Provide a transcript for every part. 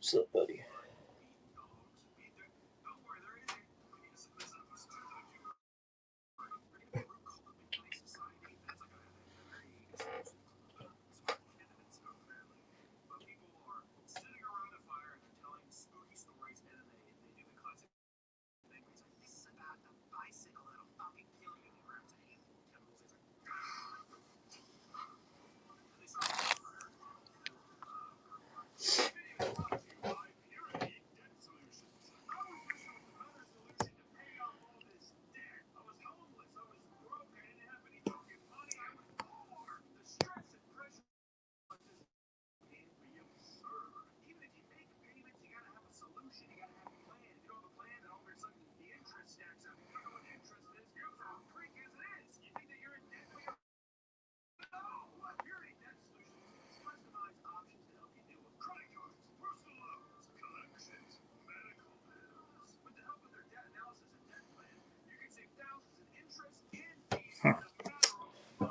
What's up, buddy?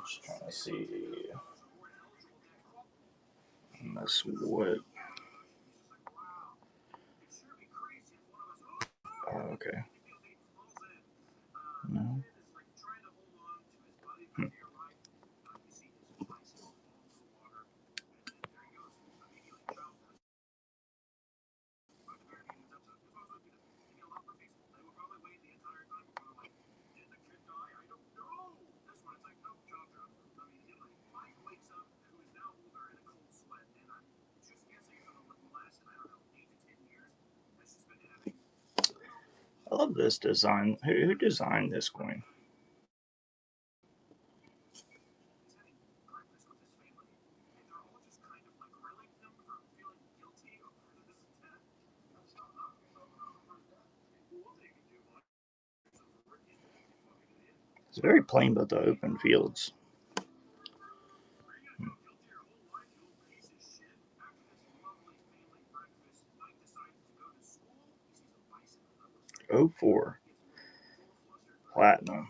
Just trying to see. That's what. Oh, okay. No. Hmm. I love this design. Who designed this coin? It's very plain, but the open fields. 04 platinum.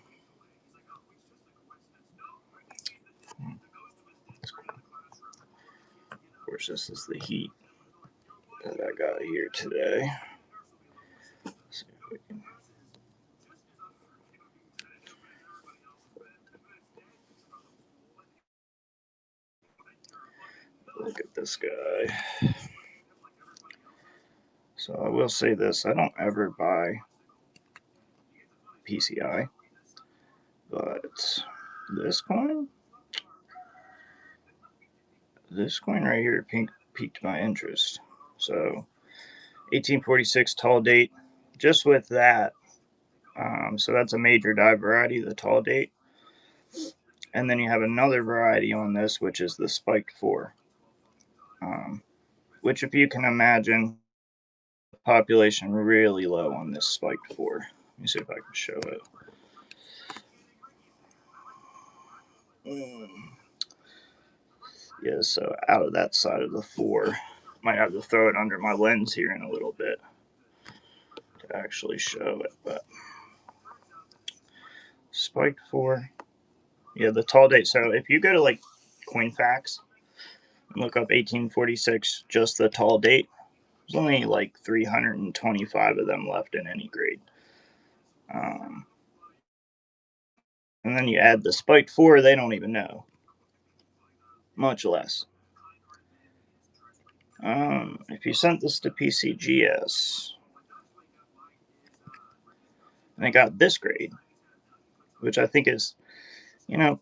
Of course, this is the heat that I got here today. Let's see if we can. Look at this guy. So I will say this: I don't ever buy PCI, but this coin, right here, piqued my interest. So 1846 tall date, just with that. So that's a major die variety, the tall date. And then you have another variety on this, which is the spiked 4. Which, if you can imagine, population really low on this spiked 4. Let me see if I can show it. Yeah, so out of that side of the 4, might have to throw it under my lens here in a little bit to actually show it. But spiked 4, yeah, the tall date. So if you go to like CoinFacts and look up 1846, just the tall date, there's only like 325 of them left in any grade. And then you add the spiked 4, they don't even know, much less. If you sent this to PCGS, and I got this grade, which I think is, you know,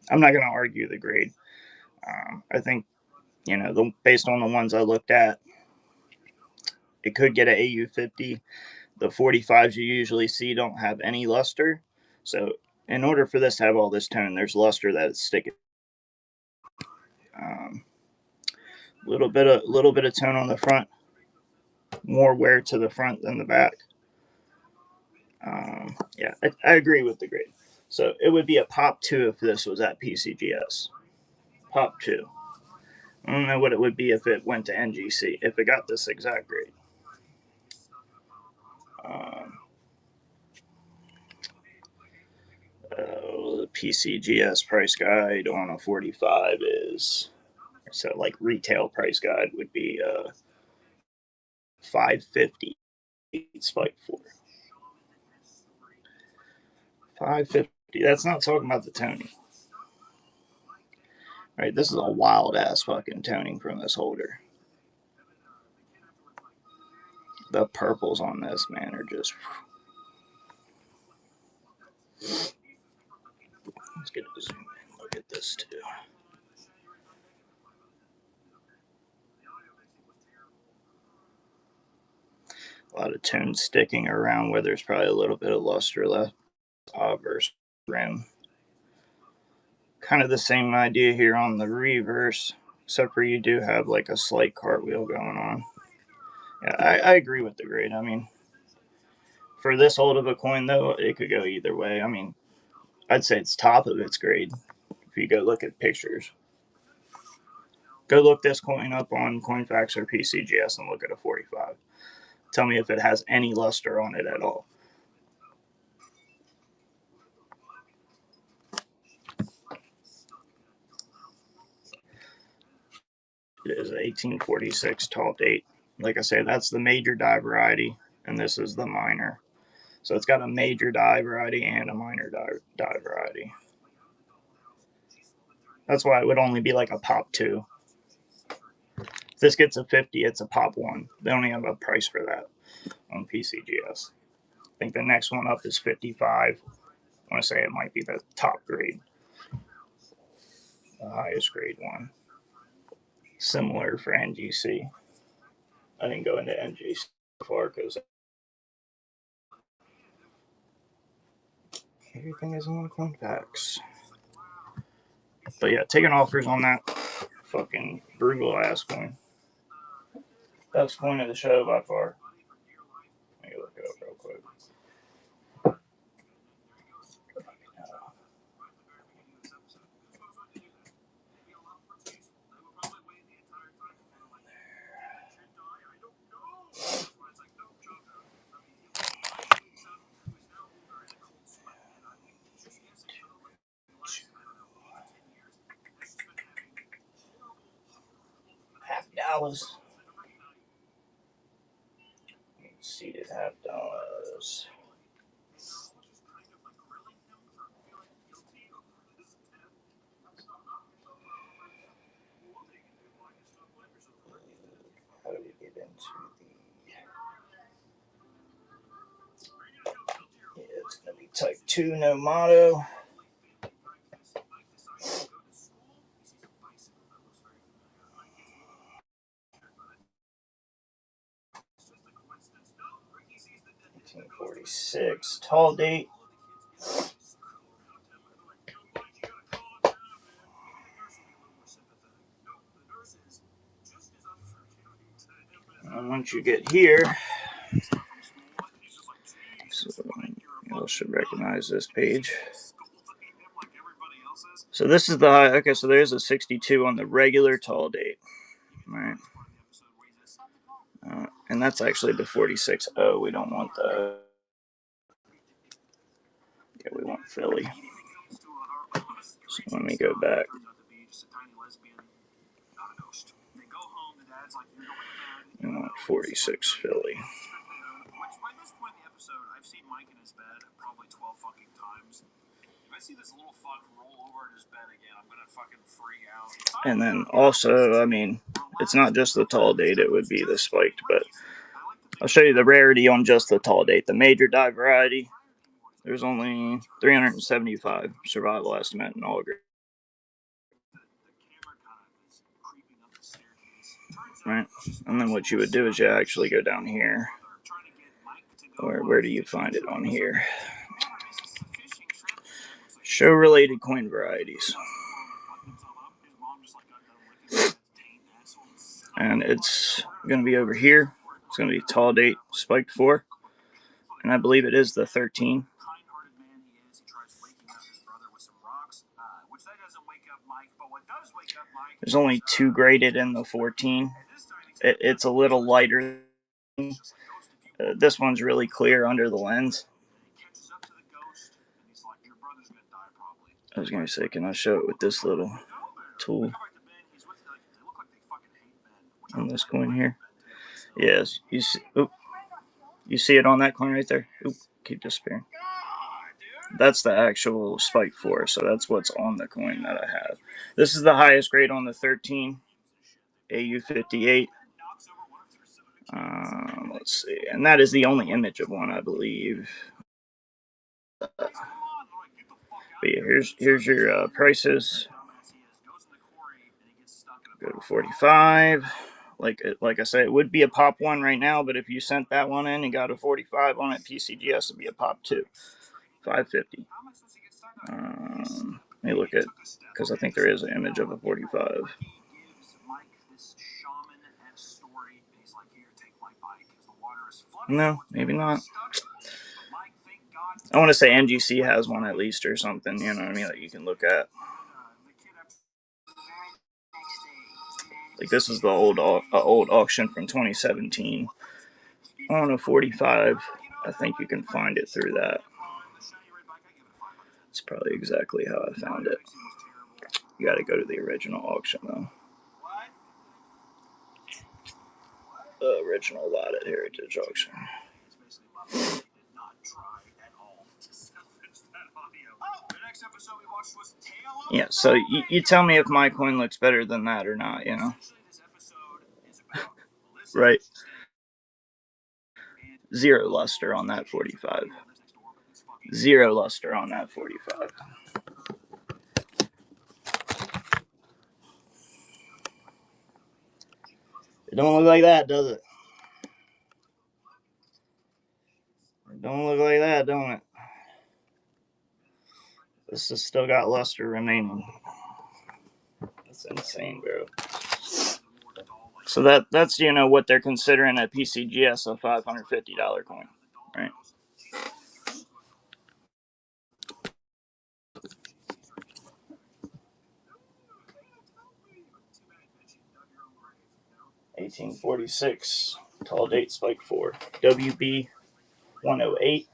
I'm not going to argue the grade. I think, based on the ones I looked at, it could get an AU50. The 45s you usually see don't have any luster. So, in order for this to have all this tone, there's luster that is sticking. Little bit of tone on the front, more wear to the front than the back. Yeah, I agree with the grade. So it would be a pop 2 if this was at PCGS. Pop 2. I don't know what it would be if it went to NGC, if it got this exact grade. The PCGS price guide on a 45 is So like retail price guide would be $550 spike for $550. That's not talking about the toning. Right, this is a wild ass fucking toning from this holder. The purples on this, man, are just. Let's get a zoom in. Look at this too. A lot of tone sticking around where there's probably a little bit of luster left. Versus rim. Kind of the same idea here on the reverse, except for you do have like a slight cartwheel going on. Yeah, I agree with the grade. I mean, for this old of a coin, though, it could go either way. I mean, I'd say it's top of its grade if you go look at pictures. Go look this coin up on Coinfax or PCGS and look at a 45. Tell me if it has any luster on it at all. It is an 1846 tall date. Like I say, that's the major die variety, and this is the minor. So it's got a major die variety and a minor die variety. That's why it would only be like a pop 2. If this gets a 50, it's a pop 1. They only have a price for that on PCGS. I think the next one up is 55. I want to say it might be the top grade, the highest grade one. Similar for NGC. I didn't go into NGC so far because everything is on Coinfax. But yeah, taking offers on that fucking brutal ass coin. Best coin of the show by far. Let me look it up real quick. $50. Seated $50. How do we get into the? Yeah, it's gonna be type 2, no motto. $1846 tall date. And once you get here, so you should recognize this page. So this is the okay. So there's a 62 on the regular tall date, right? And that's actually the 46.0. We don't want the. Yeah, we want Philly. So let me go back. We want 46 Philly. I've seen Mike in his bed probably 12 fucking times. If I see this little fuck roll over in his bed again, I'm gonna fucking freak out. And then also, I mean, it's not just the tall date, it would be the spiked, but I'll show you the rarity on just the tall date. The major die variety, there's only 375 survival estimate in all grades. Right? And then what you would do is you actually go down here. Where do you find it on here? Show related coin varieties. And it's going to be over here. It's going to be tall date spiked 4. And I believe it is the 13. There's only 2 graded in the 14. It's a little lighter. This one's really clear under the lens. I was going to say, can I show it with this little tool? on this coin here. Yes, you see, you see it on that coin right there? Oop, keep disappearing. That's the actual Spike 4, so that's what's on the coin that I have. This is the highest grade on the 13 AU58. Let's see, and that is the only image of one, I believe. But yeah, here's your prices. Go to 45. Like I said, it would be a pop 1 right now, but if you sent that one in and got a 45 on it, PCGS would be a pop 2. 550. Let me look at, because I think there is an image of a 45. No, maybe not. I want to say NGC has one at least or something, you know what I mean, that you can look at. Like this is the old auction from 2017. On a 45, I think you can find it through that. It's probably exactly how I found it. You got to go to the original auction though. The original lot at Heritage Auction. Yeah, so you tell me if my coin looks better than that or not, you know? Right. Zero luster on that 45. Zero luster on that 45. It don't look like that, does it? It don't look like that, don't it? This has still got luster remaining. That's insane, bro. So that's you know what they're considering at PCGS a $550 coin, right? $1846 tall date Spike 4 WB 108.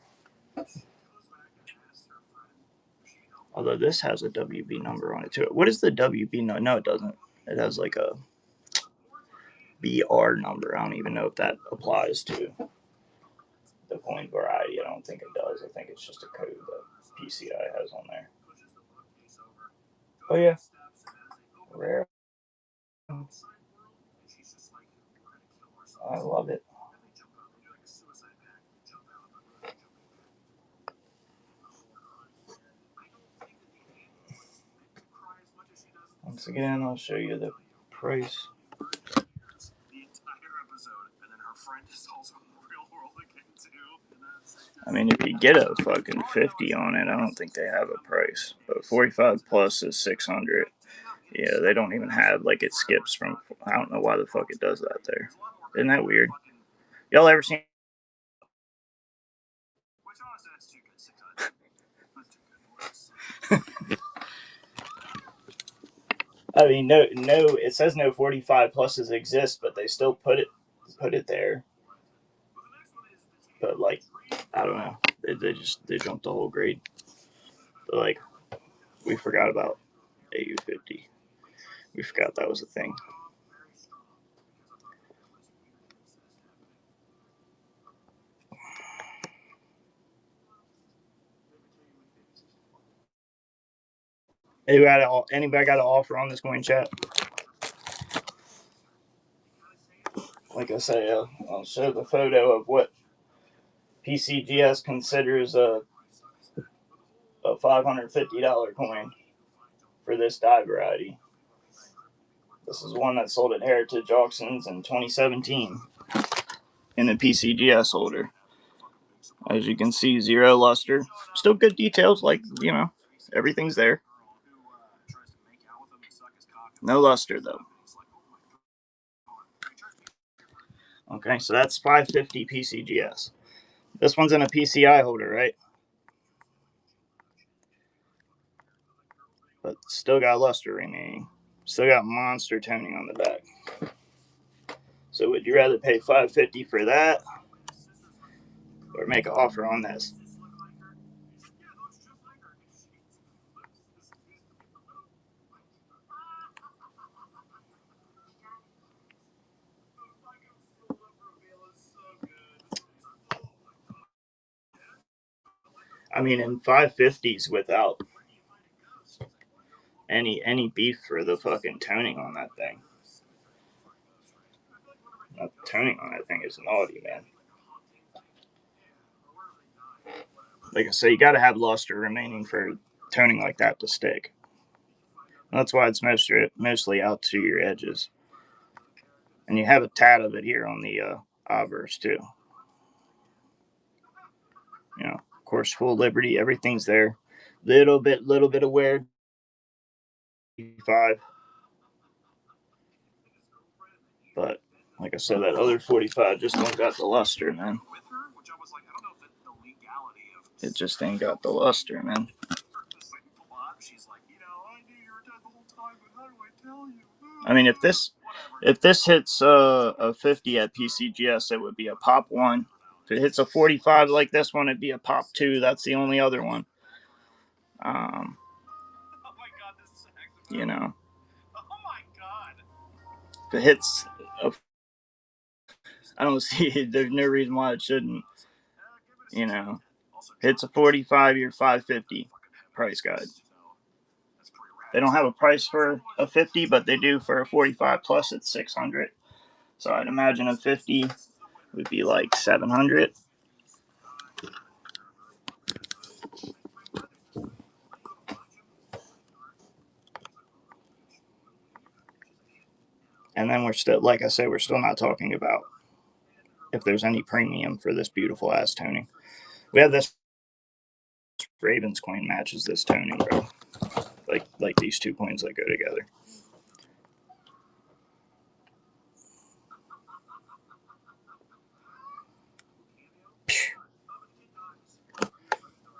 Although this has a WB number on it too. What is the WB? No, it doesn't. It has like a BR number. I don't even know if that applies to the coin variety. I don't think it does. I think it's just a code that PCI has on there. Oh yeah, rare. I love it. Once again, I'll show you the price. I mean, if you get a fucking 50 on it, I don't think they have a price. But 45 plus is 600. Yeah, they don't even have, like, it skips from, I don't know why the fuck it does that there. Isn't that weird? Y'all ever seen? I mean, no, it says no 45 pluses exist, but they still put it there. But, like, I don't know. They jumped the whole grade. But, like, we forgot about AU50. We forgot that was a thing. Anybody got an offer on this coin, chat? Like I say, I'll show the photo of what PCGS considers a $550 coin for this die variety. This is one that sold at Heritage Auctions in 2017 in a PCGS holder. As you can see, zero luster. Still good details, like, you know, everything's there. No luster, though. Okay, so that's 550 PCGS. This one's in a PCI holder, right? But still got luster remaining. Still got monster toning on the back. So would you rather pay $550 for that or make an offer on this? I mean, in 550s without any beef for the fucking toning on that thing. The toning on that thing is naughty, man. Like I say, you got to have luster remaining for toning like that to stick. That's why it's mostly out to your edges. And you have a tad of it here on the obverse too. You know, of course, full liberty, everything's there. Little bit of wear. 5. But like I said, that other 45 just don't got the luster, man. It just ain't got the luster, man. I mean, if this hits a 50 at PCGS, it would be a pop 1. If it hits a 45 like this one, it'd be a pop 2. That's the only other one. You know, if it hits, I don't see. There's no reason why it shouldn't. You know, hits a 45, you're 550 price guide. They don't have a price for a 50, but they do for a 45 plus. It's 600. So I'd imagine a 50 would be like 700. And then we're still, like I say, we're still not talking about if there's any premium for this beautiful ass toning. We have this Ravens coin matches this toning, bro. Like these two coins that go together.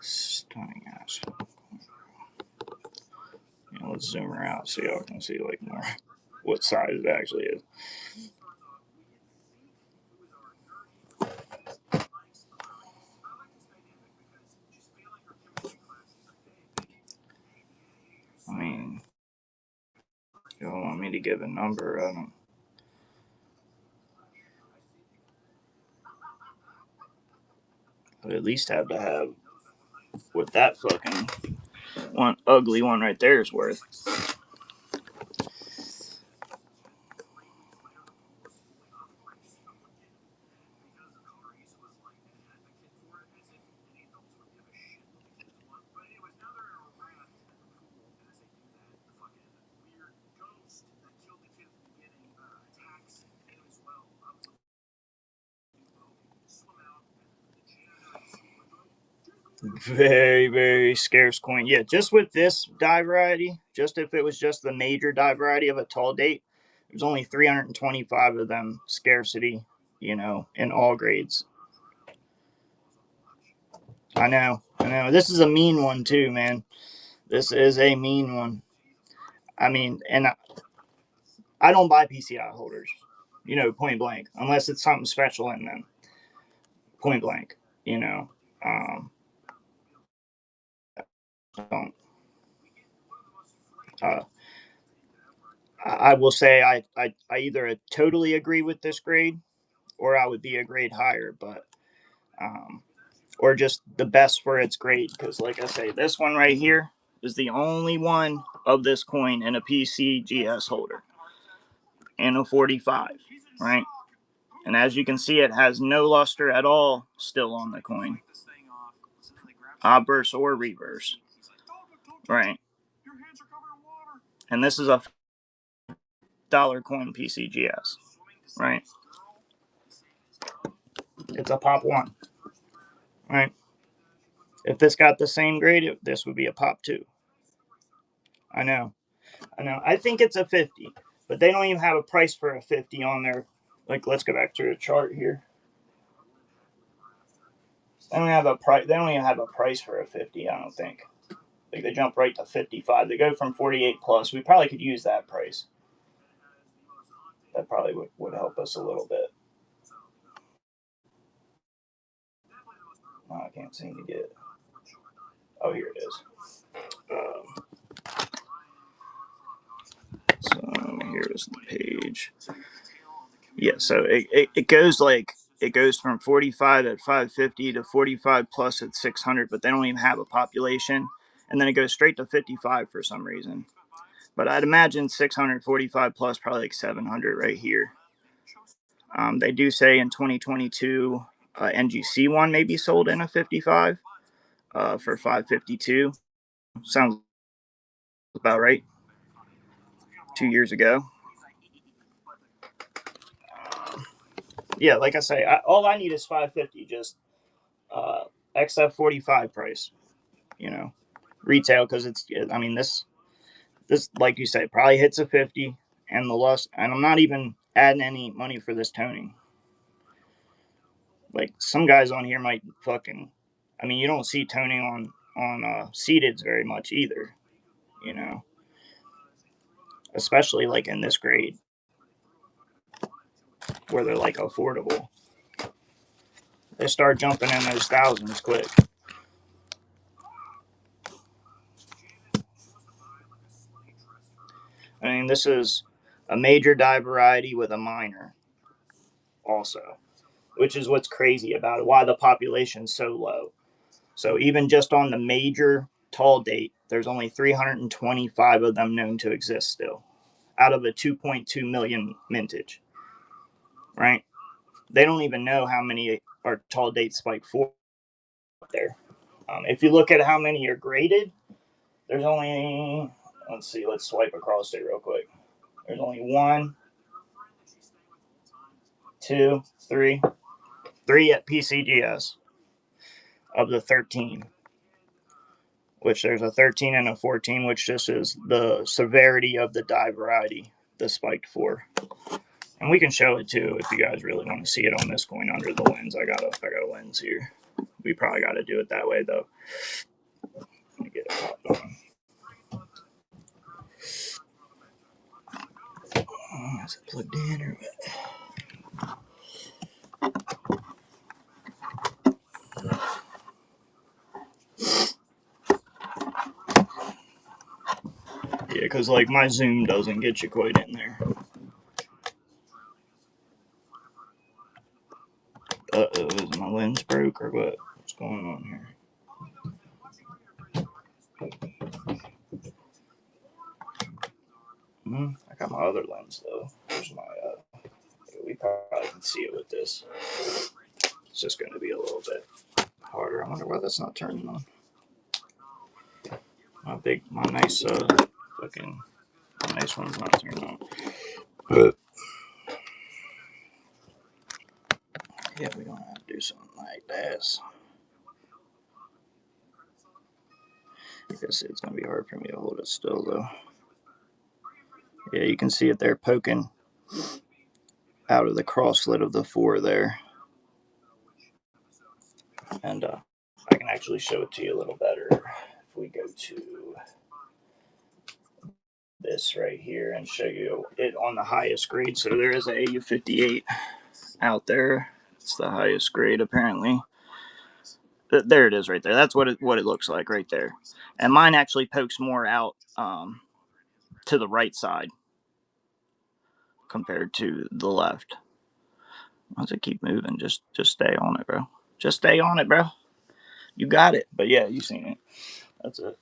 Stunning ass. You know, let's zoom her out so y'all can see like more what size it actually is. I mean, you don't want me to give a number. I don't. I'd at least have to have what that fucking one ugly one right there is worth. Very, very scarce coin. Yeah, just with this die variety, just if it was just the major die variety of a tall date, there's only 325 of them scarcity, you know, in all grades. I know. This is a mean one too, man. This is a mean one. I mean, and I don't buy PCI holders, you know, point blank, unless it's something special in them. Point blank, you know. Don't. I will say I either totally agree with this grade or I would be a grade higher, but or just the best for its grade. Because, like I say, this one right here is the only one of this coin in a PCGS holder and a 45, right? And as you can see, it has no luster at all still on the coin, obverse or reverse, right? And this is a dollar coin PCGS, right? It's a pop 1, right? If this got the same grade, this would be a pop 2. I know. I think it's a 50, but they don't even have a price for a 50 on there. Like, let's go back to the chart here. They don't have a price. They don't even have a price for a 50. I don't think. Like, they jump right to 55. They go from 48 plus. We probably could use that price. That probably would help us a little bit. No, I can't seem to get it. Oh, here it is. So here's the page. Yeah, so it goes like it goes from 45 at 550 to 45 plus at 600, but they don't even have a population. And then it goes straight to 55 for some reason. But I'd imagine 645 plus, probably like 700 right here. They do say in 2022, NGC one may be sold in a 55 for 552. Sounds about right. 2 years ago. Yeah, like I say, all I need is 550, just XF45 price, you know, retail, because it's, I mean, this, like you say, probably hits a 50, and the lust, and I'm not even adding any money for this toning. Like, some guys on here might fucking, I mean, you don't see toning on seateds very much either, you know, especially like in this grade where they're like affordable. They start jumping in those thousands quick. I mean, this is a major dye variety with a minor also, which is what's crazy about it, why the population's so low. So even just on the major tall date, there's only 325 of them known to exist still, out of a 2.2 million mintage, right? They don't even know how many are tall date spike 4 there. If you look at how many are graded, there's only, let's see, let's swipe across it real quick. There's only 1, 2, 3 at PCGS of the 13, which there's a 13 and a 14, which just is the severity of the dye variety, the spiked 4. And we can show it too if you guys really want to see it on this coin under the lens. I got a lens here. We probably got to do it that way though. Let me get it popped on. Is it plugged in or yeah, because like my zoom doesn't get you quite in there. Uh-oh, is my lens broke or what? What's going on here? I got my other lens though. There's my we probably can see it with this. It's just going to be a little bit harder. I wonder why that's not turning on. My nice fucking nice one's not turning on. But yeah, we're gonna have to do something like this. I guess it's gonna be hard for me to hold it still though. Yeah, you can see it there poking out of the cross slit of the 4 there. And I can actually show it to you a little better if we go to this right here and show you it on the highest grade. So there is a AU58 out there. It's the highest grade apparently. There it is right there. That's what it looks like right there. And mine actually pokes more out to the right side compared to the left. Why does it keep moving? Just stay on it, bro. Just stay on it, bro. You got it. But yeah, you seen it. That's it.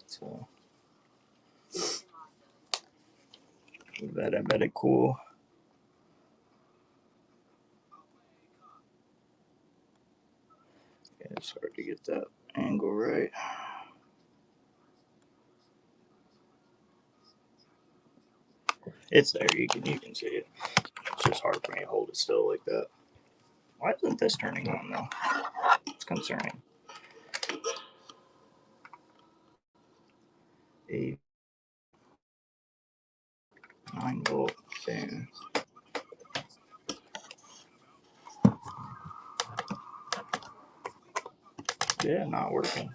So very cool. Yeah, it's hard to get that angle right. It's there. You can see it. It's just hard for me to hold it still like that. Why isn't this turning on though? It's concerning. A 9-volt fan. Yeah, not working.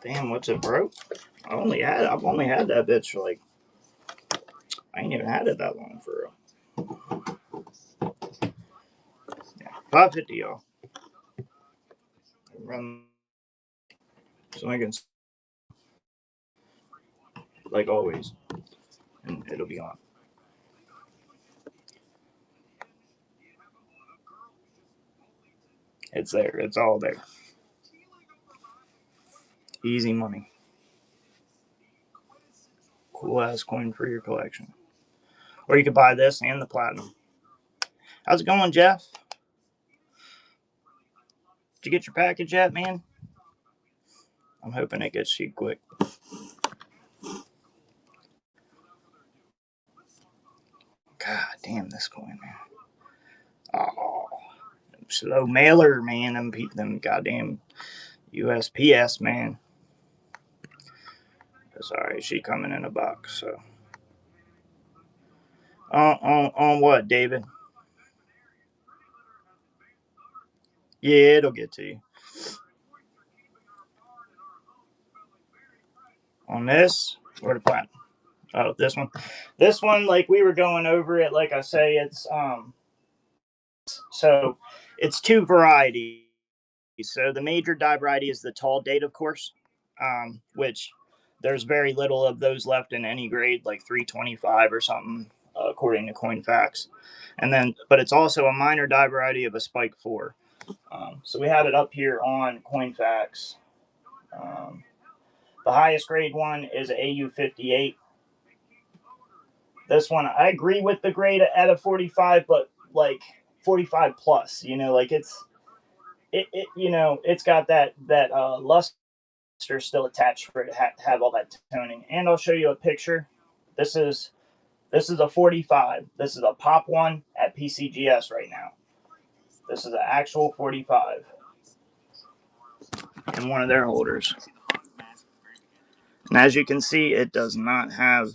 Damn, what's it broke? I've only had that bitch for like, I ain't even had it that long for real. Yeah, 550 y'all. run so I can, like always, and it'll be on. It's there. It's all there. Easy money. Cool ass coin for your collection. Or you could buy this and the platinum. How's it going, Jeff? Did you get your package yet, man? I'm hoping it gets to you quick. God damn this coin, man. Oh, slow mailer, man. Them goddamn USPS, man. Sorry, she coming in a box. So, on what, David? Yeah, it'll get to you. On this or the platinum? Oh, this one. This one, like we were going over it. Like I say, it's so it's two varieties. So the major die variety is the tall date, of course, which there's very little of those left in any grade, like 325 or something, according to Coinfax. And then, but it's also a minor die variety of a Spike 4. So we have it up here on Coinfax. The highest grade one is AU 58. This one, I agree with the grade at a 45, but like 45 plus, like it it's got that luster still attached for it to have all that toning. And I'll show you a picture. This is a 45. This is a pop one at PCGS right now. This is an actual 45 in one of their holders. And as you can see, it does not have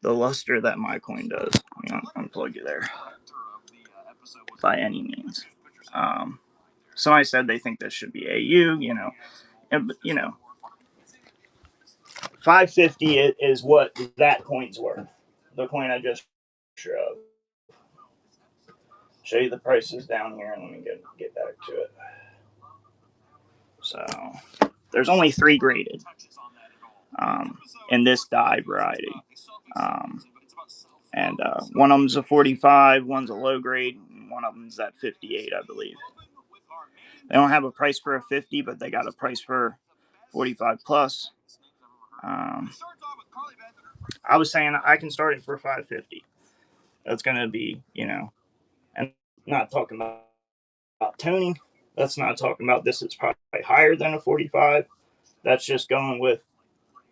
the luster that my coin does. Let me unplug you there. By any means. Somebody said they think this should be AU, and 550 is what that coin's worth. The coin I just showed. Show you the prices down here, and let me get back to it. So there's only 3 graded in this die variety, and one of them's a 45, one's a low grade, and one of them's at 58, I believe. They don't have a price for a 50, but they got a price for 45 plus. I was saying I can start it for 550. That's going to be, and not talking about toning. That's not talking about this. It's probably higher than a 45. That's just going with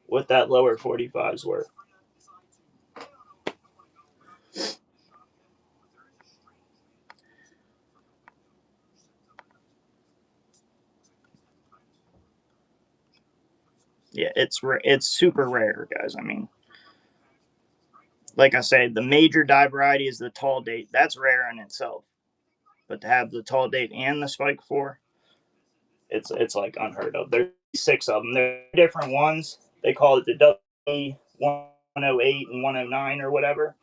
what that lower 45 is worth. Yeah, it's super rare, guys. I mean, like I said, the major die variety is the tall date. That's rare in itself. But to have the tall date and the Spike 4, it's like unheard of. There's 6 of them. They're different ones. They call it the W108 and 109 or whatever,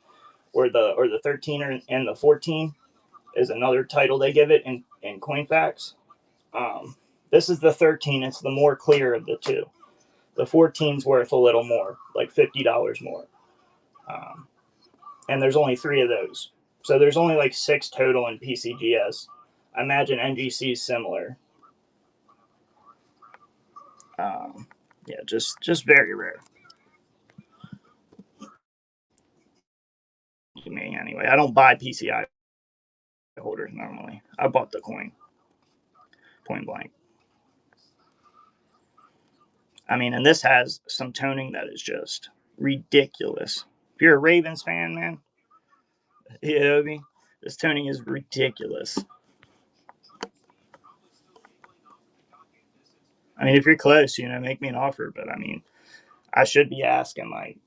or the 13 and the 14 is another title they give it in Coinfax. This is the 13. It's the more clear of the two. The 14's worth a little more, like $50 more. And there's only 3 of those. So there's only like 6 total in PCGS. I imagine NGC is similar. Yeah, just very rare. Me anyway. I don't buy PCI holders normally. I bought the coin. Point blank. I mean, and this has some toning that is just ridiculous. If you're a Ravens fan, man, you know what I mean? This toning is ridiculous. I mean, if you're close, make me an offer. But I mean, I should be asking like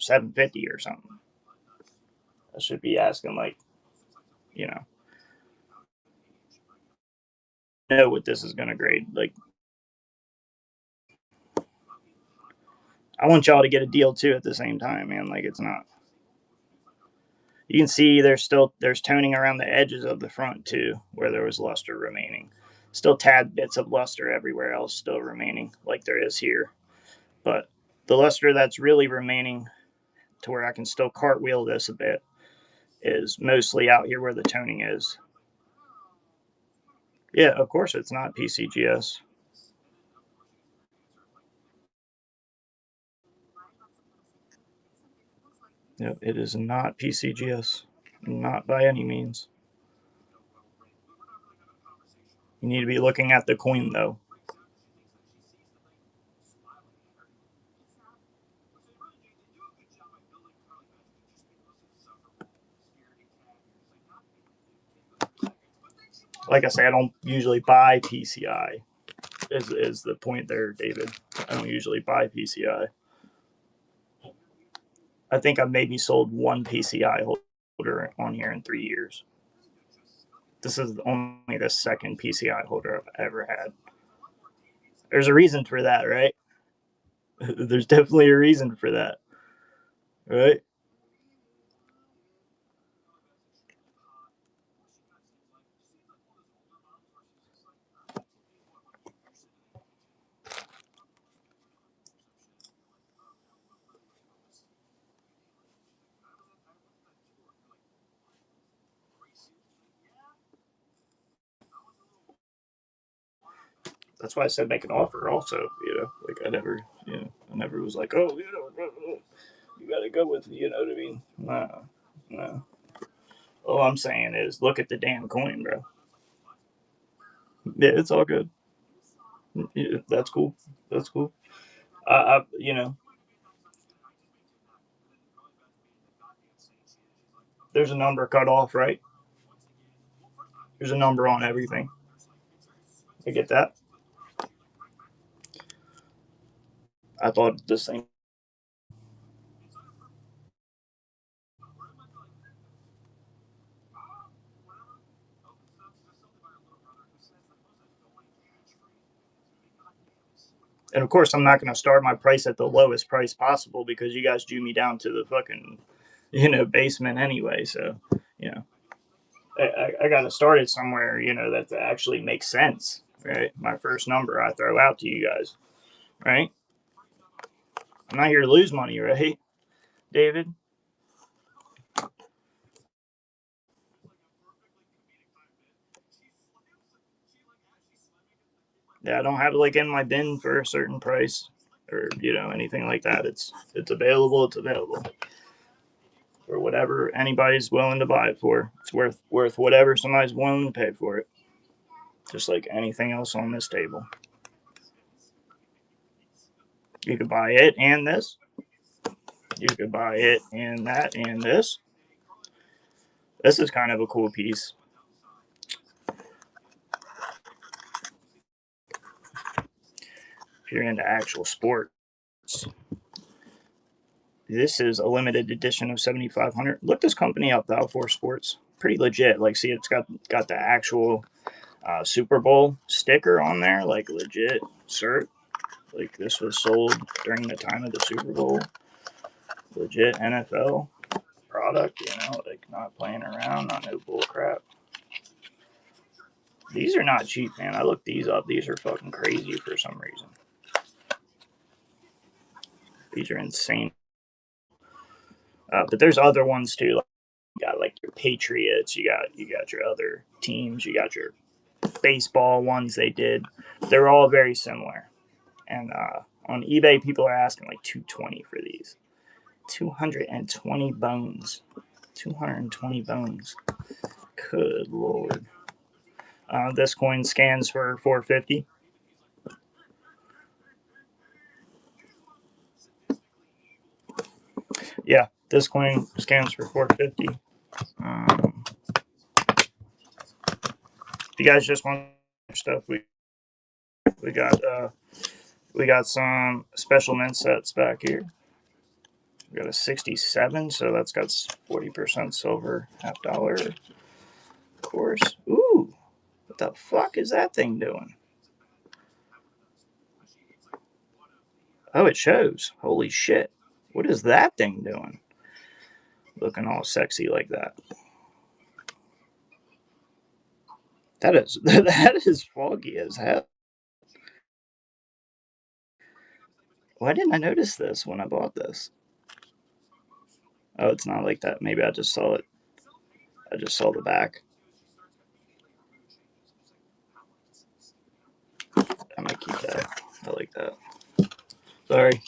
$750 or something. I should be asking like, know what this is going to grade. Like, I want y'all to get a deal too at the same time, man. Like, it's not. You can see there's toning around the edges of the front too, where there was luster remaining. Still tad bits of luster everywhere else still remaining, like there is here. But the luster that's really remaining to where I can still cartwheel this a bit is mostly out here where the toning is. Yeah, of course it's not PCGS. Yep, it is not PCGS. Not by any means. You need to be looking at the coin, though. Like I say, I don't usually buy PCI, is the point there, David. I don't usually buy PCI. I think I've maybe sold one PCI holder on here in 3 years. This is only the second PCI holder I've ever had. There's a reason for that, right? There's definitely a reason for that, right? That's why I said make an offer. Also, like I never was like, oh, you got to go with, you know what I mean? No, no. All I'm saying is, look at the damn coin, bro. Yeah, it's all good. Yeah, that's cool. That's cool. There's a number cut off, right? There's a number on everything. I get that. I thought the same. And of course, I'm not going to start my price at the lowest price possible because you guys drew me down to the fucking, basement anyway. So, you know, I got to start it somewhere, that actually makes sense, right? My first number I throw out to you guys, right? I'm not here to lose money, right, David? Yeah, I don't have it like in my bin for a certain price or anything like that. It's available. It's available for whatever anybody's willing to buy it for. It's worth whatever somebody's willing to pay for it. Just like anything else on this table. You could buy it and this. You could buy it and that and this. This is kind of a cool piece. If you're into actual sports, this is a limited edition of 7,500. Look this company up, Balfour Sports. Pretty legit. Like, see, it's got the actual Super Bowl sticker on there, like legit cert. Like this was sold during the time of the Super Bowl. Legit NFL product, like not playing around, not no bull crap. These are not cheap, man. I looked these up. These are fucking crazy for some reason. These are insane. But there's other ones too. Like, you got like your Patriots. You got your other teams. You got your baseball ones they did. They're all very similar. And on eBay, people are asking like 220 for these. 220 bones. 220 bones. Good lord. This coin scans for 450. Yeah, this coin scans for 450. If you guys just want stuff, we got some special mint sets back here. We got a 67, so that's got 40% silver, half dollar, of course. Ooh, what the fuck is that thing doing? Oh, it shows. Holy shit. What is that thing doing? Looking all sexy like that. That is foggy as hell. Why didn't I notice this when I bought this? Oh, it's not like that. Maybe I just saw it. I just saw the back. I might keep that. I like that. Sorry.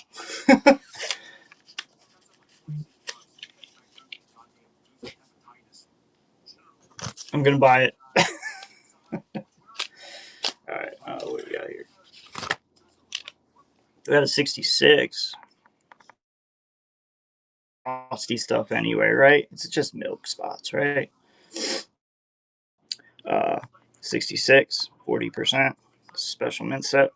I'm gonna buy it. Alright, what do we got here? We got a 66. Frosty stuff anyway, right? It's just milk spots, right? 66, 40%. Special mint set.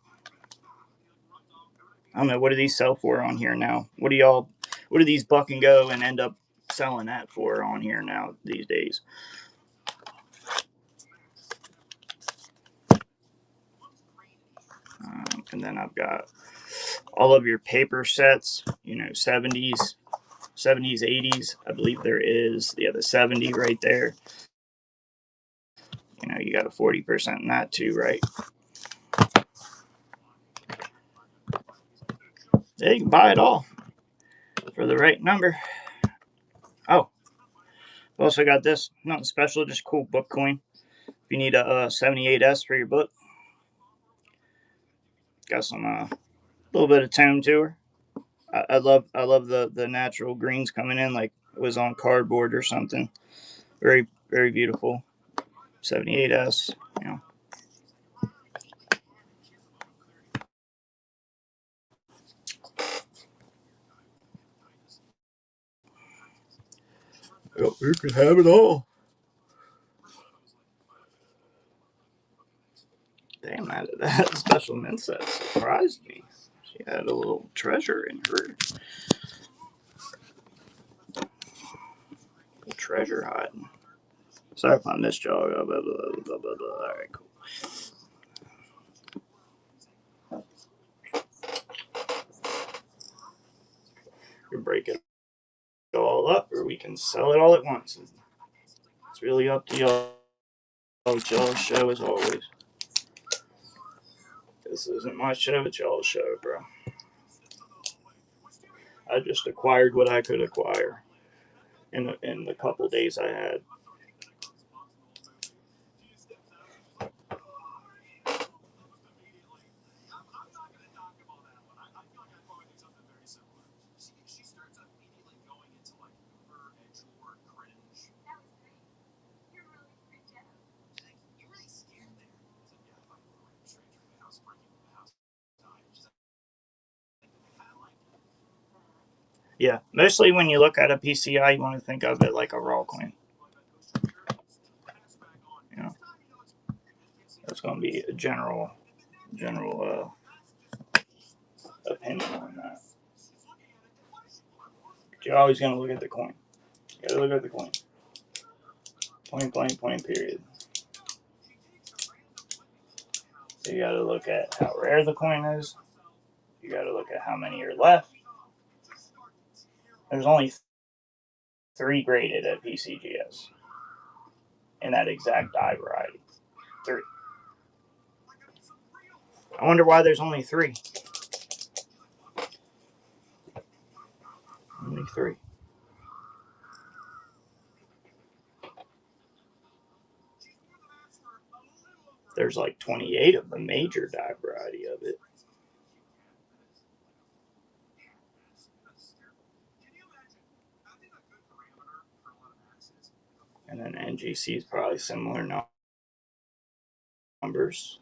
I don't know, what do these sell for on here now? What do these buck and go and end up selling that for on here now these days? And then I've got all of your paper sets, 70s, 80s. I believe there is the 70 right there. You got a 40% in that too, right? Yeah, you can buy it all for the right number. Oh, we also got this, nothing special, just cool book coin. If you need a 78S for your book, got some little bit of tone to her. I love the natural greens coming in like it was on cardboard or something. Very, very beautiful. 78S, Oh, you can have it all. Damn, that special mint set surprised me. She had a little treasure in her. Treasure hiding. Sorry if I missed y'all. Blah, blah, blah, blah, blah. All right, cool. We can break it all up, or we can sell it all at once. It's really up to y'all. It's y'all's show as always. This isn't my show, it's y'all's show, bro. I just acquired what I could acquire in the couple days I had. Yeah, mostly when you look at a PCI, you want to think of it like a raw coin. That's going to be a general opinion on that. But you're always going to look at the coin. You got to look at the coin. Point blank, point period. So you got to look at how rare the coin is. You got to look at how many are left. There's only 3 graded at PCGS in that exact die variety. 3. I wonder why there's only 3. Only 3. There's like 28 of the major die variety of it. And then NGC is probably similar numbers.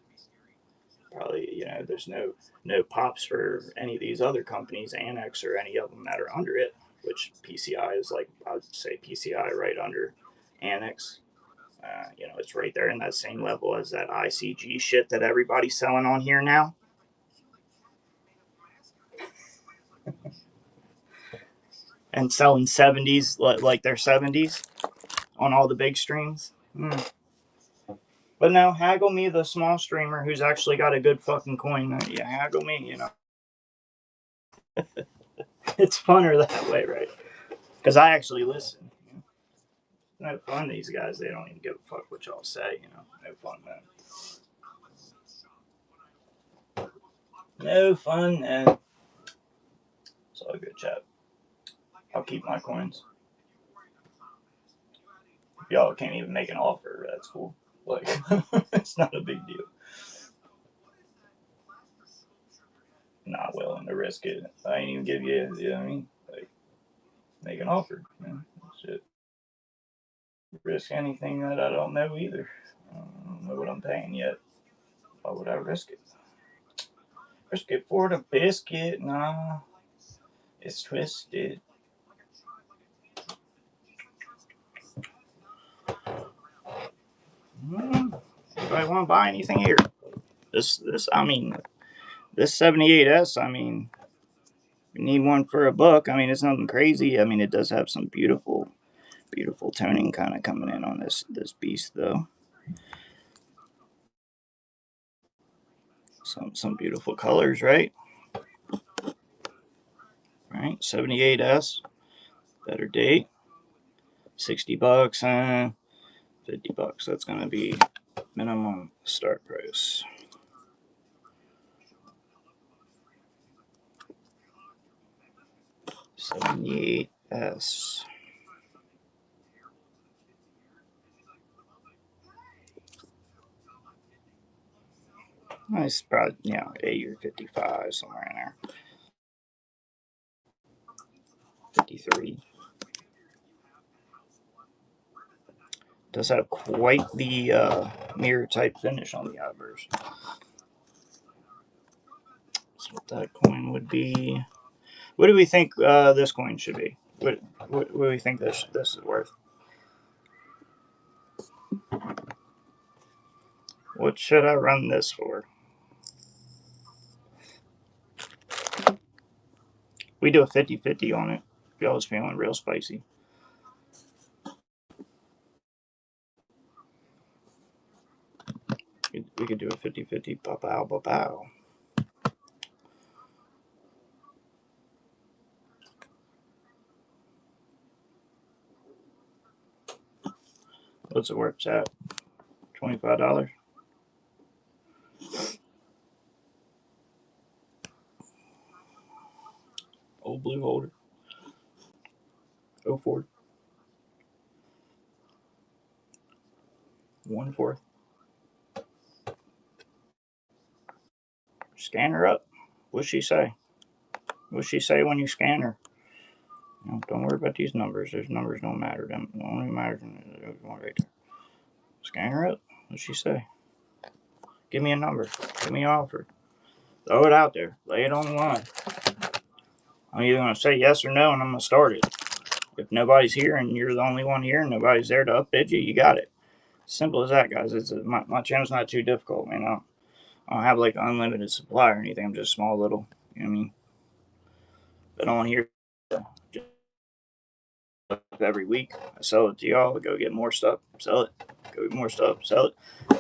Probably, there's no pops for any of these other companies, Annex or any of them that are under it, which PCI is like, I would say PCI right under Annex. It's right there in that same level as that ICG shit that everybody's selling on here now. And selling 70s like they're 70s on all the big streams. But no, haggle me the small streamer who's actually got a good fucking coin. Yeah, haggle me, It's funner that way, right? Because I actually listen. no fun. These guys, they don't even give a fuck what y'all say. You know, no fun, man. No fun, and it's all good, chat. I'll keep my coins. Y'all can't even make an offer. That's cool. Like, it's not a big deal. Not willing to risk it. I ain't even give you. You know what I mean? Like, make an offer, man. Shit. Risk anything that I don't know either. I don't know what I'm paying yet. Why would I risk it? Risk it for the biscuit? Nah, it's twisted. Anybody want to buy anything here? I mean, this 78S. I mean, you need one for a buck. I mean, it's nothing crazy. I mean, it does have some beautiful, beautiful toning kind of coming in on this beast though. Some beautiful colors, right? Right, 78S, better date, $60, 50 bucks. That's gonna be minimum start price. 78S. Nice, probably 80 or 55 somewhere in there. 53. Does have quite the mirror type finish on the outburst. So what that coin would be. What do we think this coin should be? What do we think this is worth? What should I run this for? We do a 50-50 on it. Y'all is feeling real spicy. We could do a 50-50. Ba-pow, ba-pow. What's it worth, chat? $25. Old blue holder. 04. 1/4. Scan her up. What's she say? What's she say when you scan her? Don't worry about these numbers. Those numbers don't matter. Them only matters one right there. Scan her up. What's she say? Give me a number. Give me an offer. Throw it out there. Lay it on the line. I'm either going to say yes or no, and I'm going to start it. If nobody's here and you're the only one here and nobody's there to upbid you, you got it. Simple as that, guys. My channel's not too difficult, man. I don't have like an unlimited supply or anything. I'm just small little. You know what I mean? But on here, just every week, I sell it to y'all. I go get more stuff, sell it. Go get more stuff, sell it.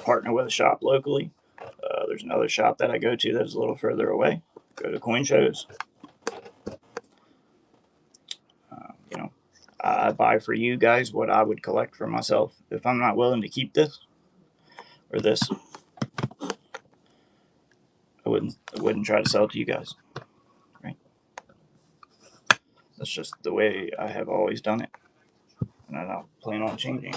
Partner with a shop locally. There's another shop that I go to that's a little further away. Go to coin shows. I buy for you guys what I would collect for myself. If I'm not willing to keep this or this, I wouldn't try to sell it to you guys. Right? That's just the way I have always done it, and I don't plan on changing.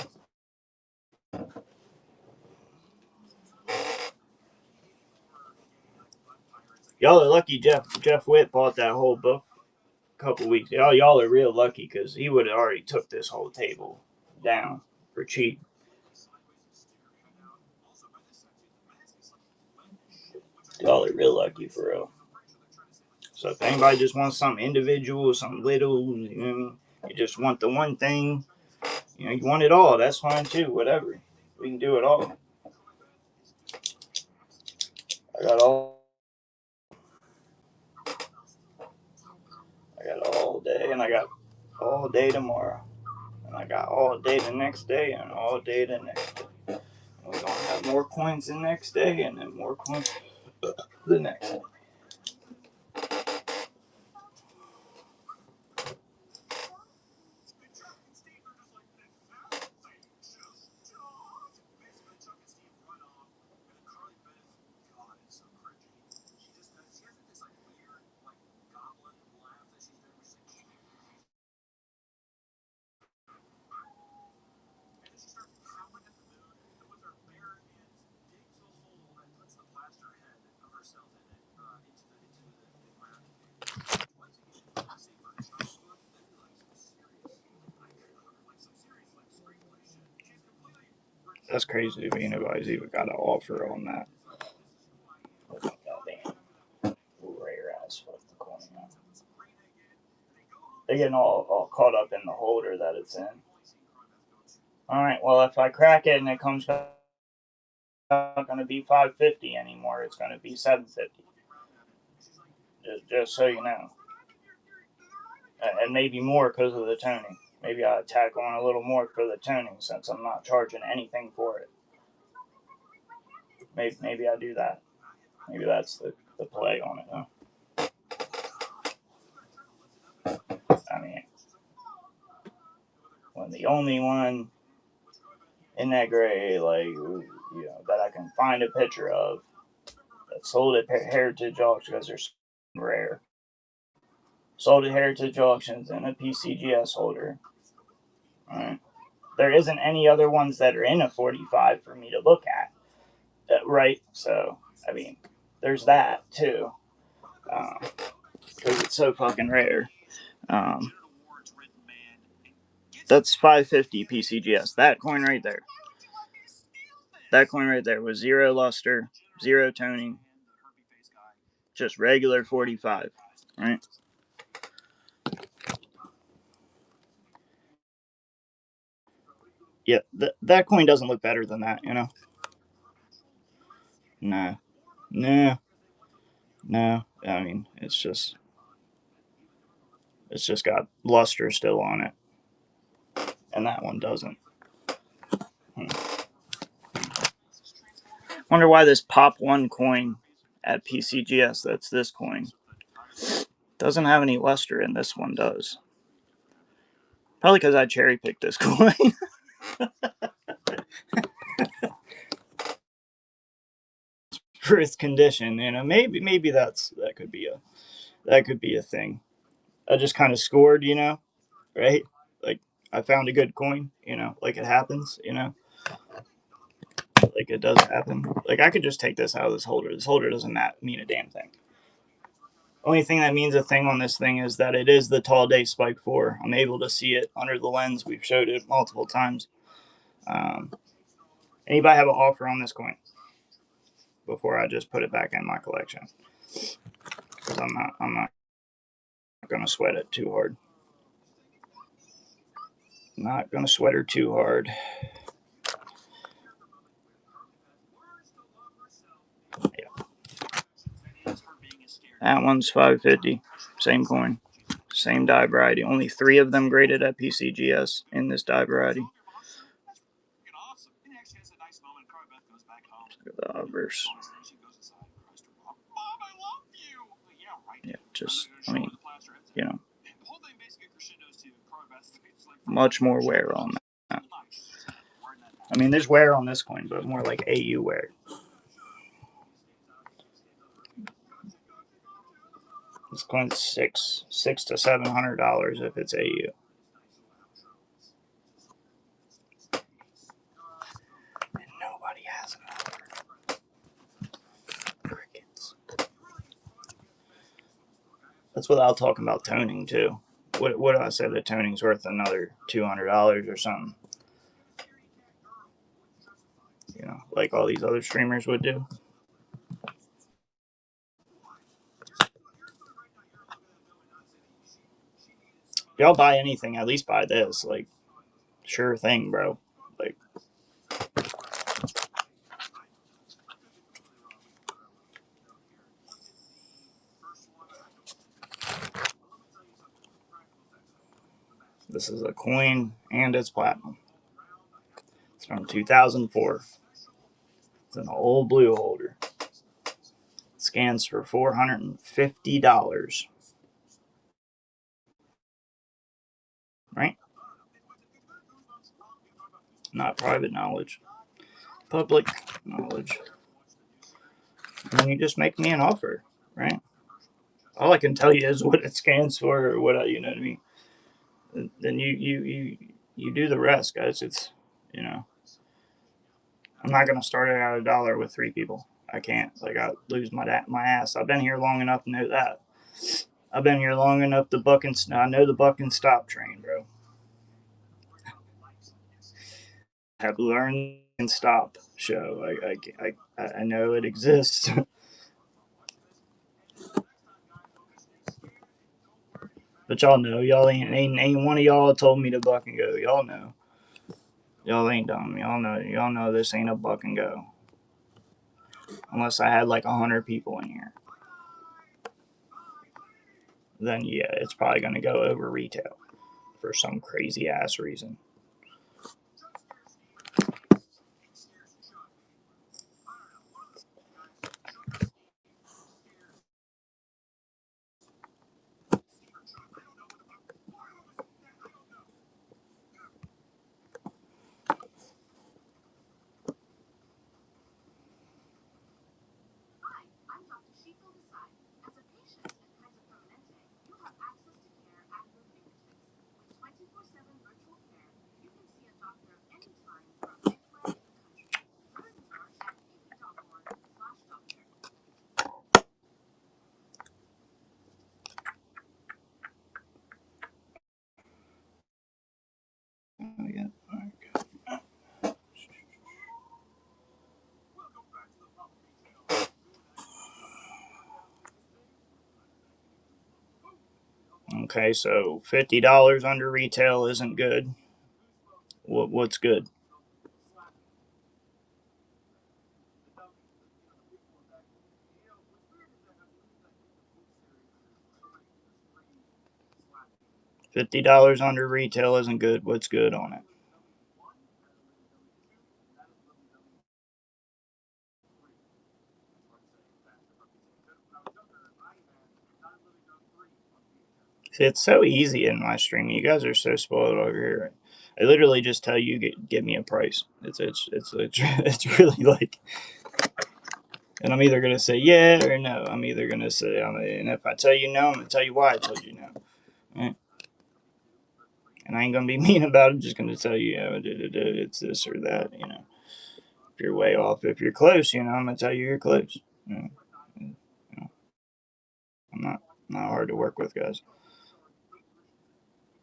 Y'all are lucky. Jeff Witt bought that whole book a couple weeks. Y'all are real lucky because he would have already took this whole table down for cheap. Y'all are real lucky for real. So if anybody just wants something individual, something little, you know what I mean? You just want the one thing, you want it all. That's fine too. Whatever, we can do it all. I got all day, and I got all day tomorrow, and I got all day the next day, and all day the next day. And we're gonna have more coins the next day, and then more coins the next day. That's crazy to me. Nobody's even got an offer on that. Goddamn. Rare ass fucking coin. They're getting all caught up in the holder that it's in. Alright, well, if I crack it and it comes back, it's not going to be 550 anymore. It's going to be 750. Just so you know. And maybe more because of the toning. Maybe I tack on a little more for the toning since I'm not charging anything for it. Maybe I do that. Maybe that's the play on it, huh? I mean, when the only one in that gray, like, you know, that I can find a picture of that sold at Heritage Auctions, because they're rare. Sold at Heritage Auctions in a PCGS holder. Right. There isn't any other ones that are in a 45 for me to look at. Right? So, I mean, there's that too. Because it's so fucking rare. That's 550 PCGS. That coin right there. That coin right there was 0 luster, 0 toning, just regular 45. Right? Yeah, that coin doesn't look better than that, you know? No. I mean, it's just got luster still on it, and that one doesn't. Wonder why this Pop 1 coin at PCGS, that's this coin, doesn't have any luster, and this one does. Probably because I cherry picked this coin. For its condition, you know, maybe that could be a thing. I just kind of scored, you know, right? Like I found a good coin, you know, like it happens, you know, like it does happen. Like I could just take this out of this holder. This holder doesn't mean a damn thing. Only thing that means a thing on this thing is that it is the Tall Day Spike 4. I'm able to see it under the lens. We've showed it multiple times. Anybody have an offer on this coin before I just put it back in my collection? Because I'm not going to sweat it too hard. Not going to sweat her too hard. Yeah. That one's 550. Same coin. Same die variety. Only 3 of them graded at PCGS in this die variety. Look at the obverse. Yeah, just, I mean, you know, much more wear on that. I mean, there's wear on this coin, but more like AU wear. This coin's $600 to $700 if it's AU. And nobody has it. Crickets. That's without talking about toning too. What do I say? The toning's worth another $200 or something. You know, like all these other streamers would do. If y'all buy anything, at least buy this. Like, sure thing, bro. Like, this is a coin and it's platinum. It's from 2004. It's an old blue holder. It scans for $450. Right? Not private knowledge. Public knowledge. And you just make me an offer, right? All I can tell you is what it scans for, or what you know what I mean. Then you do the rest, guys. It's, you know, I'm not gonna start it at $1 with 3 people. I can't. Like I lose my ass. I've been here long enough to know that. I've been here long enough to buck and I know the buck and stop train, bro. Have learned stop show. I know it exists. But y'all know, y'all ain't one of y'all told me to buck and go. Y'all know. Y'all ain't dumb. Y'all know this ain't a buck and go. Unless I had like 100 people in here. Then yeah, it's probably gonna go over retail for some crazy ass reason. Okay, so $50 under retail isn't good. What's good? $50 under retail isn't good. What's good on it? See, it's so easy in my stream. You guys are so spoiled over here. I literally just tell you, give me a price. It's really like, and I'm either gonna say yeah or no. I'm either gonna say, and if I tell you no, I'm gonna tell you why I told you no. Right? And I ain't gonna be mean about it. I'm just gonna tell you, it's this or that. If you're way off, if you're close, I'm gonna tell you you're close. I'm not hard to work with, guys.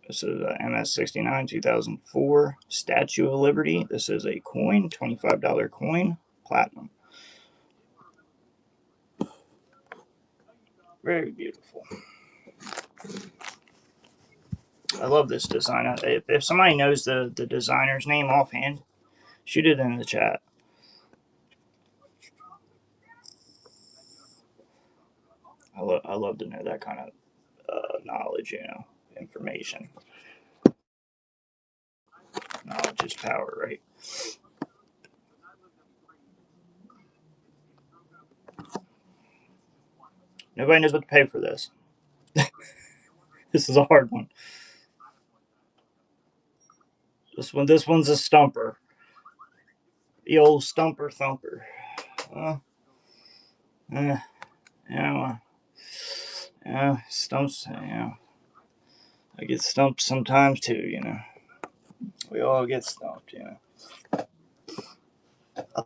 This is a MS69 2004 Statue of Liberty. This is a coin, $25 coin, platinum. Very beautiful. I love this design. If somebody knows the designer's name offhand, shoot it in the chat. I love to know that kind of knowledge, information. Knowledge is power, right? Nobody knows what to pay for this. This is a hard one. This one's a stumper. The old stumper thumper. Yeah, stumps. I get stumped sometimes too. We all get stumped. I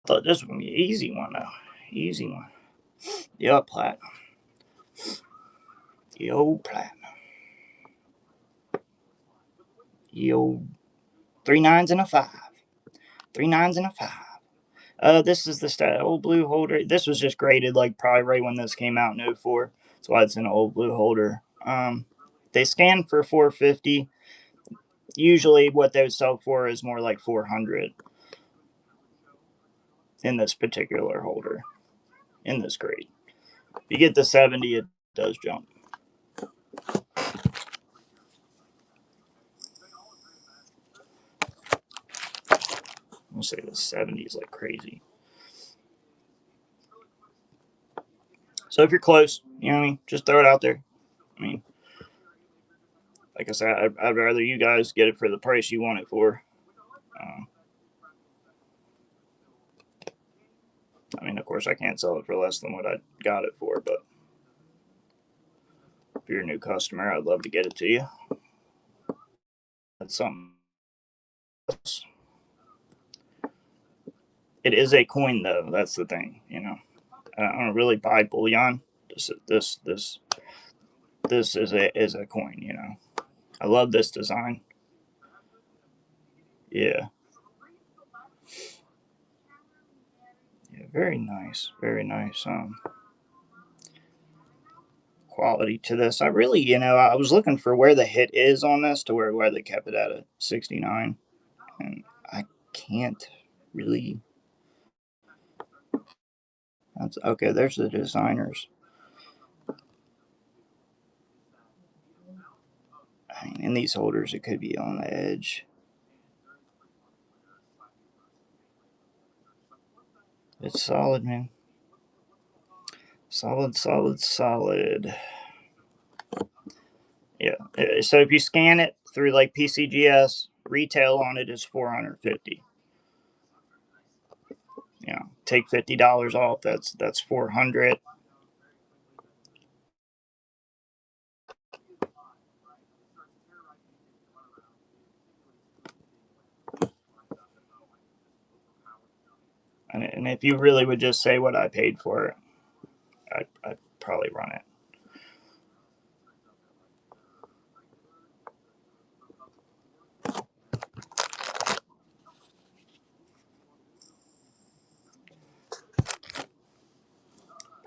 thought this was gonna be an easy one though. Easy one. Yup, platinum. The old platinum. The old 3 9s and a 5. 3 9s and a 5. This is the old blue holder. This was just graded like probably right when this came out in 04. That's why it's an old blue holder. They scan for 450. Usually, what they would sell for is more like 400 in this particular holder, in this grade. If you get the 70, it does jump. I'll say the 70 is like crazy. So if you're close, you know what I mean, just throw it out there. I mean, like I said, I'd rather you guys get it for the price you want it for. I mean, of course, I can't sell it for less than what I got it for, but if you're a new customer, I'd love to get it to you. That's something else. It is a coin, though. That's the thing, I don't really buy bullion. This is a coin. I love this design. Yeah. very nice, very nice quality to this. I really, I was looking for where the hit is on this to where they kept it at a 69, and I can't really. That's okay. There's the designers. I mean, in these holders, it could be on the edge. It's solid, man. Solid, solid, solid. Yeah. So if you scan it through like PCGS, retail on it is $450. Take $50 off. That's $400. And if you really would just say what I paid for it, I'd probably run it.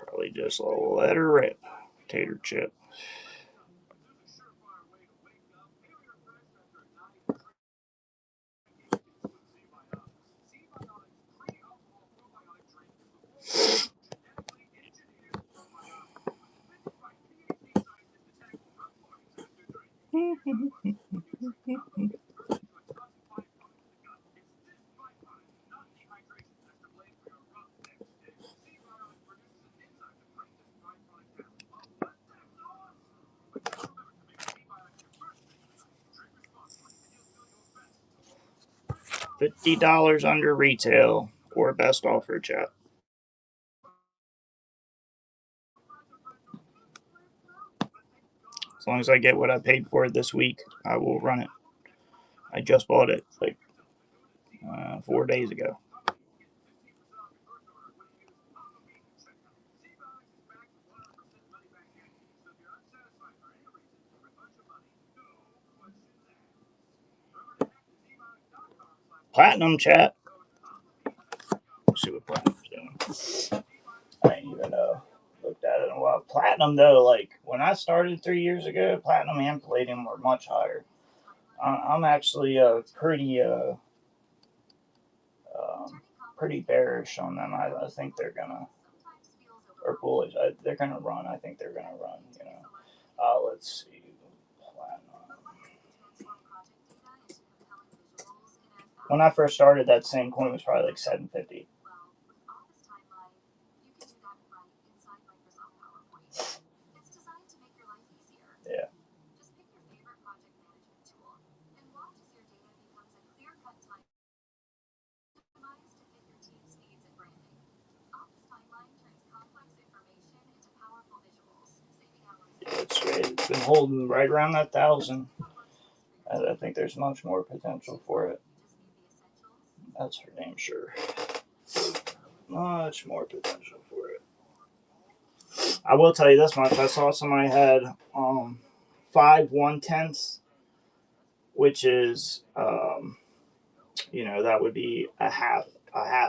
Probably just let her rip. Tater chip. $50 under retail or best offer, chat. As long as I get what I paid for it this week, I will run it. I just bought it like 4 days ago. Platinum, chat. Let's see what Platinum's doing. I ain't even looked at it in a while. Platinum, though, like when I started 3 years ago, Platinum and Palladium were much higher. I'm actually pretty bearish on them. I think they're gonna, or bullish. They're gonna run. I think they're gonna run. Let's see. Platinum. When I first started, that same coin was probably like 750. Yeah. It's been holding right around that 1,000. I think there's much more potential for it. That's for damn sure. Much more potential for it. I will tell you this much. I saw somebody had 5 1/10ths, which is that would be a half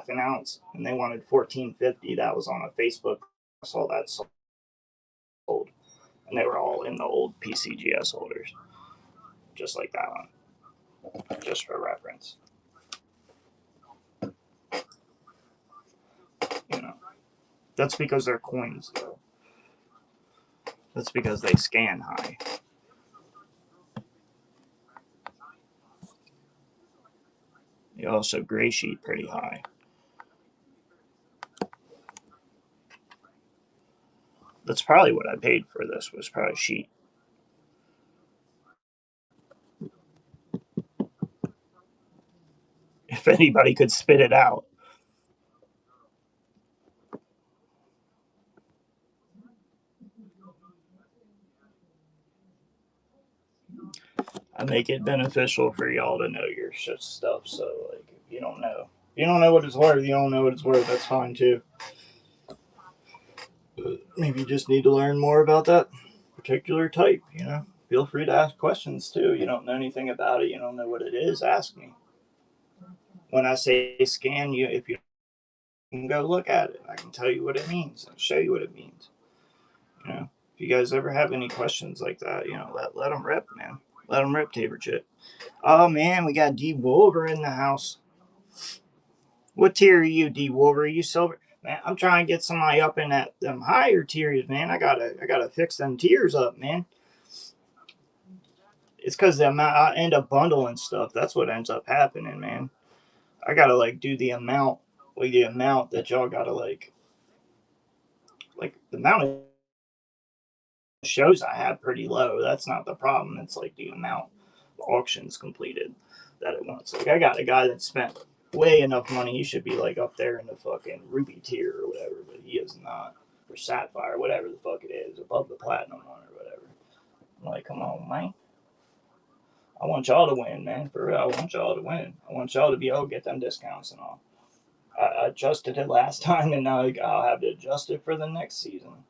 an ounce, and they wanted 1450. That was on a Facebook. I saw that sold, and they were all in the old PCGS holders, just like that one, just for reference. That's because they're coins, though. That's because they scan high. They also gray sheet pretty high. That's probably what I paid for this, was probably sheet. If anybody could spit it out. I make it beneficial for y'all to know your shit stuff. So, like, if you don't know what it's worth, you don't know what it's worth. That's fine too. Maybe you just need to learn more about that particular type. Feel free to ask questions too. You don't know anything about it. You don't know what it is. Ask me. When I say scan, if you can go look at it. I can tell you what it means. I'll show you what it means. You know, if you guys ever have any questions like that, you know, let them rip, man. Let them rip, Tabor Chit. Oh man, we got D Wolver in the house. What tier are you, D Wolver? Are you silver? Man, I'm trying to get somebody up in that them higher tiers, man. I gotta fix them tiers up, man. It's because I end up bundling stuff. That's what ends up happening, man. I gotta like do the amount, that y'all gotta like the amount of shows I have pretty low. That's not the problem. It's like the amount of auctions completed that it wants. Like I got a guy that spent way enough money. He should be like up there in the fucking ruby tier or whatever, but he is not. Or sapphire, whatever the fuck it is, above the platinum one or whatever. I'm like, come on, man. I want y'all to win, man. For real, I want y'all to win. I want y'all to be able to get them discounts and all. I adjusted it last time, and now I'll have to adjust it for the next season.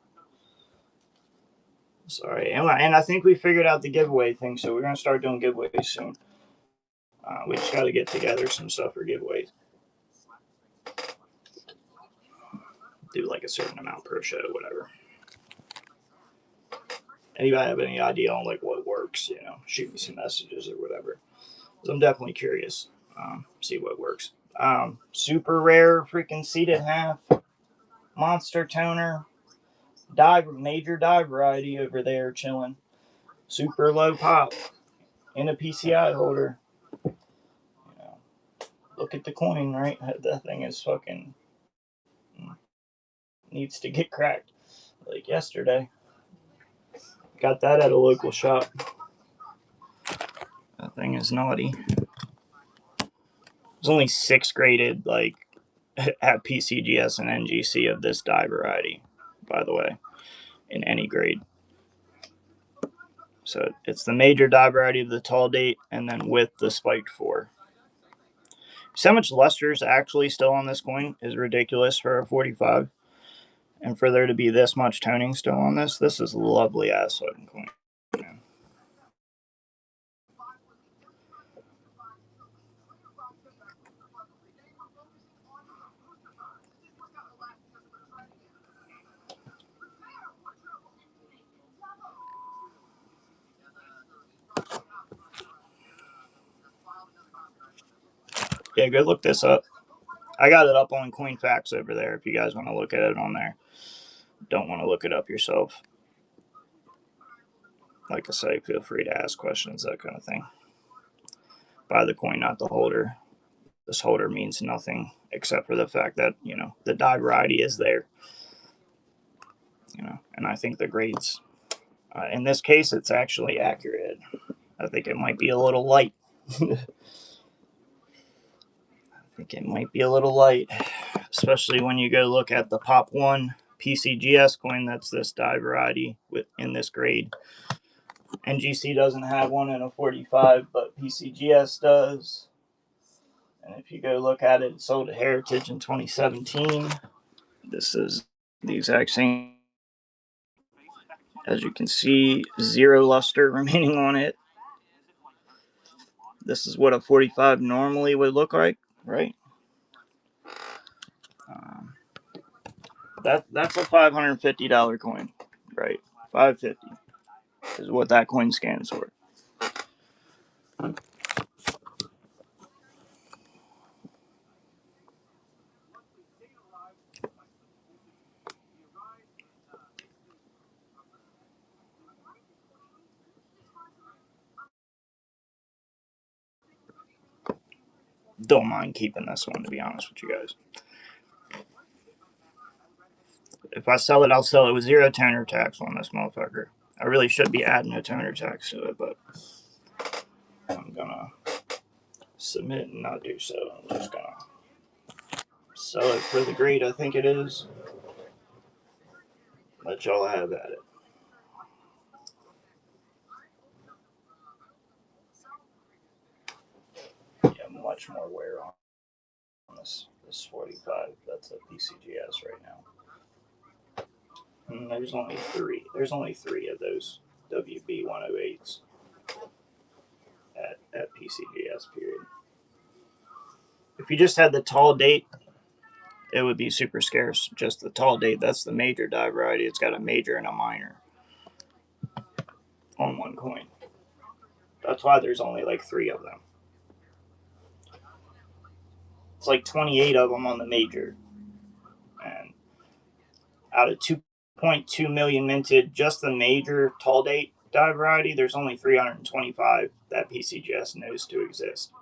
Sorry, and I think we figured out the giveaway thing, so we're gonna start doing giveaways soon. We just got to get together some stuff for giveaways. Do like a certain amount per show, whatever. Anybody have any idea on like what works? You know, shoot me some messages or whatever. So I'm definitely curious. See what works. Super rare, freaking seated half, monster toner, major die variety over there chilling. Super low pop in a PCI holder. You know, look at the coin, right? That thing is fucking needs to get cracked. Like yesterday, got that at a local shop. That thing is naughty. There's only 6 graded like at PCGS and NGC of this die variety, by the way, in any grade. So it's the major die variety of the tall date, and then with the spiked 4. So much luster is actually still on this coin is ridiculous for a 45, and for there to be this much toning still on this is a lovely ass fucking coin. Man. Yeah, go look this up. I got it up on CoinFacts over there if you guys want to look at it on there. Don't want to look it up yourself. Like I say, feel free to ask questions, that kind of thing. Buy the coin, not the holder. This holder means nothing except for the fact that, you know, the die variety is there. You know, and I think the grades, in this case, it's actually accurate. I think it might be a little light. Especially when you go look at the Pop 1 PCGS coin. That's this die variety in this grade. NGC doesn't have one in a 45, but PCGS does. And if you go look at it, it sold at Heritage in 2017. This is the exact same. As you can see, 0 luster remaining on it. This is what a 45 normally would look like, right? That's a $550 coin, right? $550 is what that coin scans for. Don't mind keeping this one, to be honest with you guys. If I sell it, I'll sell it with 0 toner tax on this motherfucker. I really should be adding a toner tax to it, but I'm gonna submit and not do so. I'm just gonna sell it for the grade I think it is. Let y'all have at it. Yeah, much more wear on this 45. That's a PCGS right now. And there's only 3. There's only 3 of those WB 108s at PCGS period. If you just had the tall date, it would be super scarce. Just the tall date, that's the major die variety. It's got a major and a minor on one coin. That's why there's only like 3 of them. It's like 28 of them on the major. And out of 2.2 million minted, just the major tall date die variety, there's only 325 that PCGS knows to exist.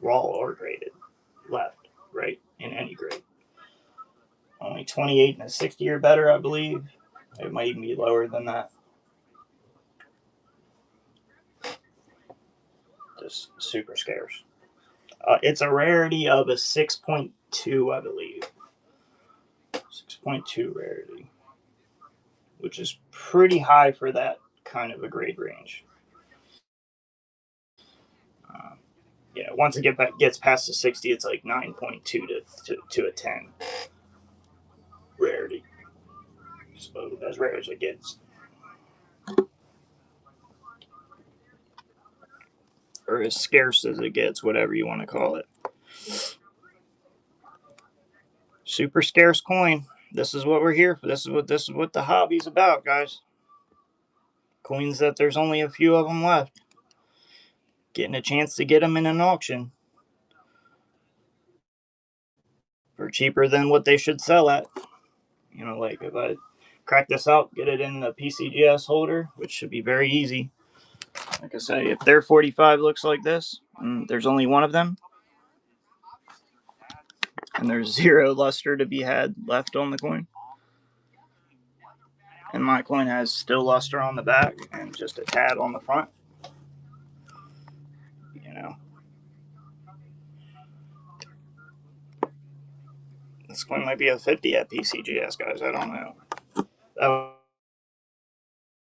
Raw or graded left, right, in any grade. Only 28 and a 60 or better, I believe. It might even be lower than that. Just super scarce. It's a rarity of a 6.2, I believe. 6.2 rarity, which is pretty high for that kind of a grade range. Yeah, once it gets past the 60, it's like 9.2 to a 10 rarity. So as rare as it gets. Or as scarce as it gets, whatever you want to call it. Super scarce coin. This is what we're here for. This is what the hobby's about, guys. Coins that there's only a few of them left. Getting a chance to get them in an auction for cheaper than what they should sell at. You know, like if I crack this out, get it in the PCGS holder, which should be very easy. Like I say, if their 45 looks like this, and there's only one of them, and there's 0 luster to be had left on the coin, and my coin has still luster on the back and just a tad on the front, you know, this coin might be a 50 at PCGS, guys. I don't know. That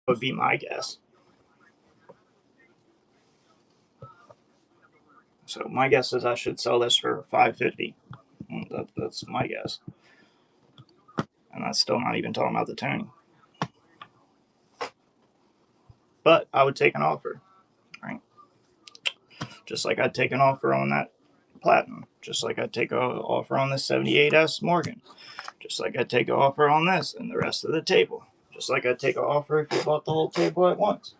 would be my guess. So my guess is I should sell this for $550. That's my guess. And that's still not even talking about the Tony. But I would take an offer, right? Just like I'd take an offer on that Platinum. Just like I'd take an offer on this 78S Morgan. Just like I'd take an offer on this and the rest of the table. Just like I'd take an offer if you bought the whole table at once.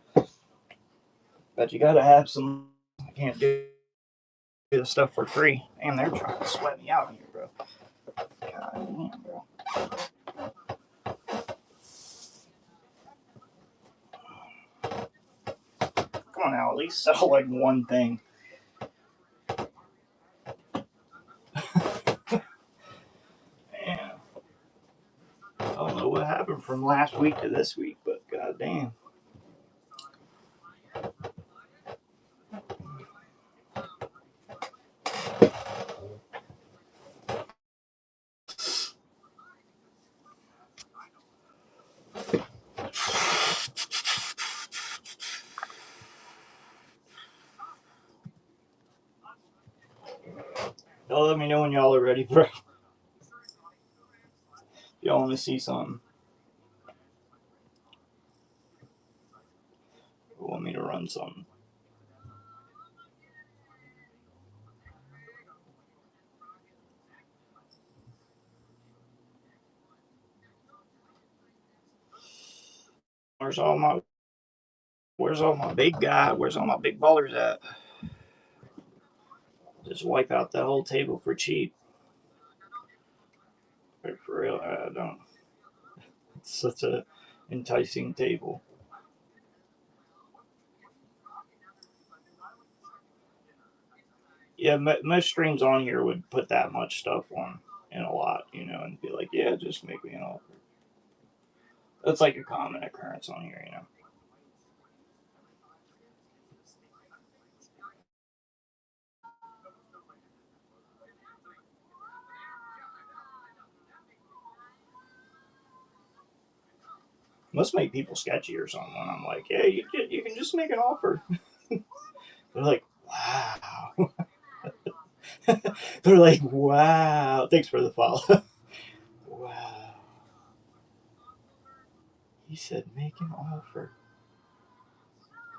But you gotta have some. I can't do this stuff for free. And they're trying to sweat me out here, bro. God damn, bro. Come on now, at least sell like one thing. Man. I don't know what happened from last week to this week, but goddamn. Y'all let me know when y'all are ready, bro. Y'all want to see something? You want me to run something? Where's all my big guy? Where's all my big ballers at? Just wipe out that whole table for cheap. For real, I don't. It's such a enticing table. Yeah, most streams on here would put that much stuff on in a lot, you know, and be like, yeah, just make me an offer. That's like a common occurrence on here, you know. Must make people sketchy or something. When I'm like, yeah, you can just make an offer. They're like, wow. They're like, wow. Thanks for the follow. Wow. He said, make an offer.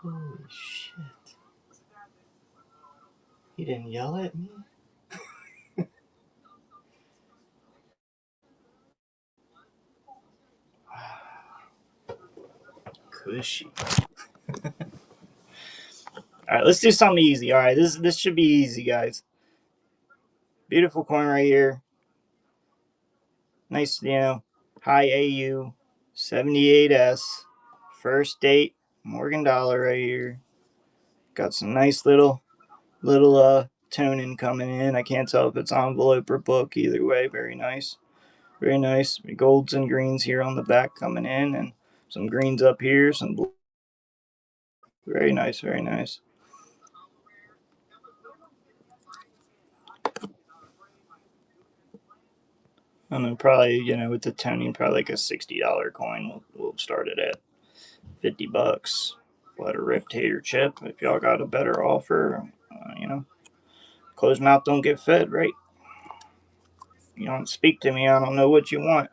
Holy shit. He didn't yell at me? Cushy. All right, let's do something easy. All right, this should be easy, guys. Beautiful coin right here. Nice, high AU, 78S. First date, Morgan dollar right here. Got some nice little toning coming in. I can't tell if it's envelope or book. Either way, very nice. Very nice. Golds and greens here on the back coming in, and some greens up here, some blue. Very nice, very nice. I know, probably, with the toning, probably like a $60 coin. We'll start it at $50. Let a rip tater chip. If y'all got a better offer, closed mouth don't get fed, right? You don't speak to me, I don't know what you want.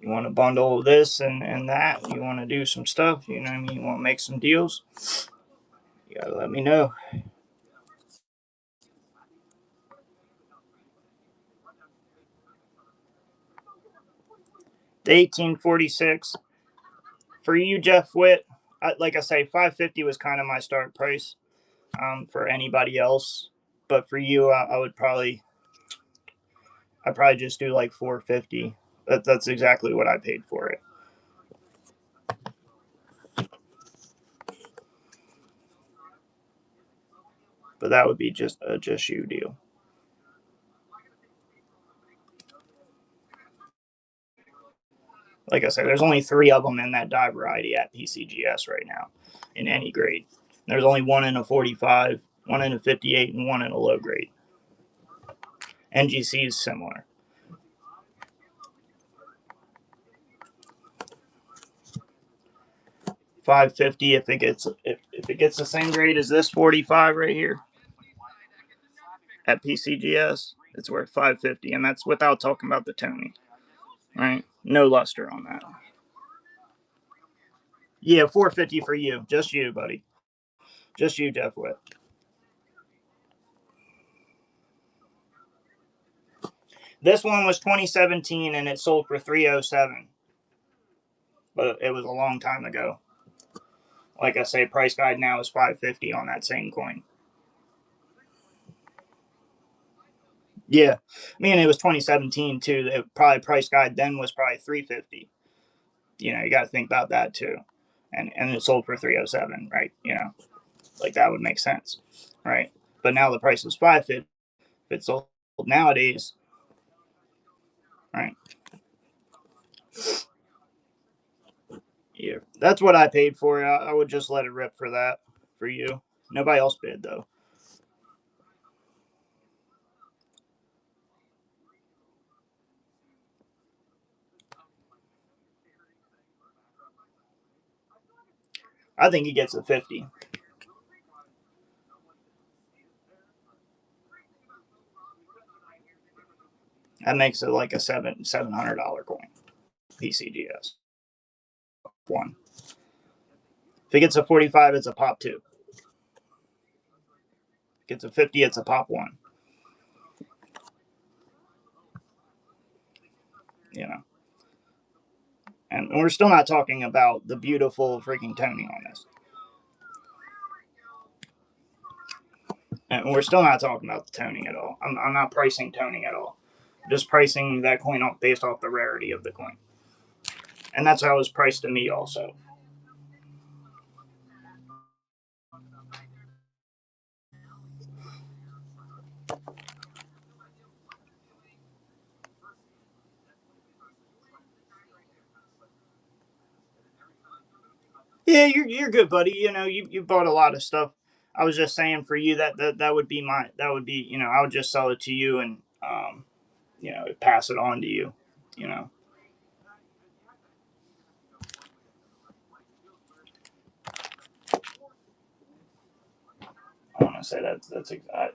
You want to bundle this and that. You want to do some stuff. You know what I mean? You want to make some deals. You gotta let me know. The 1846 for you, Jeff Witt. Like I say, 550 was kind of my start price for anybody else, but for you, I'd probably just do like 450. That's exactly what I paid for it. But that would be just a just you deal. Like I said, there's only 3 of them in that die variety at PCGS right now in any grade. There's only one in a 45, one in a 58, and one in a low grade. NGC is similar. $550 if it gets the same grade as this 45 right here at PCGS, it's worth $550, and that's without talking about the toning. Right? No luster on that. Yeah, $450 for you, just you, buddy, just you, Jeff Witt. This one was 2017 and it sold for $307, but it was a long time ago. Like I say, price guide now is $550 on that same coin. Yeah, I mean it was 2017 too. It probably price guide then was probably $350. You got to think about that too, and it sold for $307, right? Like that would make sense, right? But now the price is $550. If it's sold nowadays, right? Yeah, that's what I paid for it. I would just let it rip for that for you. Nobody else bid though. I think he gets a 50. That makes it like a $700 coin. PCGS one. If it gets a 45, it's a pop 2. If it gets a 50, it's a pop 1. And we're still not talking about the beautiful freaking toning on this. And we're still not talking about the toning at all. I'm not pricing toning at all. Just pricing that coin based off the rarity of the coin. And that's how it was priced to me also. Yeah, you're good, buddy. You bought a lot of stuff. I was just saying for you that would be I would just sell it to you and pass it on to you. You know. I want to say that's I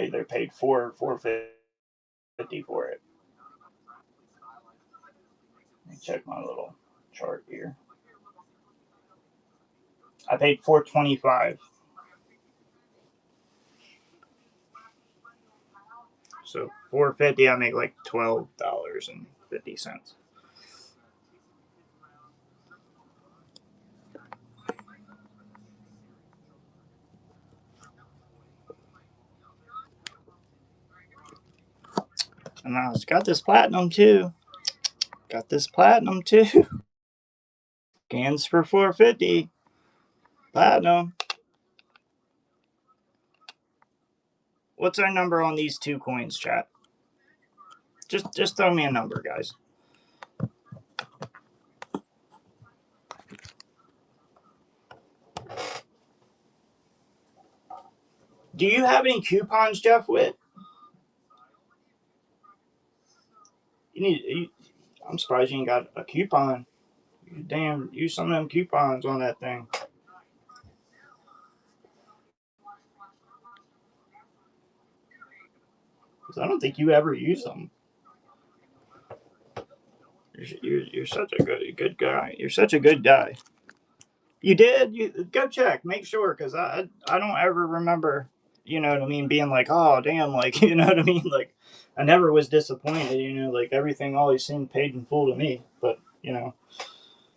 either paid 450 for it. Let me check my little chart here. I paid 425. So 450, I make like $12.50. And I got this platinum too. Got this platinum too. Cans for 450. Platinum. What's our number on these two coins, chat? Just throw me a number, guys. Do you have any coupons, Jeff Witt? I'm surprised you ain't got a coupon. You damn, use some of them coupons on that thing. Because I don't think you ever use them. You're such a good guy. You're such a good guy. You did? You go check, make sure, because I don't ever remember, you know what I mean, being like, oh damn, like, you know what I mean, like I never was disappointed, you know, like everything always seemed paid in full to me. But you know,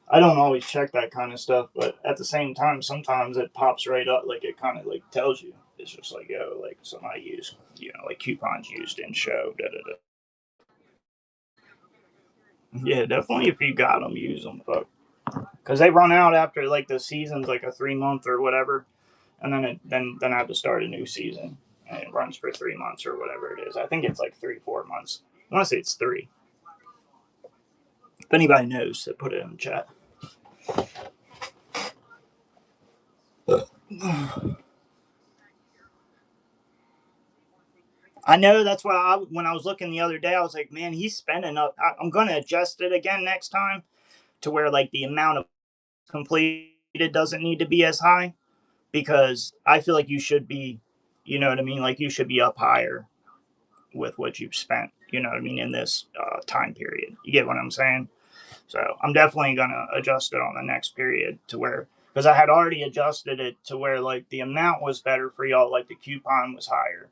I don't always check that kind of stuff, but at the same time, sometimes it pops right up, like it kind of like tells you. It's just like, yo, like somebody used, you know, like coupons used in show, da da da. Yeah, definitely. If you got them, use them, fuck, because they run out after like the season's like a 3 month or whatever, and then I have to start a new season, and it runs for 3 months or whatever it is. I think it's like 3 4 months. I want to say it's three. If anybody knows, to put it in the chat. I know that's why when I was looking the other day, I was like, man, he's spending up. I'm going to adjust it again next time to where like the amount of completed doesn't need to be as high, because I feel like you should be, you know what I mean? Like you should be up higher with what you've spent, you know what I mean, in this time period. You get what I'm saying? So I'm definitely going to adjust it on the next period to where, because I had already adjusted it to where like the amount was better for y'all, like the coupon was higher.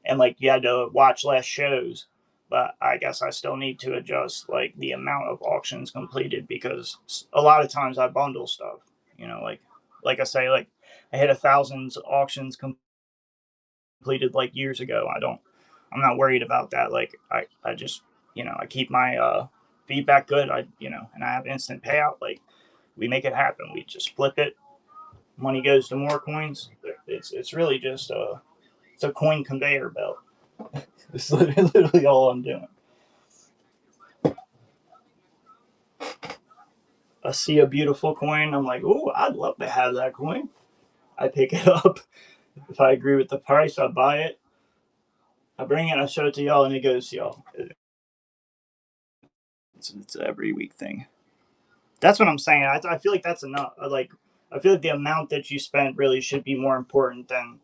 And like you had to watch less shows, but I guess I still need to adjust like the amount of auctions completed, because a lot of times I bundle stuff, you know, like I say, like I hit 1,000 auctions completed like years ago. I'm not worried about that. Like I just, you know, I keep my feedback good. You know, and I have instant payout. Like we make it happen. We just flip it. Money goes to more coins. It's really just it's a coin conveyor belt. It's literally all I'm doing. I see a beautiful coin. I'm like, oh, I'd love to have that coin. I pick it up. If I agree with the price, I buy it. I bring it, I show it to y'all, and it goes to y'all. It's an every week thing. That's what I'm saying. I feel like that's enough. Like I feel like the amount that you spent really should be more important than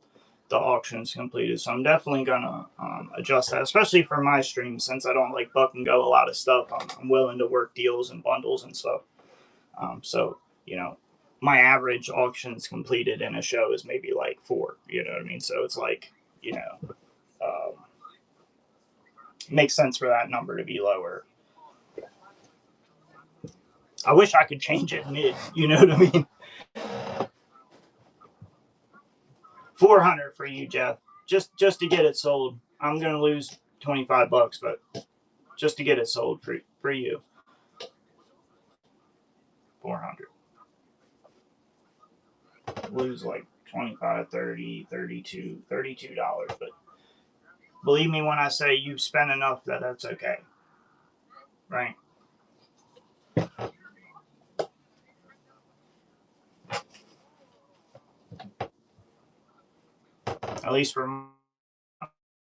the auctions completed. So I'm definitely gonna adjust that, especially for my stream, since I don't like buck and go a lot of stuff. I'm willing to work deals and bundles and stuff. So you know, my average auctions completed in a show is maybe like 4. You know what I mean? So it's like, you know, it makes sense for that number to be lower. I wish I could change it mid. You know what I mean? 400 for you, Jeff. Just to get it sold. I'm gonna lose $25, but just to get it sold for you, 400. Lose like 25, 30, 32, $32. But believe me when I say you've spent enough that that's okay, right? At least for my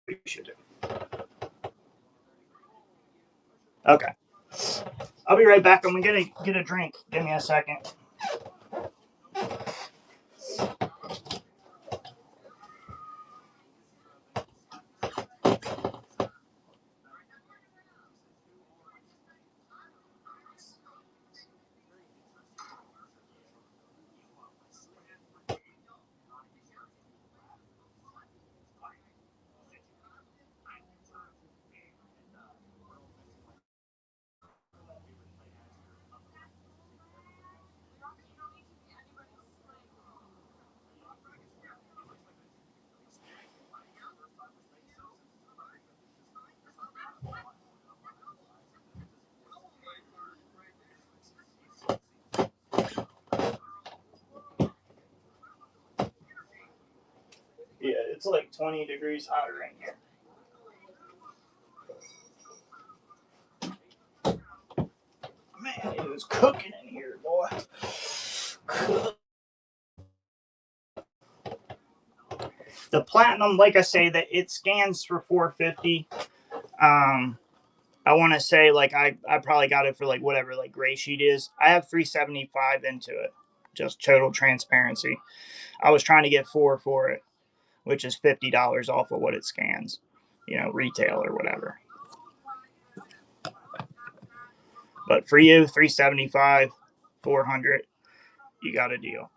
appreciative. Okay, I'll be right back. I'm gonna get a drink. Give me a second. It's like 20 degrees hotter in here. Man, it was cooking in here, boy. The platinum, like I say, that it scans for 450. I want to say like I probably got it for like whatever like gray sheet is. I have 375 into it. Just total transparency. I was trying to get 4 for it, which is $50 off of what it scans, retail or whatever. But for you, 375, 400, you got a deal.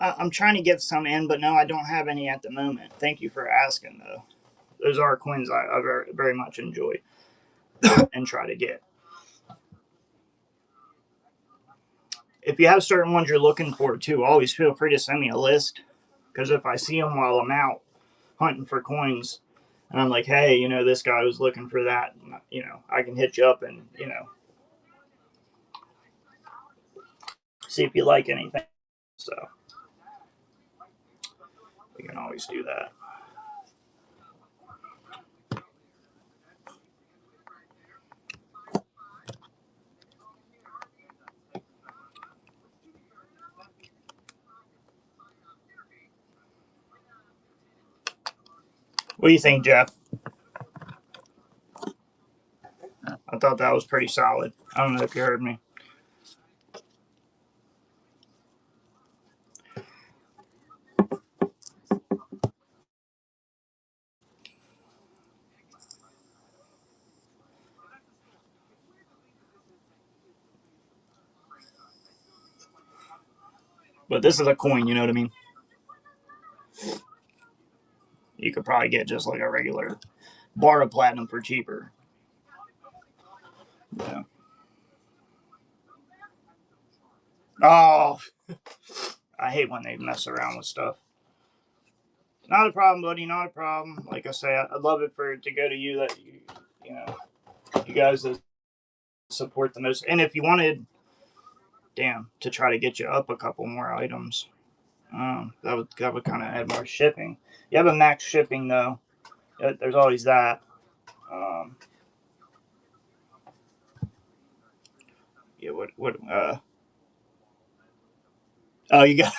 I'm trying to get some in, but no, I don't have any at the moment. Thank you for asking, though. Those are coins I very, very much enjoy and try to get. If you have certain ones you're looking for, too, always feel free to send me a list. Because if I see them while I'm out hunting for coins, and I'm like, hey, this guy was looking for that, I can hit you up and, see if you like anything. So we can always do that. What do you think, Jeff? I thought that was pretty solid. I don't know if you heard me. But this is a coin, you know what I mean? You could probably get just like a regular bar of platinum for cheaper. Yeah. Oh, I hate when they mess around with stuff. Not a problem, buddy. Not a problem. Like I say, I'd love it for it to go to you. That you guys that support the most. And if you wanted, to try to get you up a couple more items, that would kind of add more shipping. You have a max shipping though. There's always that. Yeah. What? Oh, you got.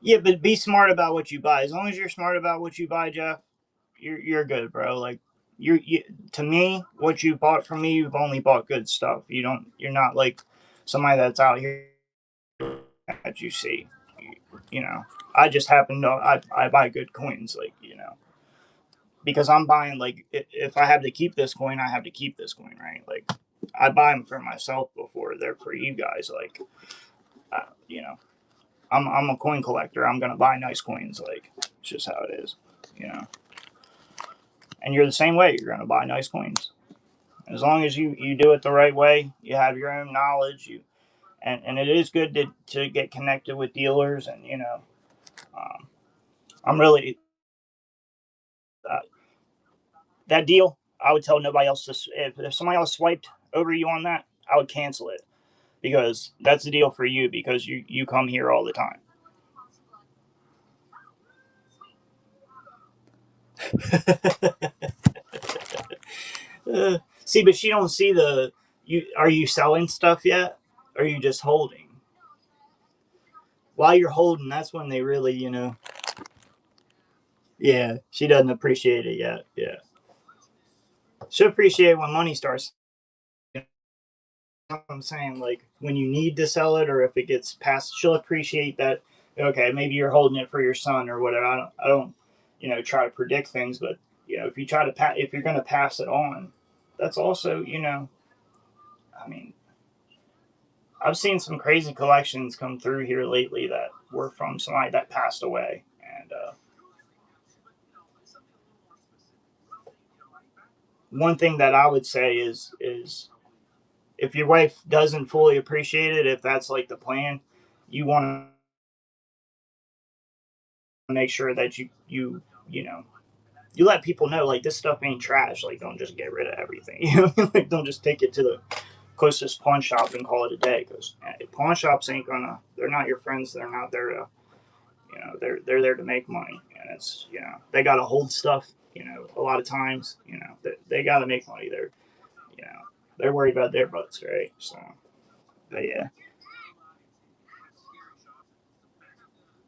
Yeah, but be smart about what you buy. As long as you're smart about what you buy, Jeff, you're good, bro. Like you to me, what you bought from me, you've only bought good stuff. You're not like somebody that's out here that you see. I just happen to I buy good coins, like because I'm buying like if I have to keep this coin, I have to keep this coin, right? Like I buy them for myself before they're for you guys. Like you know, I'm a coin collector. I'm gonna buy nice coins. Like it's just how it is, you know. And you're the same way. You're gonna buy nice coins as long as you do it the right way. You have your own knowledge. And it is good to get connected with dealers and I'm really that deal. I would tell nobody else to if somebody else swiped over you on that, I would cancel it because that's the deal for you because you come here all the time. See, but she don't see the you. Are you selling stuff yet? Or are you just holding? While you're holding, that's when they really, Yeah, she doesn't appreciate it yet. Yeah, she'll appreciate when money starts. You know what I'm saying, like when you need to sell it, or if it gets past, she'll appreciate that. Okay, maybe you're holding it for your son or whatever. I don't, try to predict things, but if you try to if you're going to pass it on, that's also, I mean, I've seen some crazy collections come through here lately that were from somebody that passed away, and one thing that I would say is if your wife doesn't fully appreciate it, if that's like the plan, you want to make sure that you know you let people know like this stuff ain't trash. Like don't just get rid of everything. You know, like don't just take it to the closest pawn shop and call it a day. Because pawn shops ain't gonna. They're not your friends. They're not there to. They're there to make money, and it's they gotta hold stuff. A lot of times, they gotta make money. They're worried about their butts, right? So, but yeah,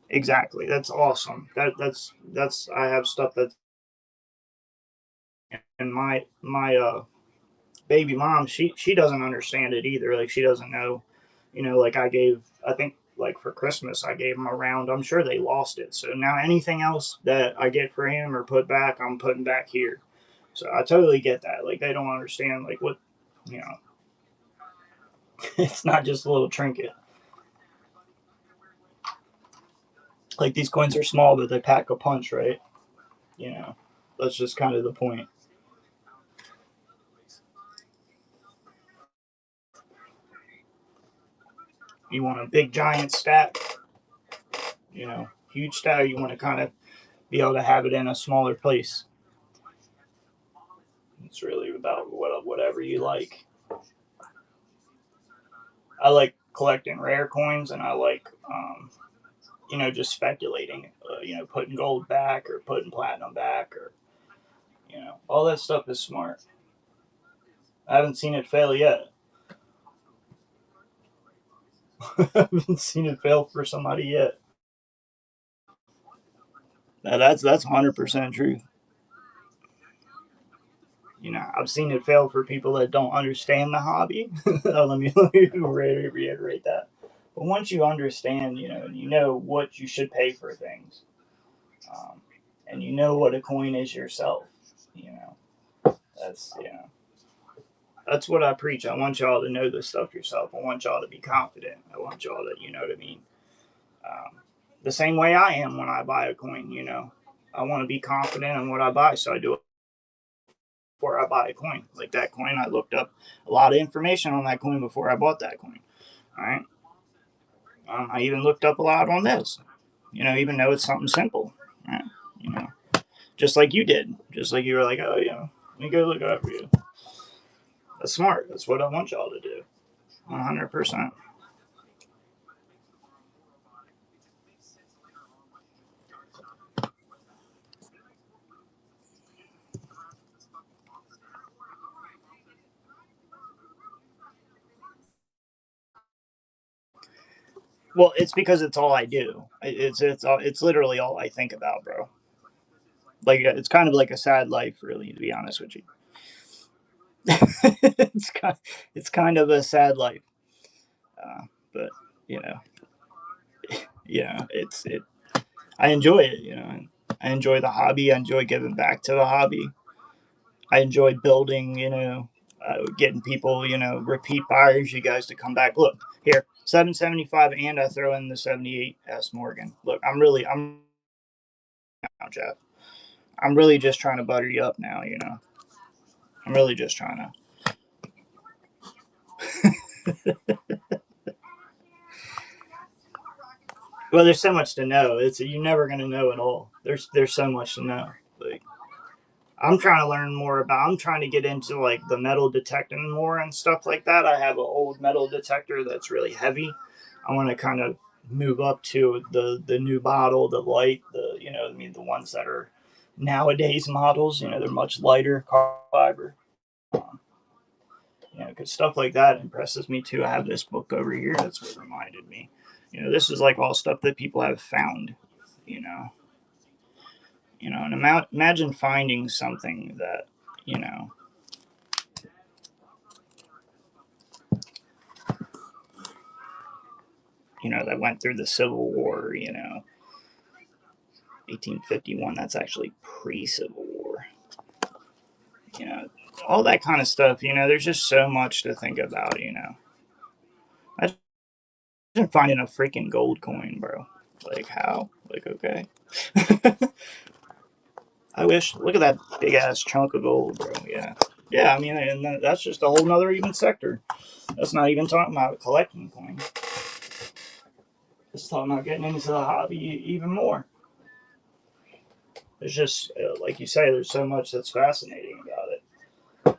exactly. That's awesome. That's I have stuff that's and my baby mom she doesn't understand it either. Like she doesn't know, like I think like for Christmas I gave him a round. I'm sure they lost it. So now anything else that I get for him or put back, I'm putting back here. So I totally get that. Like they don't understand like what you know. It's not just a little trinket. Like these coins are small, but they pack a punch, right? You know, that's just kind of the point. You want a big giant stack, huge stack. You want to kind of be able to have it in a smaller place. It's really about whatever you like. I like collecting rare coins, and I like, just speculating. Putting gold back or putting platinum back, or all that stuff is smart. I haven't seen it fail yet. I haven't seen it fail for somebody yet. Now that's 100% truth. I've seen it fail for people that don't understand the hobby. let me reiterate that. But once you understand, and you know what you should pay for things, um, and you know what a coin is yourself, you know, that's what I preach. I want y'all to know this stuff yourself. I want y'all to be confident. I want y'all to, what I mean. The same way I am when I buy a coin, I want to be confident in what I buy, so I do it before I buy a coin. Like that coin, I looked up a lot of information on that coin before I bought that coin. All right. I even looked up a lot on this. Even though it's something simple. Right? You know, just like you did. Just like you were like, oh let me go look it up for you. That's smart. That's what I want y'all to do. 100%. Well, it's because it's all I do. It's literally all I think about, bro. Like it's kind of like a sad life, really, to be honest with you. It's kind of a sad life, but you know, it's it. I enjoy it. I enjoy the hobby. I enjoy giving back to the hobby. I enjoy building. Getting people. Repeat buyers. You guys to come back. Look here, 775, and I throw in the 78 S Morgan. Look, I'm now, Jeff. I'm really just trying to butter you up now. I'm really just trying to. Well, there's so much to know. It's you're never gonna know it all. There's so much to know. Like I'm trying to learn more about. I'm trying to get into like the metal detecting more and stuff like that. I have an old metal detector that's really heavy. I want to kind of move up to the new bottle, the light, the ones that are nowadays models. They're much lighter carbon fiber. Um, because stuff like that impresses me too. I have this book over here. That's what reminded me. This is like all stuff that people have found. You know, and imagine finding something that you know that went through the Civil War. 1851. That's actually pre-Civil War. You know, all that kind of stuff. There's just so much to think about. Imagine finding a freaking gold coin, bro. Like how? Like okay. I wish. Look at that big ass chunk of gold, bro. Yeah. Yeah, I mean, and that's just a whole nother even sector. That's not even talking about collecting coins. It's talking about getting into the hobby even more. There's just like you say, there's so much that's fascinating about it.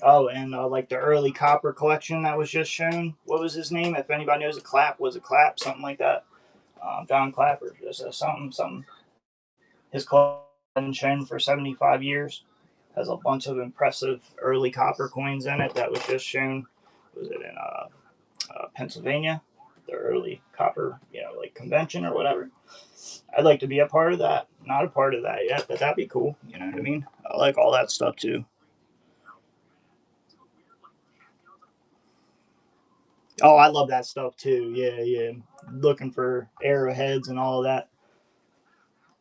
Oh, and like the early copper collection that was just shown. What was his name? If anybody knows, was a Clapp, something like that. John Clapper, just something. His collection been shown for 75 years. Has a bunch of impressive early copper coins in it that was just shown. Was it in Pennsylvania? The early copper, like convention or whatever. I'd like to be a part of that. Not a part of that yet, but that'd be cool. You know what I mean? I like all that stuff too. Oh, I love that stuff too. Yeah, yeah. Looking for arrowheads and all of that.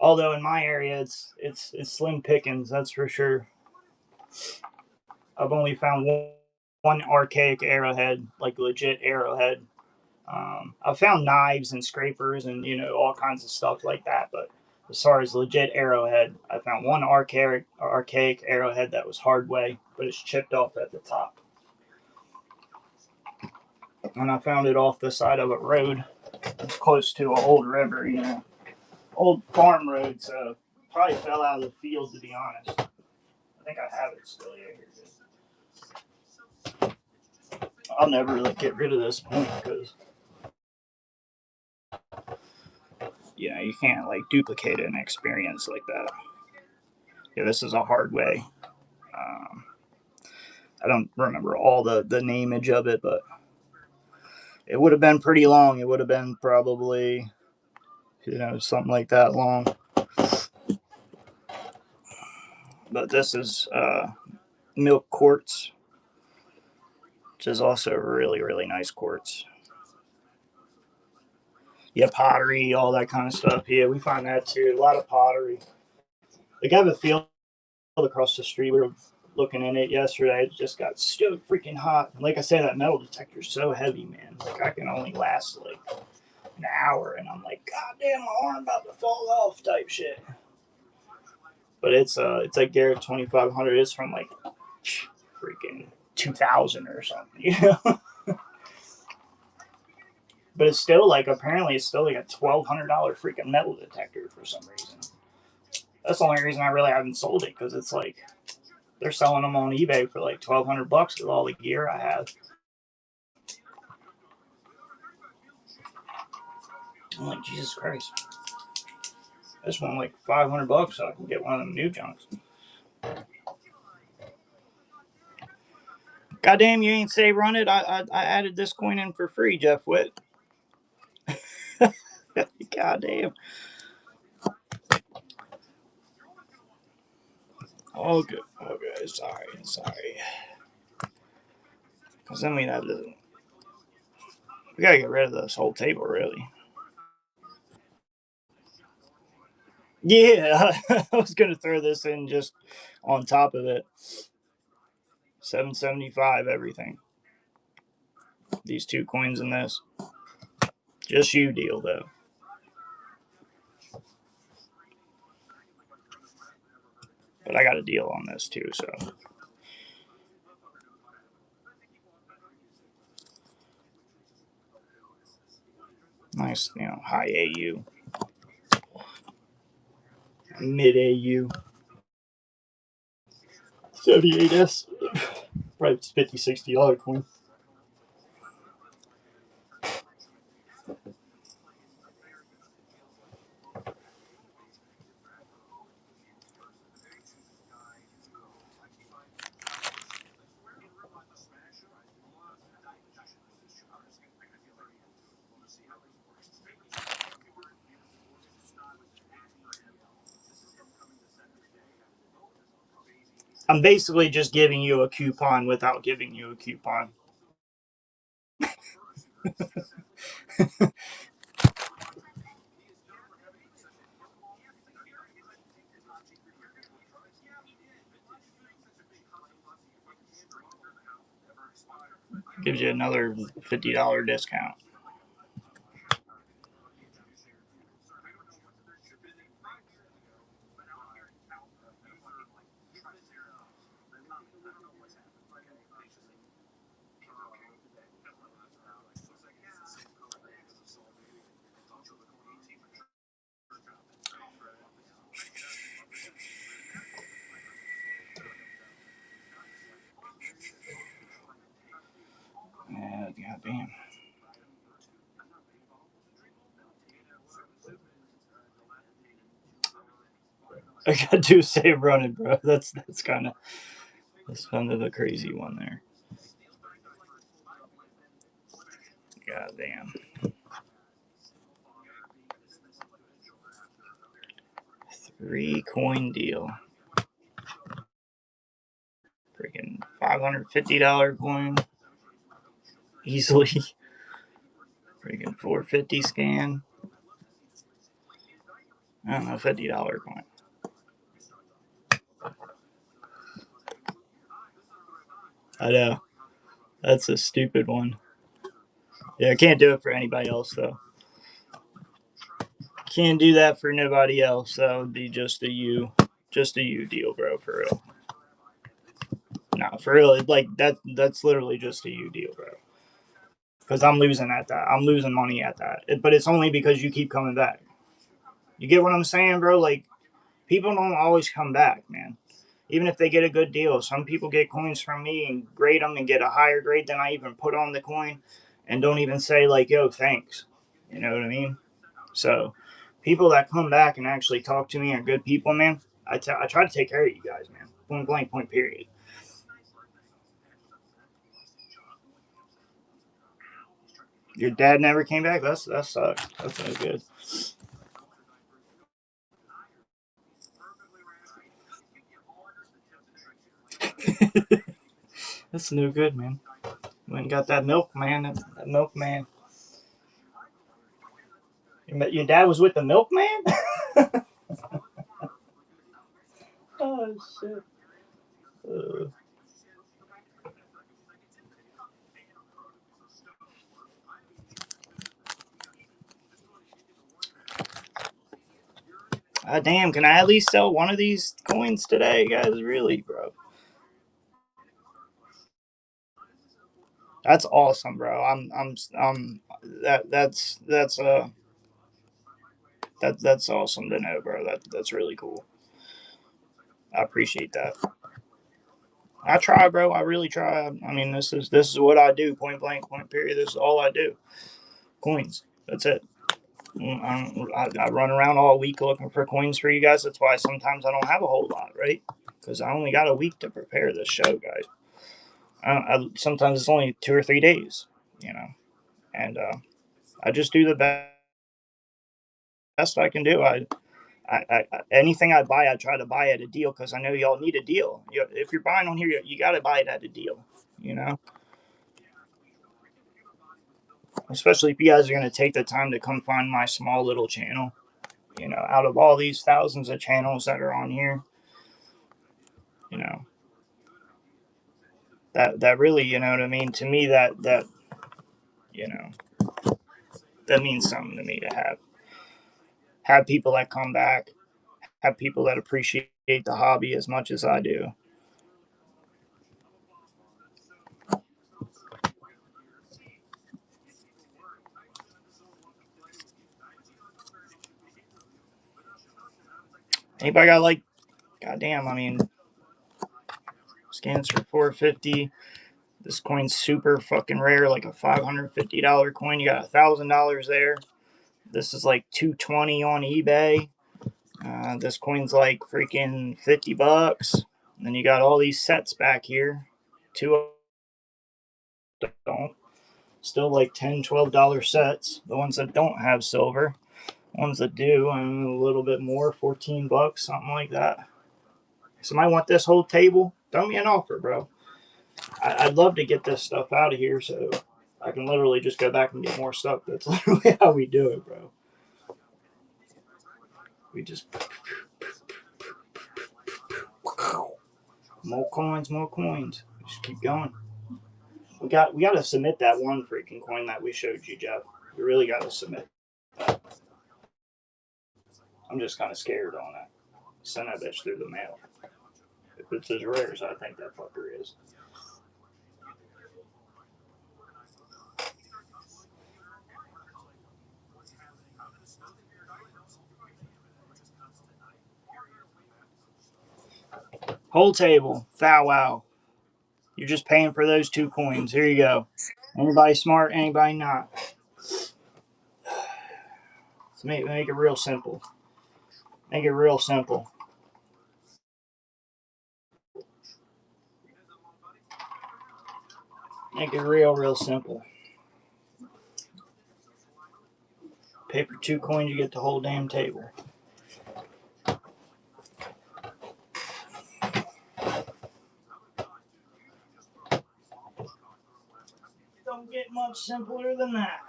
Although in my area, it's slim pickings. That's for sure. I've only found one archaic arrowhead, like legit arrowhead. I've found knives and scrapers and all kinds of stuff like that. But as far as legit arrowhead, I found one archaic arrowhead that was hard way, but it's chipped off at the top. And I found it off the side of a road. It's close to an old river, old farm road. So probably fell out of the field, to be honest. I think I have it still. Yeah, here it is. I'll never really get rid of this point because you can't like duplicate an experience like that. Yeah, this is a hard way. Um, I don't remember all the nameage of it, but it would have been pretty long. It would have been probably something like that long. But this is milk quartz, which is also really really nice quartz. Yeah, pottery, all that kind of stuff. Yeah, we find that too. A lot of pottery. Like I have a field across the street. We were looking in it yesterday. It just got so freaking hot. Like I said, that metal detector is so heavy, man. Like I can only last like an hour, and I'm like, God damn, my arm about to fall off, type shit. But it's like Garrett 2500. It's from like freaking 2000 or something. But it's still like apparently it's still like a $1,200 freaking metal detector for some reason. That's the only reason I really haven't sold it because it's like they're selling them on eBay for like $1,200 with all the gear I have. I'm like, Jesus Christ. I just want like $500 so I can get one of them new junks. Goddamn, you ain't say run it. I added this coin in for free, Jeff Witt. Goddamn. Okay, okay, sorry. Because then we gotta get rid of this whole table, really. Yeah, I was gonna throw this in just on top of it. 775 everything. These two coins in this. Just you deal though. But I got a deal on this too, so nice, high AU. Mid AU. 78S. Probably $50, $60 coin. I'm basically just giving you a coupon without giving you a coupon. Gives you another $50 discount. I got to save running, bro. That's kind of a crazy one there. God damn. 3-coin deal. Freaking $550 coin. Easily. Freaking 450 scan. I don't know, $50 coin. I know. That's a stupid one. Yeah, I can't do it for anybody else though. Can't do that for nobody else. That would be just a you deal, bro. For real. No, for real. Like that's literally just a you deal, bro. Because I'm losing at that. I'm losing money at that. But it's only because you keep coming back. You get what I'm saying, bro? Like people don't always come back, man. Even if they get a good deal, some people get coins from me and grade them and get a higher grade than I even put on the coin, and don't even say like, "Yo, thanks." You know what I mean? So, people that come back and actually talk to me are good people, man. I try to take care of you guys, man. Point blank, point period. Your dad never came back. That sucks. That's no good. That's no good, man. Went and got that milkman. That milkman. Your dad was with the milkman. Oh shit. Uh, damn, can I at least sell one of these coins today, guys? Really, bro? That's awesome, bro. That's awesome to know, bro. That's really cool. I appreciate that. I try, bro. I really try. I mean, this is what I do. Point blank, point period. This is all I do. Coins. That's it. I run around all week looking for coins for you guys. That's why sometimes I don't have a whole lot, right? Because I only got a week to prepare this show, guys. Sometimes it's only 2 or 3 days, you know, and I just do the best I can do. Anything I buy, I try to buy at a deal because I know y'all need a deal. If you're buying on here, you got to buy it at a deal, you know. Especially if you guys are going to take the time to come find my small little channel. You know, out of all these thousands of channels that are on here, you know, that really, you know what I mean. To me, that you know, that means something to me to have people that come back, have people that appreciate the hobby as much as I do. Anybody got like, goddamn, I mean, scans for 450. This coin's super fucking rare, like a $550 coin. You got $1,000 there. This is like 220 on eBay. This coin's like freaking $50. And then you got all these sets back here. Two don't. Still like $10, $12 sets. The ones that don't have silver. Ones that do, I mean, a little bit more, $14, something like that. Somebody want this whole table? Throw me an offer, bro. I'd love to get this stuff out of here so I can literally just go back and get more stuff. That's literally how we do it, bro. We just more coins, more coins. We just keep going. We got to submit that one freaking coin that we showed you, Jeff. We really got to submit. I'm just kind of scared on that. Send that bitch through the mail. If it's as rare as I think that fucker is. Whole table. Foul wow. You're just paying for those 2 coins. Here you go. Anybody smart, anybody not. So make it real simple. Make it real simple. Make it real simple. Pay for 2 coins, you get the whole damn table. Don't get much simpler than that.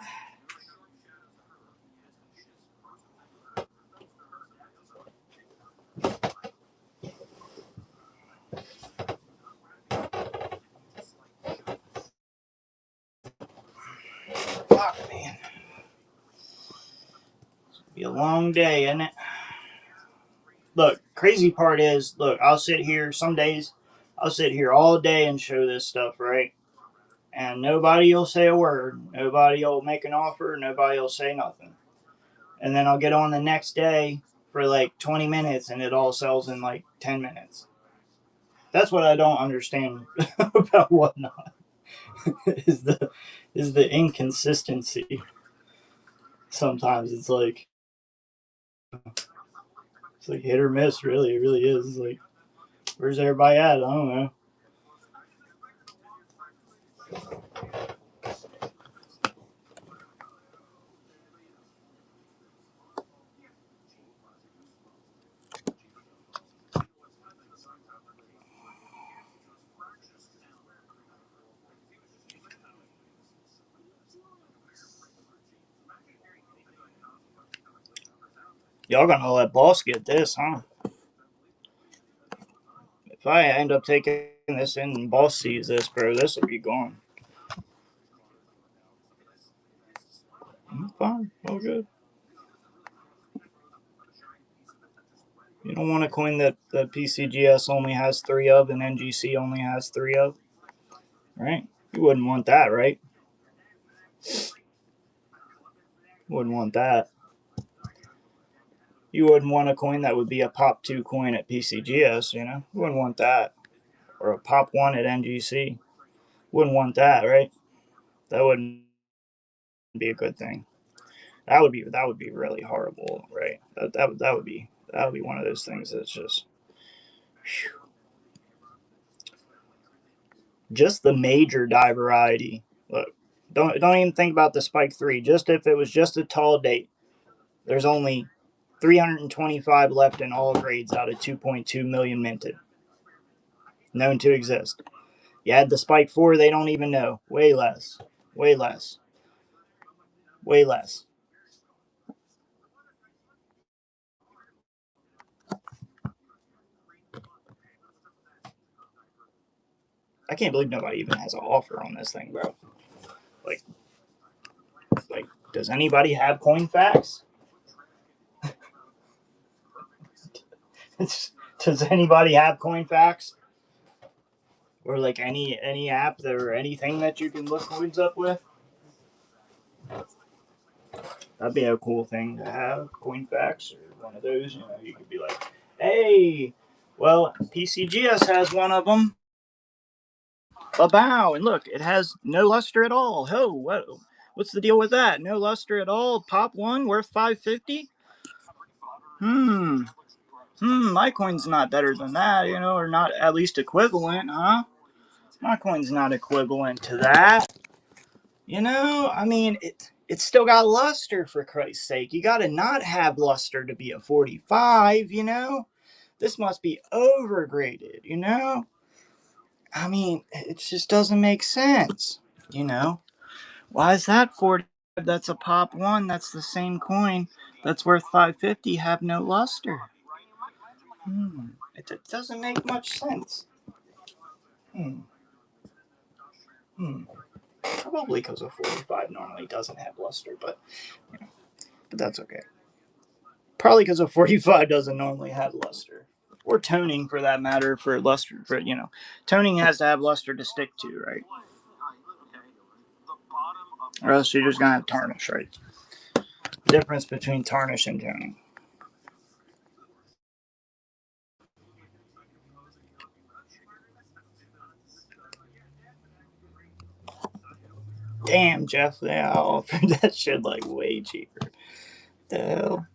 Fuck, man. It's gonna be a long day, isn't it? Look, crazy part is, look, I'll sit here some days, I'll sit here all day and show this stuff, right? And nobody will say a word. Nobody will make an offer. Nobody will say nothing. And then I'll get on the next day for like 20 minutes and it all sells in like 10 minutes. That's what I don't understand about Whatnot is the inconsistency. Sometimes it's like hit or miss, really. It really is. It's like, where's everybody at? I don't know. Y'all gonna let Boss get this, huh? If I end up taking this in and Boss sees this, bro, this will be gone. Fine. All good. You don't want a coin that PCGS only has 3 of and NGC only has 3 of, right? You wouldn't want that, right? Wouldn't want that. You wouldn't want a coin that would be a pop 2 coin at PCGS, you know? You wouldn't want that. Or a pop 1 at NGC. Wouldn't want that, right? That wouldn't be a good thing. That would be really horrible, right? That would be one of those things that's just the major die variety. Look, don't even think about the Spike 3. Just if it was just a tall date, there's only 325 left in all grades out of 2.2 million minted, known to exist. You add the Spike 4, they don't even know. Way less. Way less. Way less. I can't believe nobody even has an offer on this thing, bro. Like, does anybody have Coinfax? Does anybody have Coinfax? Or like any app or anything that you can look coins up with? That'd be a cool thing to have, Coinfax or one of those. You know, you could be like, hey, well, PCGS has one of them. Ba-bow, and look, it has no luster at all. What's the deal with that? No luster at all. Pop 1 worth 550. My coin's not better than that, you know, or not at least equivalent, huh? My coin's not equivalent to that. You know, I mean, it's still got luster, for Christ's sake. You gotta not have luster to be a 45, you know? This must be overgraded, you know? I mean, it just doesn't make sense, you know? Why is that 45 that's a pop 1 that's the same coin that's worth 550 have no luster? It doesn't make much sense. Probably because a 45 normally doesn't have luster, but that's okay. Probably because a 45 doesn't normally have luster. Or toning, for that matter, for luster. Toning has to have luster to stick to, right? Or else you're just going to have tarnish, right? Difference between tarnish and toning. Damn, Jeff, they offered that shit like way cheaper. The hell?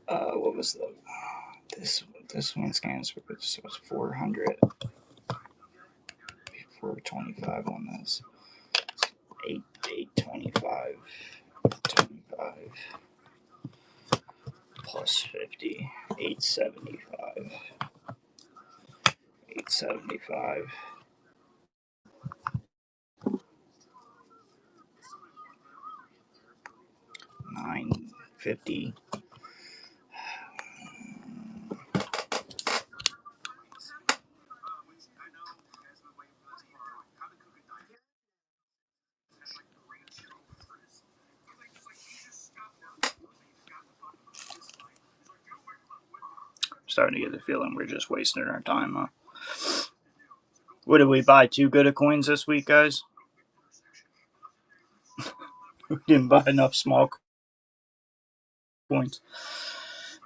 What was this one scans for? This was 400. 425 on this. 825. 25 plus 50. 875. 875. 950. Starting to get the feeling we're just wasting our time, huh? What did we buy? 2 good of coins this week, guys? We didn't buy enough small coins.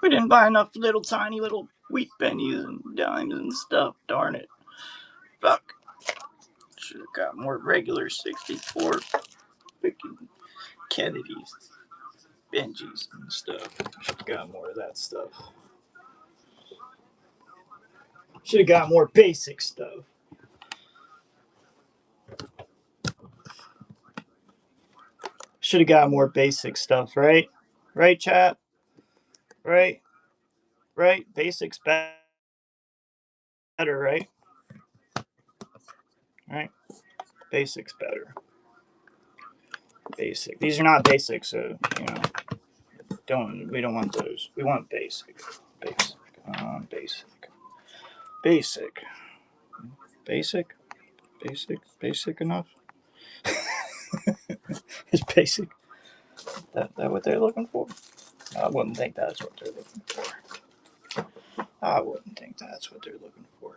We didn't buy enough little tiny little wheat pennies and dimes and stuff. Darn it. Fuck. Should have got more regular 64 freaking Kennedys, Benjis, and stuff. Should have got more of that stuff. Should have got more basic stuff. Should have got more basic stuff, right? Right, chat? Right? Right? Basics better, right? Right? Basics better. Basic. These are not basic, so we don't want those. We want basic. Basic. Basic. Basic. Basic enough. Is basic. That what they're looking for? I wouldn't think that's what they're looking for. I wouldn't think that's what they're looking for.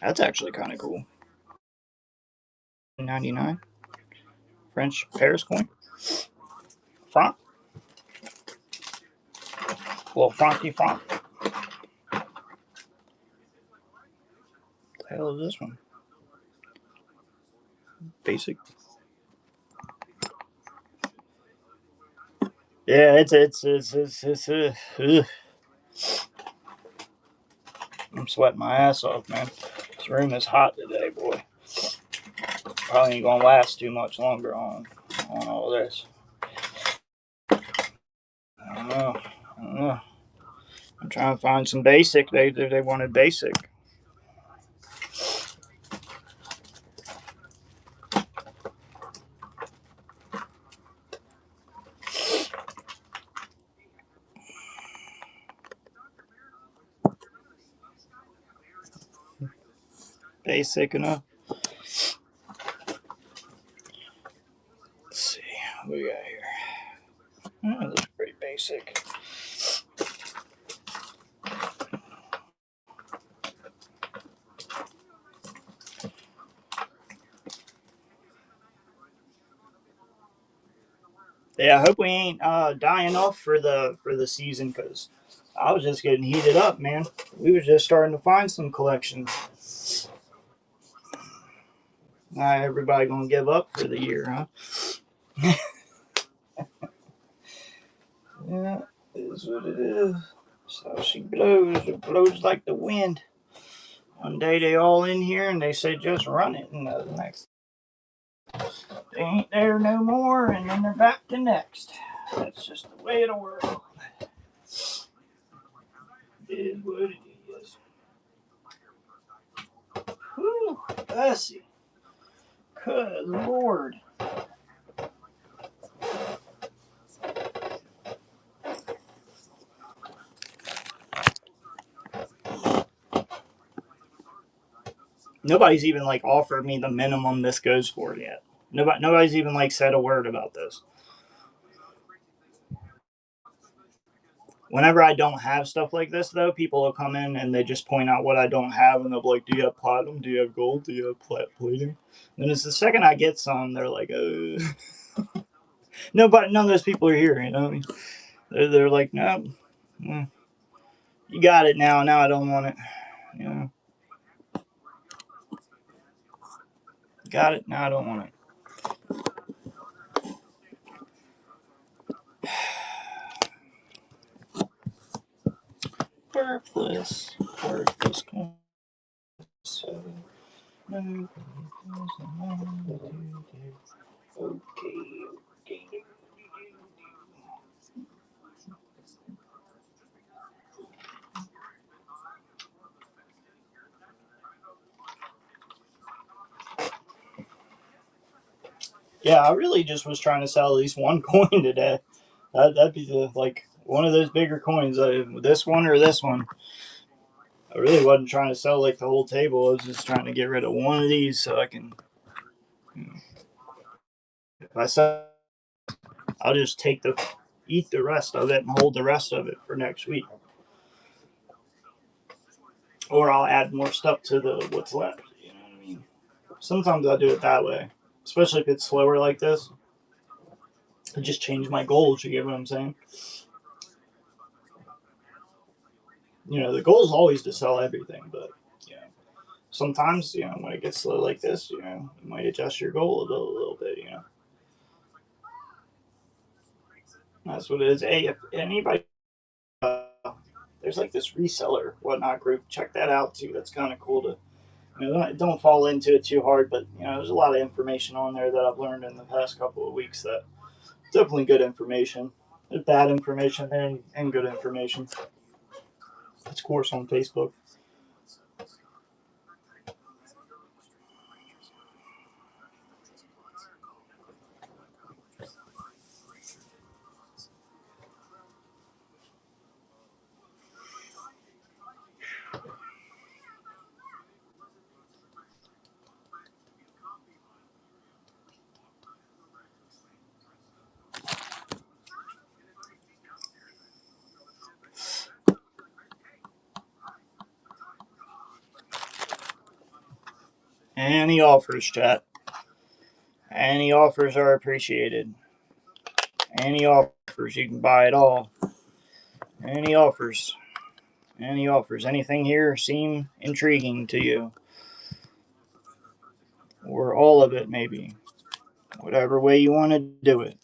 That's actually kind of cool. 99 French Paris coin. Franc. Little francy franc. What the hell is this one? Basic. Yeah, it's I'm sweating my ass off, man. This room is hot today, boy. Probably ain't gonna last too much longer on all this. I don't know. I'm trying to find some basic. They wanted basic. Basic enough. Let's see what we got here. That looks pretty basic. Yeah, I hope we ain't dying off for the season, because I was just getting heated up, man. We was just starting to find some collections. Not everybody gonna give up for the year, huh? Yeah, it is what it is. So she blows. It blows like the wind. One day they all in here and they say just run it, and the next they ain't there no more, and then they're back to next. That's just the way it'll work. It is what it is. Whew, Bessie. Good Lord. Nobody's even like offered me the minimum this goes for yet. Nobody's even like said a word about this. Whenever I don't have stuff like this, though, people will come in and they just point out what I don't have, and they'll be like, "Do you have platinum? Do you have gold? Do you have platinum?" And it's the second I get some, they're like, Nobody, none of those people are here. They're like, "No, you got it now. Now I don't want it. You know, got it. Now I don't want it." Worthless. 7. Okay. Yeah, I really just was trying to sell at least one coin today. That'd be one of those bigger coins. This one or this one. I really wasn't trying to sell like the whole table. I was just trying to get rid of one of these so I can. If I sell, I'll just eat the rest of it and hold the rest of it for next week, or I'll add more stuff to the what's left. You know what I mean? Sometimes I do it that way, especially if it's slower like this. I just change my goals. You get what I'm saying? The goal is always to sell everything, but sometimes when it gets slow like this, you might adjust your goal a little bit. That's what it is. Hey, if anybody, there's like this reseller whatnot group. Check that out too. That's kind of cool to. Don't fall into it too hard, but there's a lot of information on there that I've learned in the past couple of weeks that definitely good information. There's bad information and good information. It's course on Facebook. Any offers, chat. Any offers are appreciated. Any offers, you can buy it all. Any offers. Any offers. Anything here seem intriguing to you? Or all of it, maybe. Whatever way you want to do it.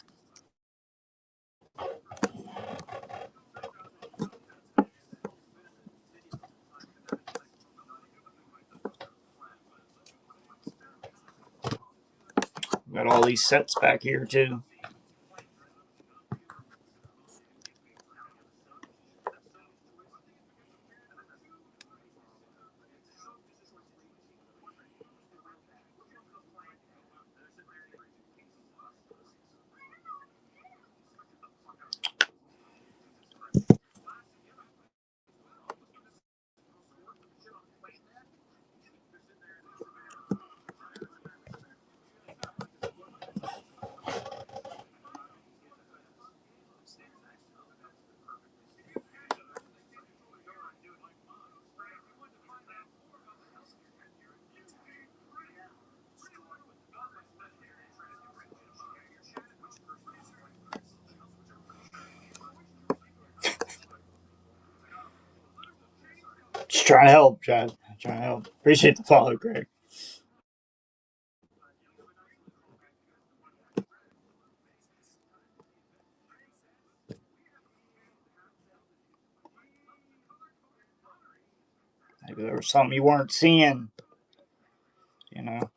Got all these sets back here, too. Just trying to help, Chad. Trying to help. Appreciate the follow, Greg. Maybe there was something you weren't seeing. You know.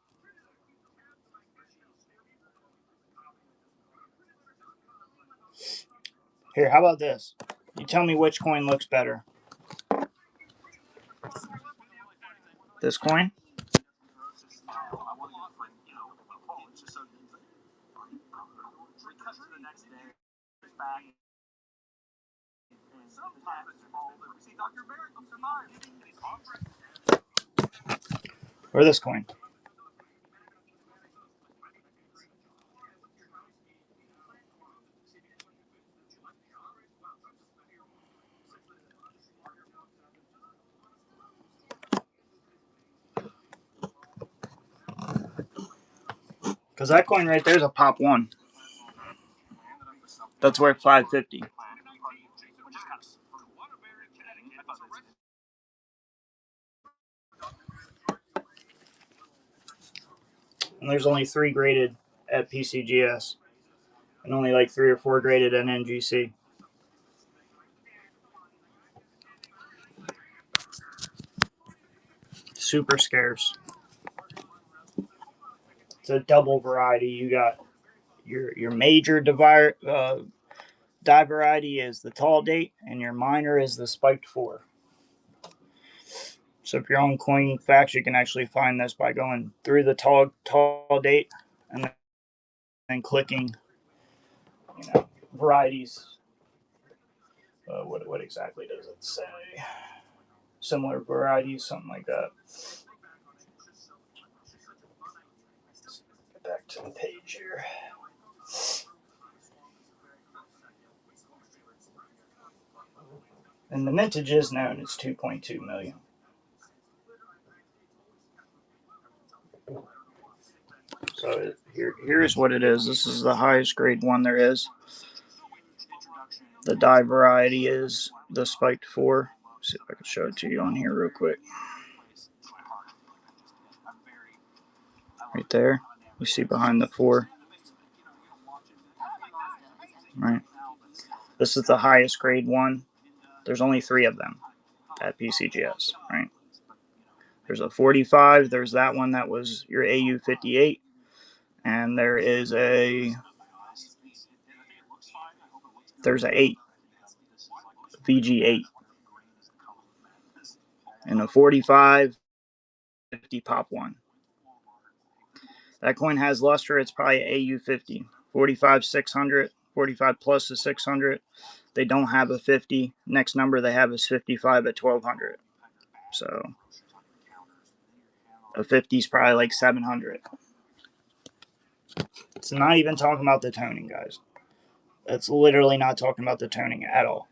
Here, how about this? You tell me which coin looks better. This coin? Or this coin? Because that coin right there is a pop one. That's worth $5.50. And there's only 3 graded at PCGS, and only like 3 or 4 graded at NGC. Super scarce. it's a double variety. You got your major die variety is the tall date, and your minor is the spiked 4. So if you're on CoinFacts, you can actually find this by going through the tall date and then clicking, varieties. What exactly does it say? Similar varieties, something like that. Let's get back to the page here. And the mintage is known as 2.2 million. So here's what it is. This is the highest grade one there is. The die variety is the spiked 4. Let's see if I can show it to you on here real quick. Right there. You see behind the 4. Right. This is the highest grade one. There's only 3 of them at PCGS, right? There's a 45. There's that one that was your AU58. And there's a 8. VG8. And a 45, 50 pop 1. That coin has luster. It's probably AU50. 45, 600. 45 plus is 600. They don't have a 50. Next number they have is 55 at 1200. So a 50 is probably like 700. It's not even talking about the toning, guys. It's literally not talking about the toning at all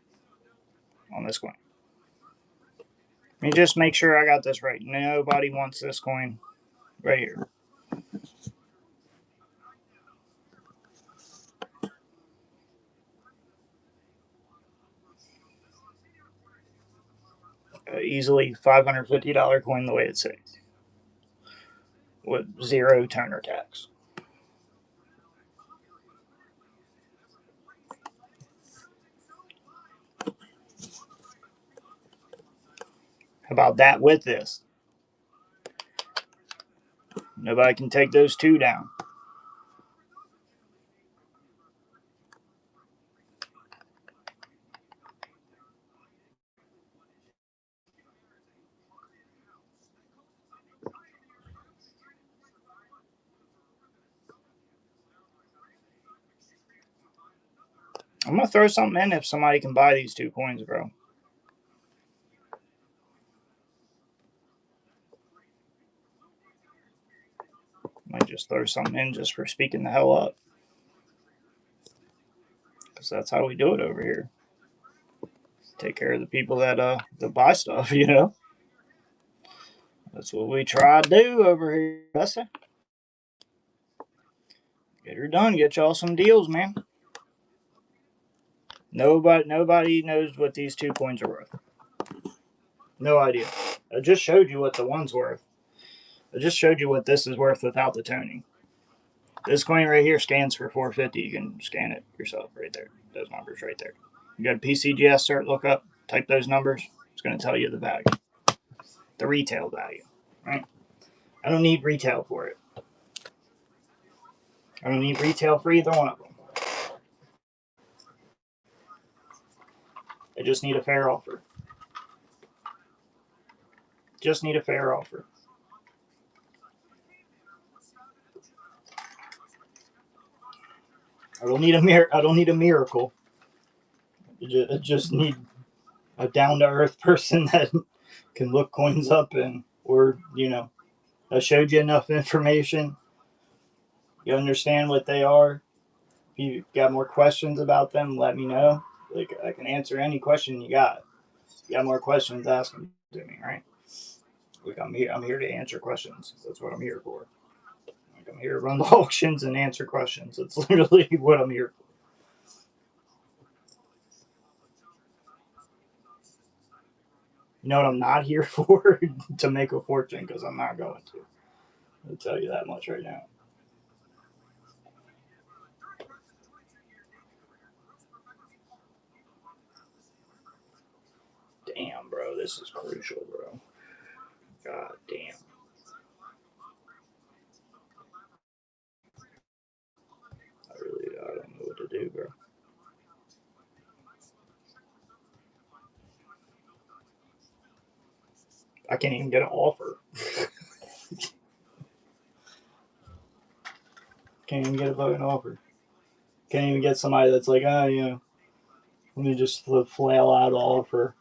on this coin. Let me just make sure I got this right. Nobody wants this coin right here. Easily $550 coin the way it says, with 0 toner tax. How about that with this? Nobody can take those 2 down. I'm going to throw something in if somebody can buy these 2 coins, bro. Might just throw something in just for speaking the hell up. Because that's how we do it over here. Take care of the people that buy stuff, That's what we try to do over here, Bessie. Get her done. Get y'all some deals, man. Nobody knows what these 2 coins are worth. No idea. I just showed you what the one's worth. I just showed you what this is worth without the toning. This coin right here scans for 450. You can scan it yourself right there. Those numbers right there. You got a PCGS cert, look up, type those numbers. It's going to tell you the value. The retail value, right? I don't need retail for it. I don't need retail for either one of them. I just need a fair offer. Just need a fair offer. I don't need a miracle. I just need a down to earth person that can look coins up or I showed you enough information. You understand what they are. If you got more questions about them, let me know. Like, I can answer any question you got. If you got more questions, ask them to me, right? Like, I'm here to answer questions. That's what I'm here for. Like, I'm here to run the auctions and answer questions. That's literally what I'm here for. You know what I'm not here for? To make a fortune, because I'm not going to. I'll tell you that much right now. Damn, bro, this is crucial, bro. God damn. do, bro. I can't even get an offer. Can't even get a fucking offer. Can't even get somebody that's like, oh, you know, let me just flail out an offer.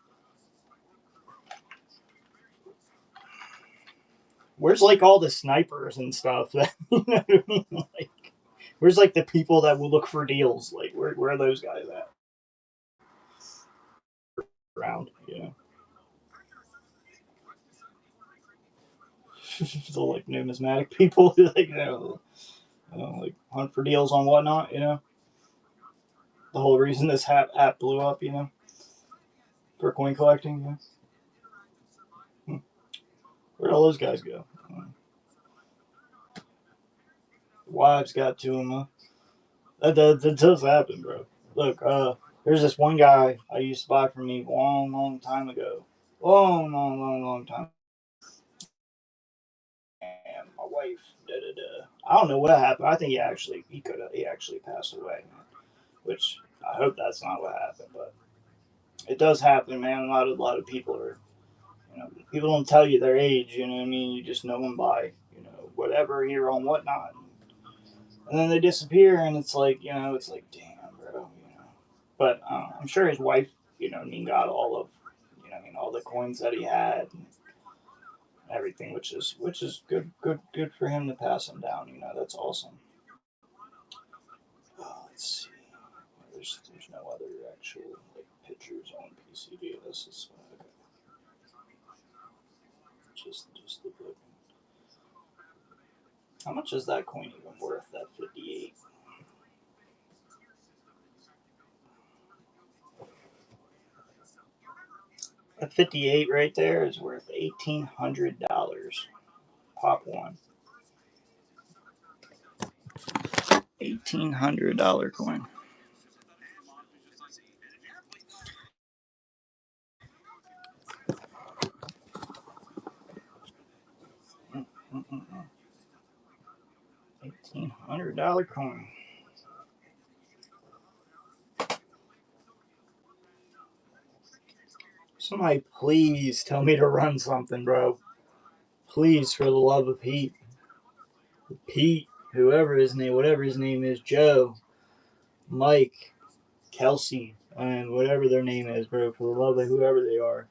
Where's like all the snipers and stuff? That, you know what I mean? Like, where's like the people that will look for deals? Like, where are those guys at? Around, you know. The like numismatic people, like like hunt for deals on whatnot, you know. The whole reason this app blew up, you know, for coin collecting. You know? Where'd all those guys go? Wives got to them. That does happen, bro. Look, there's this one guy I used to buy from me long time ago. Long time. And my wife, I don't know what happened. I think he actually passed away, which I hope that's not what happened, but it does happen, man. A lot of people are, you know, people don't tell you their age. You know what I mean? You just know them by, you know, whatever here on whatnot, and then they disappear, and it's like, you know, it's like, damn, bro, you know. But I'm sure his wife, you know, what I mean, got all of, you know, what I mean, all the coins that he had and everything, which is good for him to pass them down. You know, that's awesome. Let's see. There's no other actual like pictures on PCD. This is okay. Just the book. How much is that coin even worth? That 58. That 58 right there is worth $1,800. Pop one. $1,800 coin. $1,800 coin. Somebody please tell me to run something, bro. Please, for the love of Pete. Pete, whoever his name, whatever his name is, Joe, Mike, Kelsey, and whatever their name is, bro. For the love of whoever they are,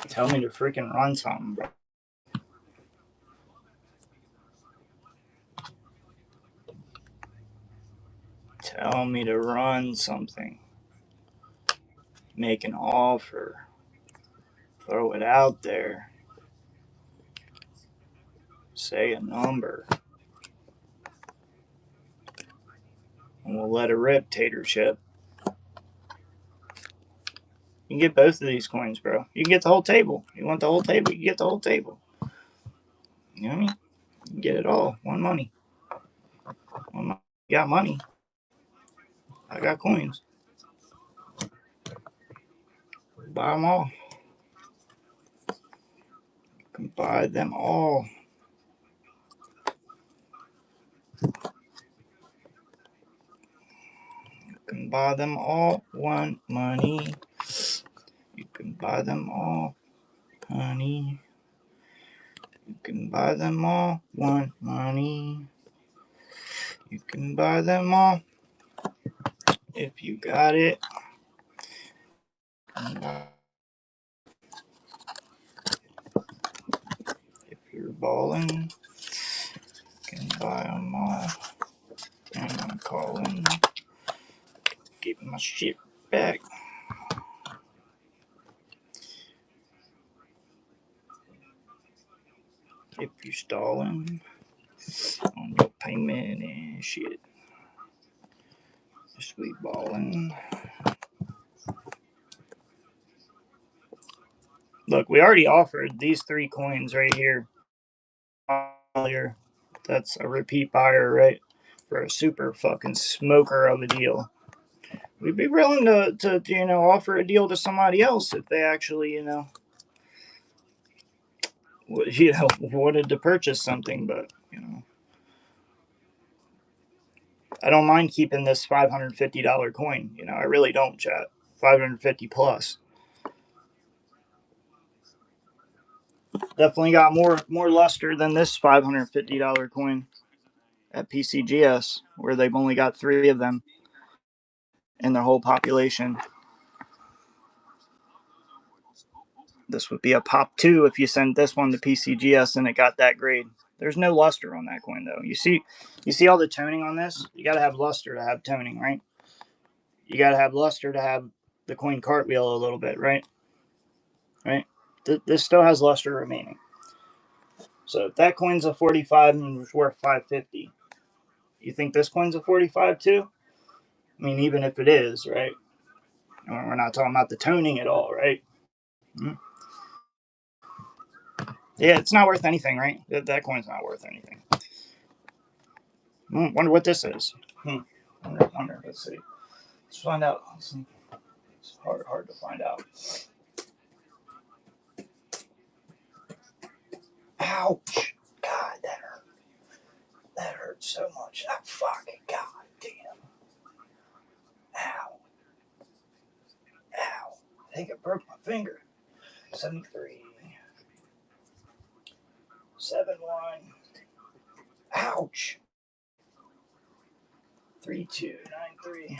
tell me to freaking run something, bro. Tell me to run something. Make an offer. Throw it out there. Say a number. And we'll let it rip, Tater Chip. You can get both of these coins, bro. You can get the whole table. You want the whole table? You can get the whole table. You know what I mean? You can get it all. One money. You got money. I got coins. Buy them all. You can buy them all. You can buy them all. One money. You can buy them all. Honey. You can buy them all. One money. You can buy them all. If you got it. If you're balling, you can buy them all. And I'm calling. Give my shit back. If you're stalling on your payment and shit. Sweet balling. Look, we already offered these 3 coins right here earlier. That's a repeat buyer, right? For a super fucking smoker of a deal. We'd be willing to you know, offer a deal to somebody else if they actually, you know, wanted to purchase something, but, you know. I don't mind keeping this $550 coin. You know, I really don't, chat. 550 plus. Definitely got more luster than this $550 coin at PCGS, where they've only got 3 of them in their whole population. This would be a pop 2 if you send this one to PCGS and it got that grade. There's no luster on that coin though. You see all the toning on this? You gotta have luster to have toning, right? You gotta have luster to have the coin cartwheel a little bit, right? Right? This still has luster remaining. So if that coin's a 45 and it's worth 550, you think this coin's a 45 too? I mean, even if it is, right? We're not talking about the toning at all, right? Yeah, it's not worth anything, right? That coin's not worth anything. Wonder what this is. Wonder. Let's see. Let's find out. It's hard to find out. Ouch! God, that hurt. That hurt so much. Oh, fucking god damn. Ow. Ow. I think I broke my finger. 73. 71. Ouch. 3293.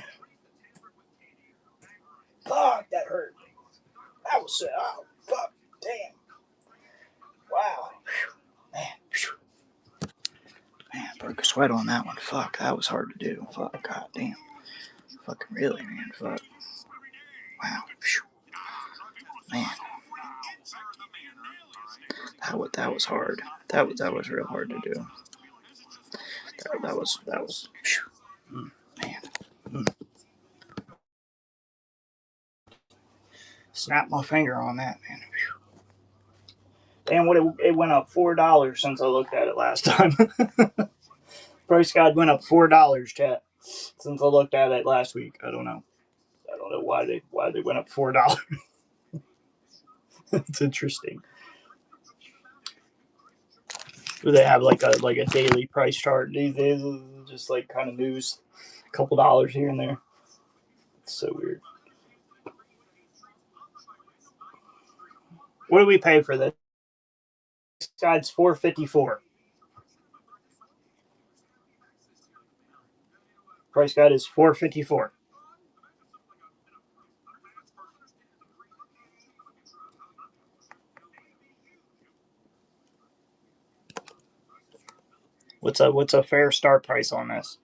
Fuck, that hurt. That was oh fuck, damn. Wow. Man. Man, broke a sweat on that one. Fuck, that was hard to do. Fuck, god damn. Fucking really, man. Fuck. Wow. Man. That was hard. That was real hard to do. That was man. Snapped my finger on that, man. Damn, it went up $4 since I looked at it last time. Price guide went up $4, chat, since I looked at it last week. I don't know why they went up $4. It's interesting. Do they have like a daily price chart these days? Just like kind of news, a couple dollars here and there. It's so weird. What do we pay for this? This guide's $4.54. Price guide is $4.54. What's a fair start price on this?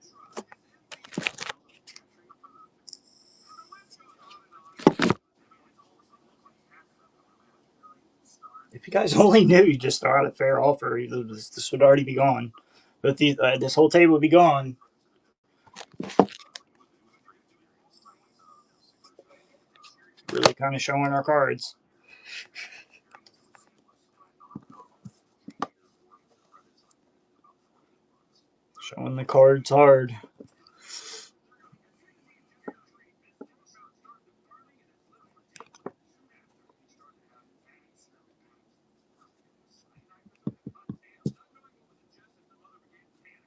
If you guys only knew, you just throw out a fair offer. This would already be gone. But this whole table would be gone. Really kind of showing our cards. Showing the cards hard.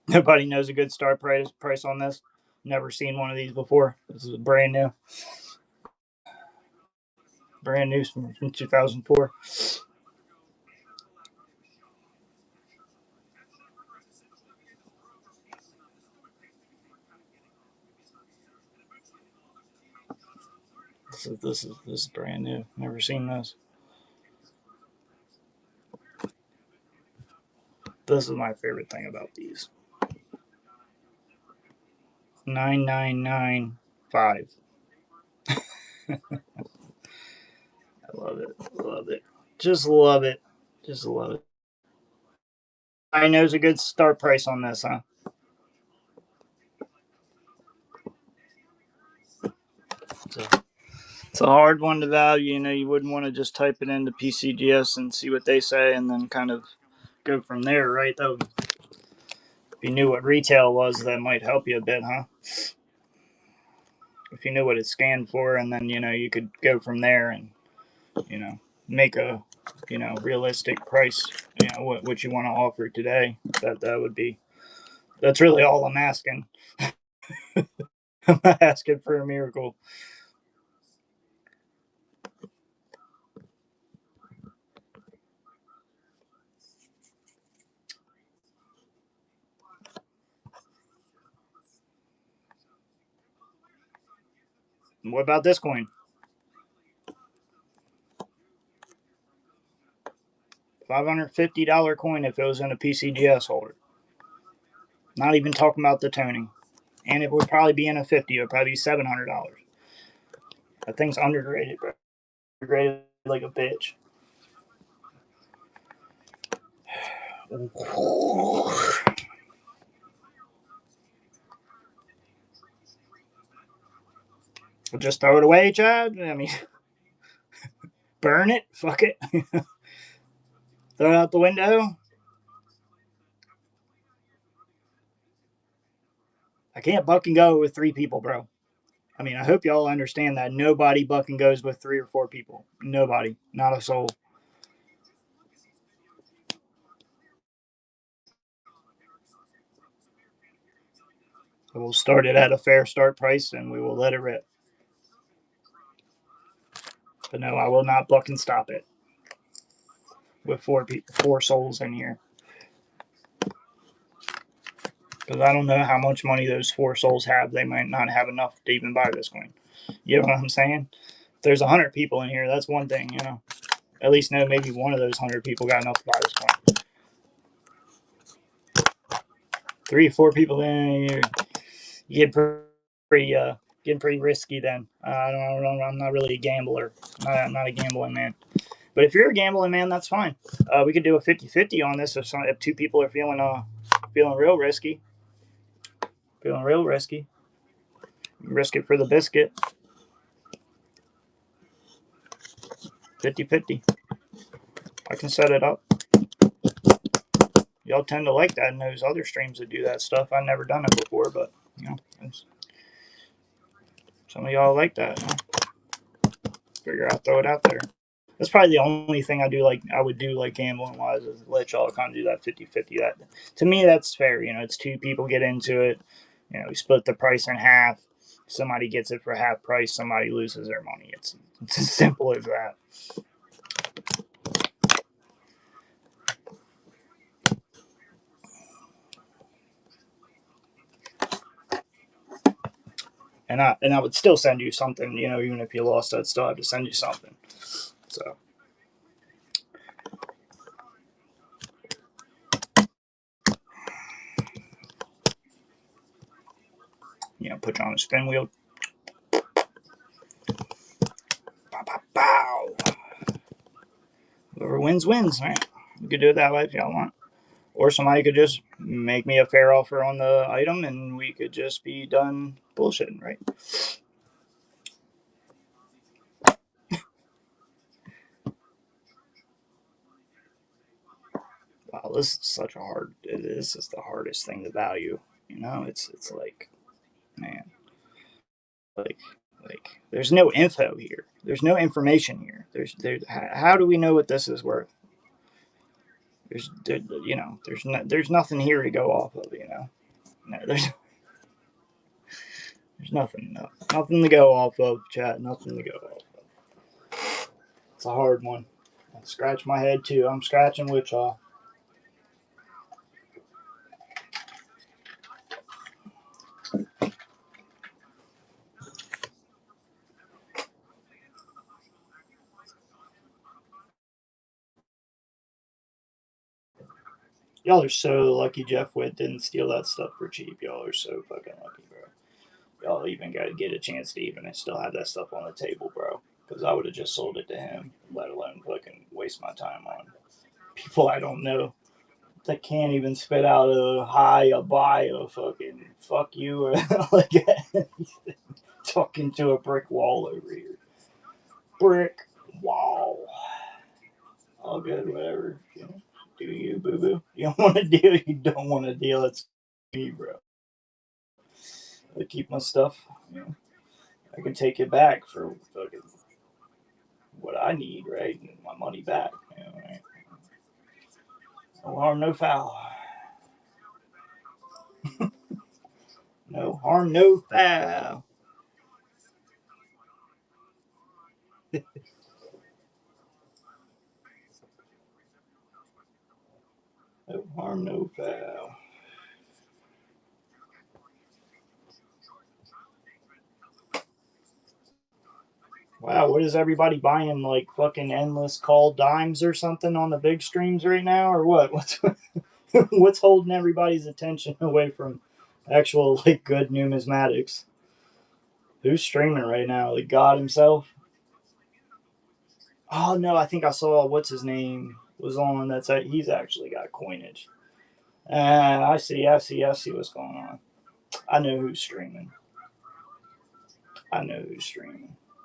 Nobody knows a good start price on this. Never seen one of these before. This is brand new. Brand new from 2004. This is brand new. Never seen this. This is my favorite thing about these. 9995. I love it. Love it. Just love it. Just love it. I know it's a good start price on this, huh? It's a hard one to value. You know, you wouldn't want to just type it into PCGS and see what they say and then kind of go from there, right? That would, if you knew what retail was, that might help you a bit, huh? If you knew what it scanned for, and then, you know, you could go from there and, you know, make a, you know, realistic price, you know, what you want to offer today. That would be, that's really all I'm asking. I'm not asking for a miracle. What about this coin? $550 coin if it was in a PCGS holder. Not even talking about the toning. And it would probably be in a 50. It would probably be $700. That thing's underrated, bro. Underrated like a bitch. We'll just throw it away, Chad. I mean, burn it. Fuck it. Throw it out the window. I can't buck and go with 3 people, bro. I mean, I hope y'all understand that nobody buck and goes with 3 or 4 people. Nobody. Not a soul. So we'll start it at a fair start price and we will let it rip. But no, I will not buck and stop it with 4 souls in here. Because I don't know how much money those 4 souls have. They might not have enough to even buy this coin. You know what I'm saying? If there's 100 people in here, that's one thing, you know. At least know maybe one of those 100 people got enough to buy this coin. 3 or 4 people in here, you get getting pretty risky then. I'm not really a gambler. I'm not a gambling man. But if you're a gambling man, that's fine. We could do a 50-50 on this if 2 people are feeling real risky. Feeling real risky. Risk it for the biscuit. 50-50. I can set it up. Y'all tend to like that in those other streams that do that stuff. I've never done it before, but you know, some of y'all like that. Figure out, throw it out there. That's probably the only thing I would do like gambling wise is let y'all kind of do that 50-50. That to me that's fair. You know, it's 2 people get into it. You know, we split the price in half. Somebody gets it for half price. Somebody loses their money. It's as simple as that. And I would still send you something. You know, even if you lost, I'd still have to send you something. So. You know, put you on a spin wheel. Bow, bow, bow. Whoever wins, wins, right? You could do it that way if y'all want. Or somebody could just make me a fair offer on the item and we could just be done bullshitting, right? Wow, this is such a hard. This is the hardest thing to value. You know, it's like, man, like there's no info here. There's no information here. How do we know what this is worth? There's nothing here to go off of. You know, no, there's nothing, nothing to go off of, chat. Nothing to go off of. It's a hard one. I scratch my head too. I'm scratching with y'all. Y'all are so lucky Jeff Witt didn't steal that stuff for cheap. Y'all are so fucking lucky, bro. Y'all even got to get a chance to even still have that stuff on the table, bro. Because I would have just sold it to him, let alone fucking waste my time on people I don't know that can't even spit out a hi, a bye, a fucking fuck you, or like talking to a brick wall over here. Brick wall. All good, whatever. You know, do you, boo boo? You don't want to deal, you don't want to deal. It's me, bro. I keep my stuff. You know, I can take it back for fucking what I need, right? And my money back. You know, right? No harm, no foul. No harm, no foul. No harm, no foul. Wow, what is everybody buying? Like fucking endless call dimes or something on the big streams right now, or what? What's holding everybody's attention away from actual like good numismatics? Who's streaming right now? Like God himself? Oh no, I think I saw what's his name was on. He's actually got coinage. I see what's going on. I know who's streaming.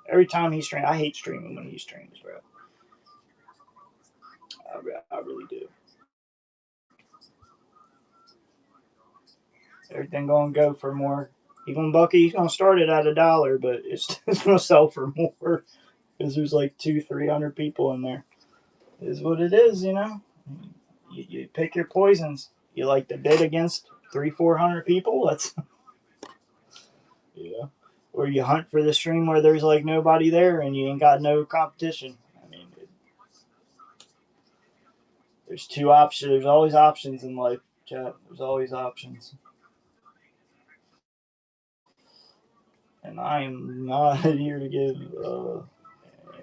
Every time he's streaming, I hate streaming when he streams, bro. I really do. Everything gonna go for more. Even Bucky, he's gonna start it at $1, but it's gonna sell for more because there's like 200-300 people in there. It is what it is, you know. You pick your poisons. You like to bid against 300-400 people. That's yeah. Or you hunt for the stream where there's like nobody there and you ain't got no competition. I mean, there's two options. There's always options in life, chat. There's always options. And I am not here to give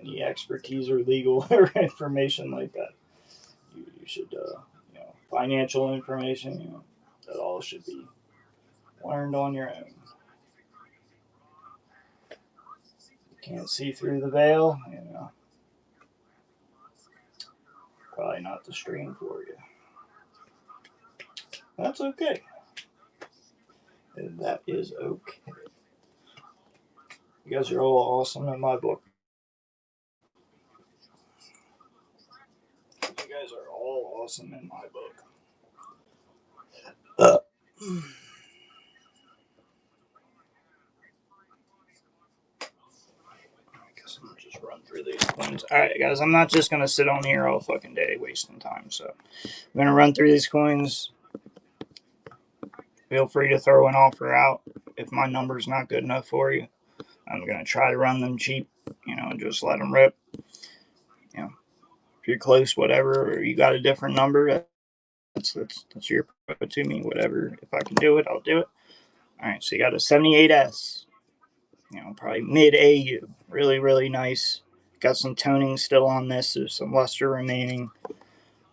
any expertise or legal or information like that. You should, financial information, that all should be learned on your own. You can't see through the veil, probably not the stream for you. That's okay. That is okay. You guys are all awesome in my book. You guys are all awesome in my book. I guess I'm just run through these coins. Alright, guys, I'm not just going to sit on here all fucking day wasting time, so I'm going to run through these coins. Feel free to throw an offer out if my number's not good enough for you. I'm going to try to run them cheap, and just let them rip. If you're close, whatever, or you got a different number, that's your put to me, whatever. If I can do it, I'll do it. All right, so you got a 78S, probably mid AU. Really, really nice. Got some toning still on this. There's some luster remaining.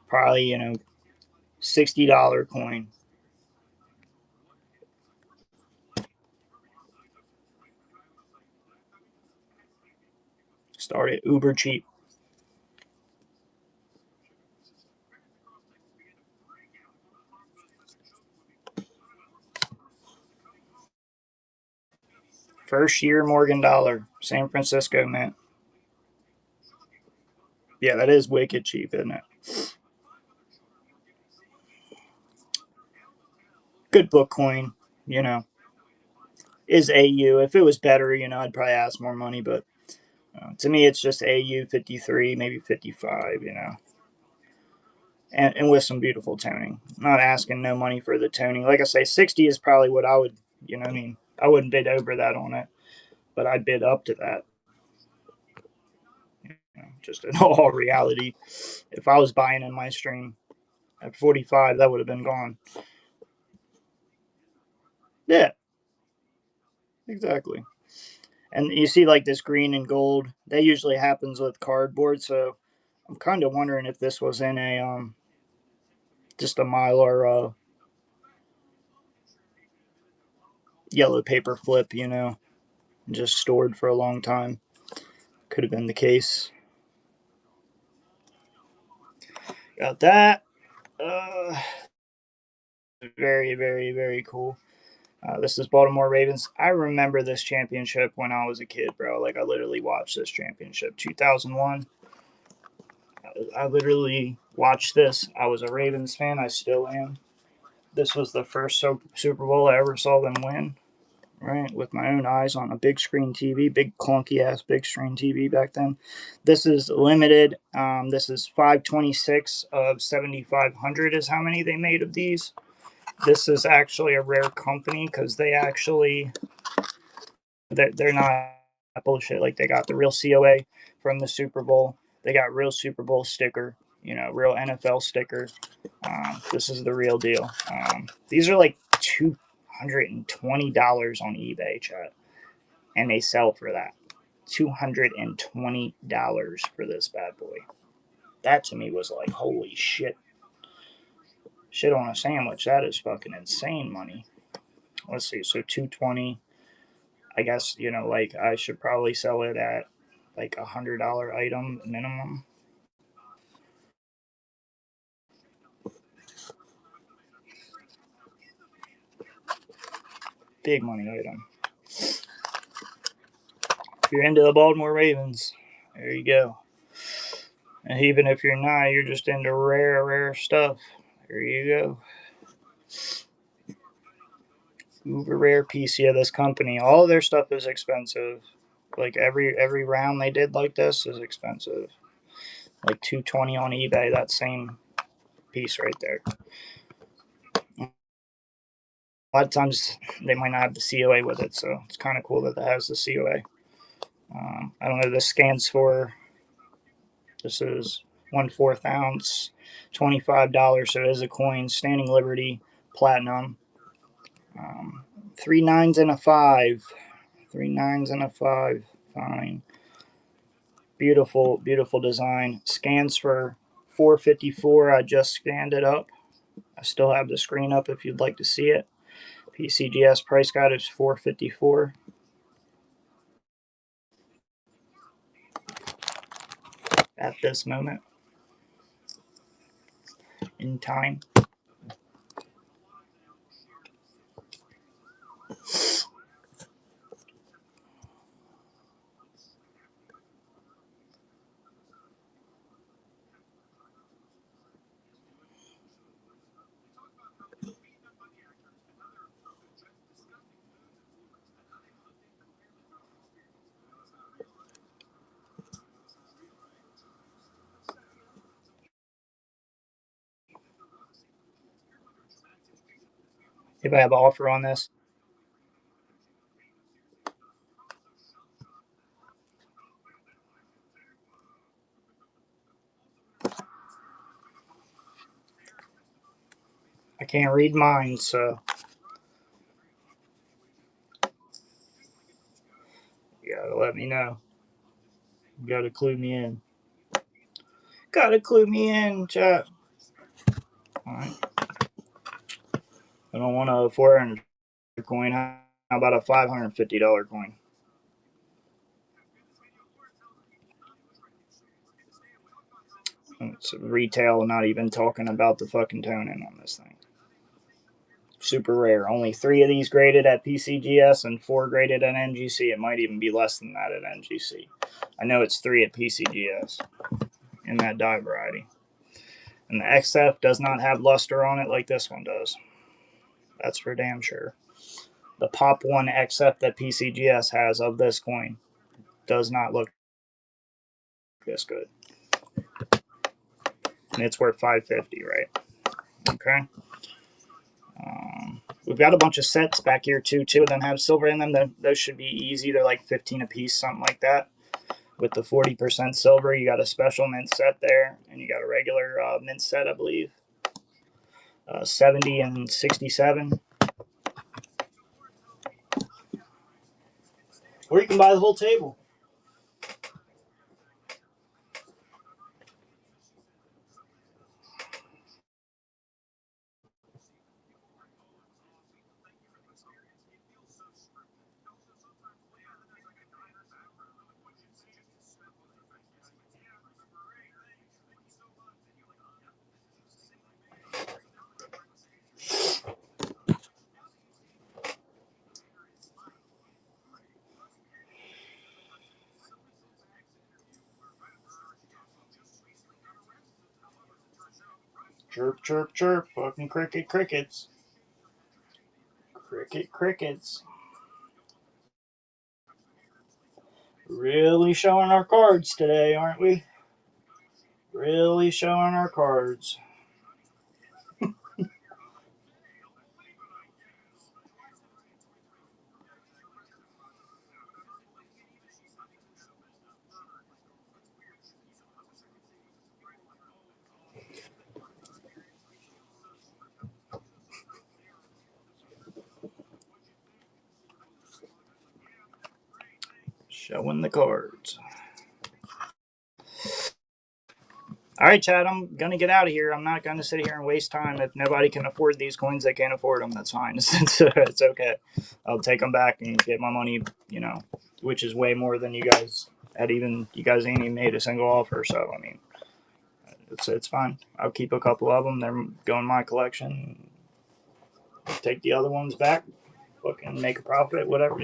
Probably, $60 coin. Started uber cheap. First year Morgan Dollar, San Francisco Mint. Yeah, that is wicked cheap, isn't it? Good book coin, is AU. If it was better, I'd probably ask more money, but to me, it's just AU 53, maybe 55, and with some beautiful toning. I'm not asking no money for the toning. Like I say, 60 is probably what I would, I wouldn't bid over that on it, but I'd bid up to that. Just in all reality, if I was buying in my stream at 45, that would have been gone. Yeah, exactly. And you see, like this green and gold, that usually happens with cardboard. So I'm kind of wondering if this was in a just a Mylar yellow paper flip, just stored for a long time. Could have been the case. Got that. Very, very, very cool. This is Baltimore Ravens. I remember this championship when I was a kid, bro. Like, I literally watched this championship. 2001. I literally watched this. I was a Ravens fan. I still am. This was the first Super Bowl I ever saw them win, right? With my own eyes on a big screen TV, big clunky ass big screen TV back then. This is limited. This is 526 of 7,500 is how many they made of these. This is actually a rare company because they're not bullshit. Like, they got the real COA from the Super Bowl. They got real Super Bowl sticker, real NFL sticker. This is the real deal. These are like $220 on eBay, chat, and they sell for that. $220 for this bad boy. That to me was like, holy shit. Shit on a sandwich. That is fucking insane money. Let's see. So 220. I guess, like, I should probably sell it at like $100 item minimum. Big money item. If you're into the Baltimore Ravens, there you go. And even if you're not, you're just into rare stuff. There you go. Uber rare piece of this company. All of their stuff is expensive. Like every round they did like this is expensive. Like $220 on eBay. That same piece right there. A lot of times they might not have the COA with it, so it's kind of cool that it has the COA. I don't know. This stands for. This is 1/4 ounce, $25. So it is a coin. Standing Liberty Platinum. 3 9s and a 5. 3 9s and a 5. Fine. Beautiful design. Scans for $4.54. I just scanned it up. I still have the screen up if you'd like to see it. PCGS price guide is $4.54. At this moment in time. If I have an offer on this, I can't read mine, so you gotta let me know. You gotta clue me in. Gotta clue me in, chat. Alright. I don't want a 400 coin. How about a $550 coin? It's retail, not even talking about the fucking toning on this thing. Super rare. Only 3 of these graded at PCGS and 4 graded at NGC. It might even be less than that at NGC. I know it's 3 at PCGS in that die variety. And the XF does not have luster on it like this one does. That's for damn sure. The Pop 1 XF that PCGS has of this coin does not look this good. And it's worth $550, right? Okay. We've got a bunch of sets back here too. 2 of them have silver in them. Those should be easy. They're like 15 a piece, something like that. With the 40% silver, you got a special mint set there, and you got a regular mint set, I believe. 70 and 67. Or you can buy the whole table. Chirp, chirp, chirp. Fucking crickets. Crickets. Really showing our cards today, aren't we? Really showing our cards. Showing the cards. All right, Chad, I'm going to get out of here. I'm not going to sit here and waste time. If nobody can afford these coins, they can't afford them. That's fine. It's okay. I'll take them back and get my money, which is way more than you guys you guys ain't even made a single offer. So, I mean, it's fine. I'll keep a couple of them. They're going in my collection. Take the other ones back. Fucking make a profit, whatever.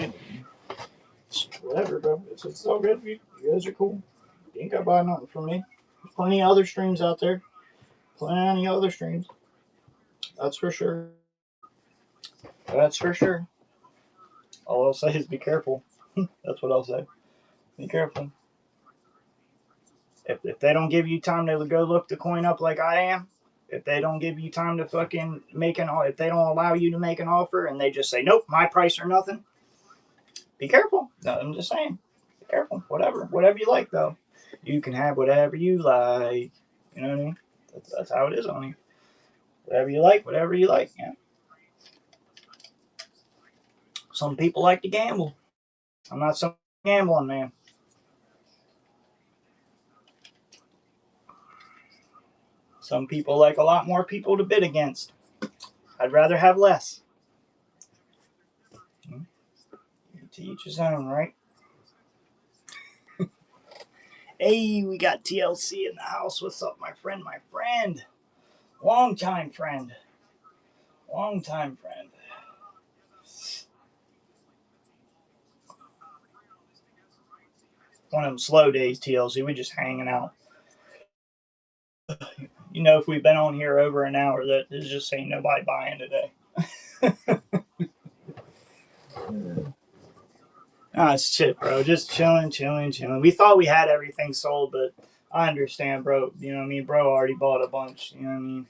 Whatever, bro. It's all good. You guys are cool. You ain't got to buy nothing from me. There's plenty of other streams out there. Plenty of other streams. That's for sure. That's for sure. All I'll say is be careful. That's what I'll say. Be careful. If they don't give you time to go look the coin up like I am, if they don't give you time to fucking if they don't allow you to make an offer and they just say, nope, my price or nothing, be careful. No, I'm just saying. Be careful. Whatever you like, though. You can have whatever you like. You know what I mean? That's how it is on here. Whatever you like. Yeah. Some people like to gamble. I'm not some gambling man. Some people like a lot more people to bid against. I'd rather have less. To each his own, right? Hey, we got TLC in the house. What's up, my friend? My friend. Long-time friend. Long-time friend. One of them slow days, TLC. We just hanging out. If we've been on here over an hour, that there's just ain't nobody buying today. It's shit, bro. Just chilling. We thought we had everything sold, but I understand, bro. You know what I mean? Bro already bought a bunch, you know what I mean?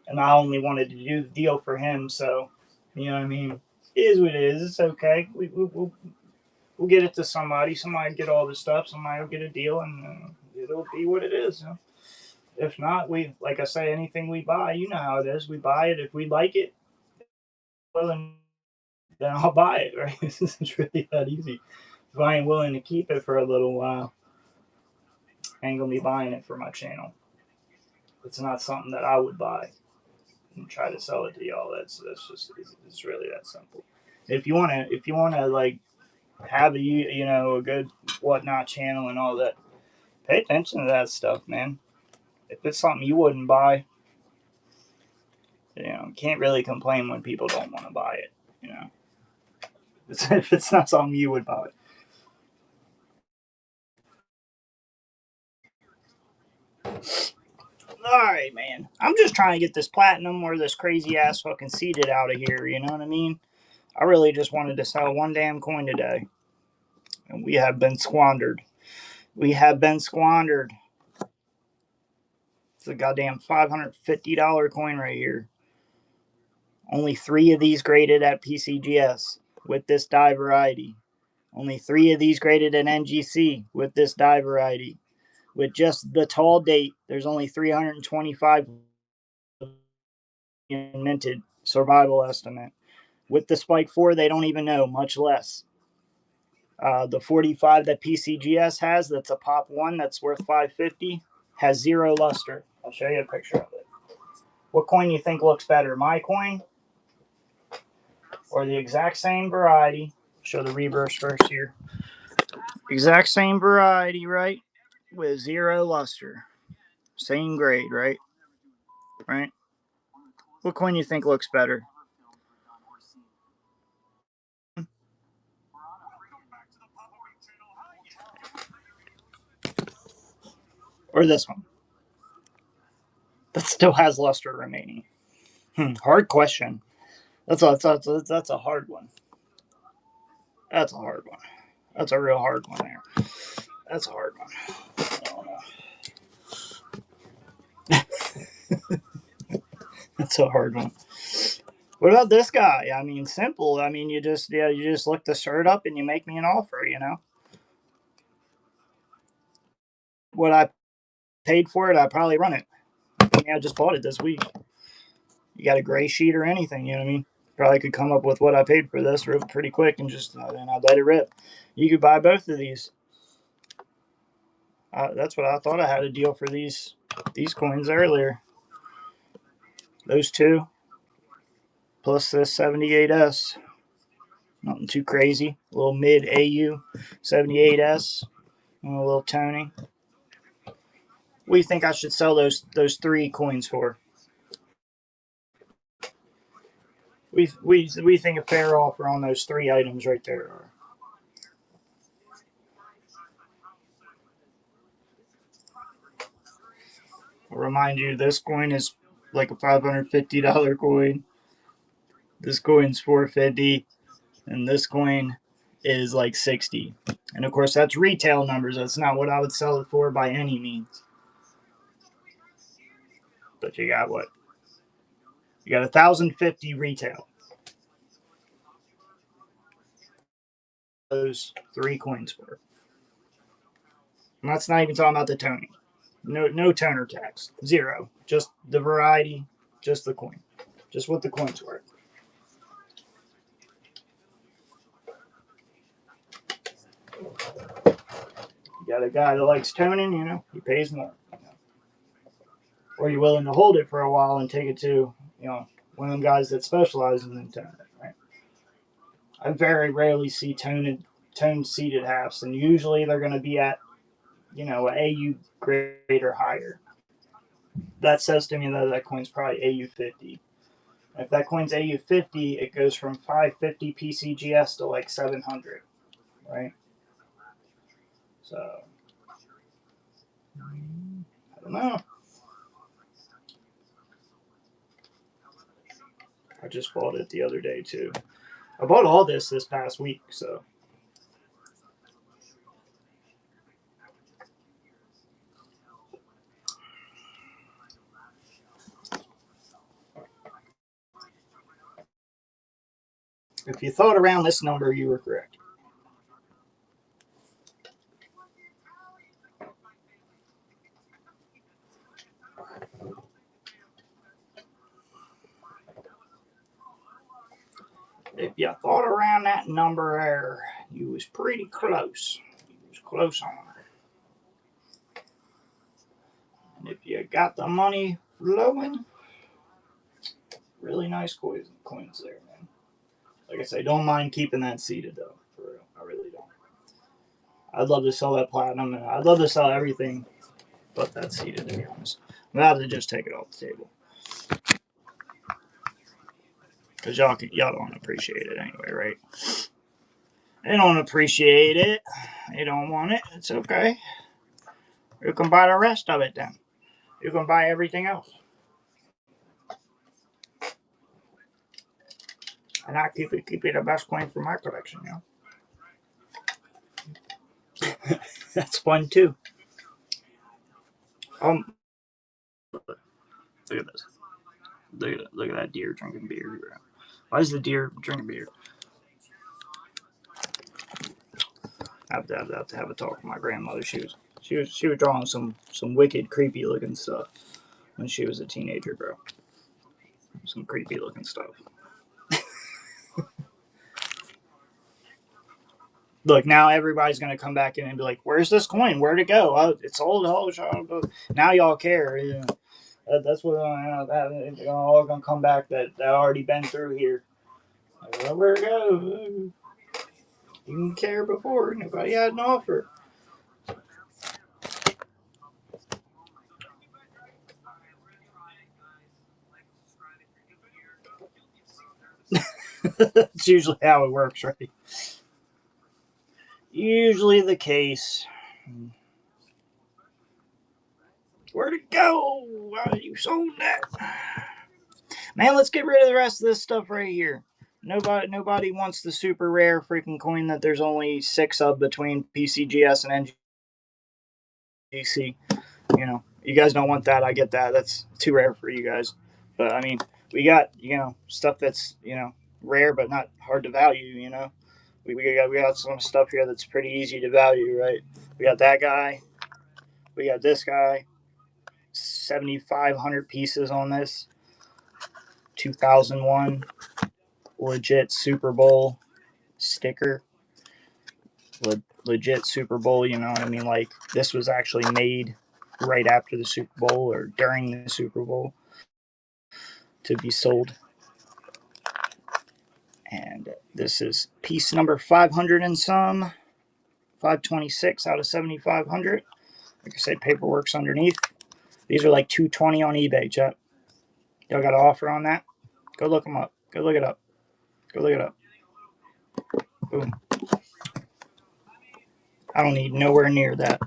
And I only wanted to do the deal for him, so, you know what I mean? It is what it is. It's okay. We'll get it to somebody. Somebody get all the stuff. Somebody will get a deal, and it'll be what it is. If not, like I say, anything we buy, you know how it is. We buy it. If we like it, well, then I'll buy it, right? It's really that easy. If I ain't willing to keep it for a little while, I ain't going to be buying it for my channel. It's not something that I would buy and try to sell it to y'all. That's just, it's really that simple. If you want to like have a good whatnot channel and all that, pay attention to that stuff, man. If it's something you wouldn't buy, can't really complain when people don't want to buy it. If it's not something you would buy. Alright, man. I'm just trying to get this platinum or this crazy ass fucking seeded out of here, you know what I mean? I really just wanted to sell one damn coin today. And we have been squandered. It's a goddamn $550 coin right here. Only 3 of these graded at PCGS with this die variety. Only 3 of these graded at NGC with this die variety. With just the tall date, there's only 325 minted survival estimate. With the Spike 4, they don't even know, much less. The 45 that PCGS has, that's a Pop 1, that's worth $550, has 0 luster. I'll show you a picture of it. What coin you think looks better, my coin or the exact same variety? Show the reverse first here. Exact same variety, right? With 0 luster. Same grade, right? Right? What coin you think looks better? Or this one? That still has luster remaining. Hard question. That's a hard one. That's a hard one. That's a real hard one there. That's a hard one. That's a hard one. What about this guy? I mean, simple. I mean, you just look the shirt up and you make me an offer. What I paid for it, I probably run it. I just bought it this week. You got a gray sheet or anything? You know what I mean? Probably could come up with what I paid for this pretty quick and just and I'd let it rip. You could buy both of these. That's what I thought. I had a deal for these coins earlier. Those two, plus this 78S. Nothing too crazy. A little mid AU 78S. And a little Tony. What do you think I should sell those 3 coins for? We think a fair offer on those 3 items right there are. I'll remind you, this coin is like a $550 coin. This coin's $450, and this coin is like $60. And of course, that's retail numbers. That's not what I would sell it for by any means. But you got what? You got $1,050 retail. Those 3 coins for. And that's not even talking about the toning. No toner tax. 0. Just the variety, just the coin. Just what the coin's worth. You got a guy that likes toning, he pays more. Or you're willing to hold it for a while and take it to, one of them guys that specializes in toning, right? I very rarely see toned seated halves, and usually they're going to be at, an AU grade or higher. That says to me that coin's probably AU 50. If that coin's AU 50, it goes from 550 PCGS to like 700, right? So, I don't know. I just bought it the other day too. I bought all this past week, so. If you thought around this number, you were correct. If you thought around that number there, you was pretty close. You was close on it. And if you got the money flowing, really nice coins there, man. Like I say, don't mind keeping that seated though. For real, I really don't. I'd love to sell that platinum, and I'd love to sell everything but that seated, to be honest. I'm about to just take it off the table. Because y'all don't appreciate it anyway, right? They don't appreciate it. They don't want it. It's okay. You can buy the rest of it then. You can buy everything else. And I keep it the best coin for my collection, That's fun too. Look at this. Look at that deer drinking beer. Why is the deer drinking beer? I have to have a talk with my grandmother. She was drawing some wicked, creepy looking stuff when she was a teenager, bro. Some creepy looking stuff. Look, now everybody's gonna come back in and be like, "Where's this coin? Where'd it go? Oh, it's old. Now y'all care. That's what they're all gonna come back that already been through here. Like, where'd it go? You didn't care before. Nobody had an offer." That's usually how it works, right? Usually the case. Where'd it go? Why you sold that? Man, let's get rid of the rest of this stuff right here. Nobody wants the super rare freaking coin that there's only 6 of between PCGS and NGC. You guys don't want that. I get that. That's too rare for you guys. But I mean, we got stuff that's rare but not hard to value. We got some stuff here that's pretty easy to value, right? We got that guy. We got this guy. 7,500 pieces on this. 2001 legit Super Bowl sticker. legit Super Bowl. You know what I mean? Like this was actually made right after the Super Bowl or during the Super Bowl to be sold. And this is piece number 500 and some, 526 out of 7,500. Like I said, paperwork's underneath. These are like 220 on eBay, chat. Y'all got an offer on that? Go look them up. Go look it up. Go look it up. Boom. I don't need nowhere near that.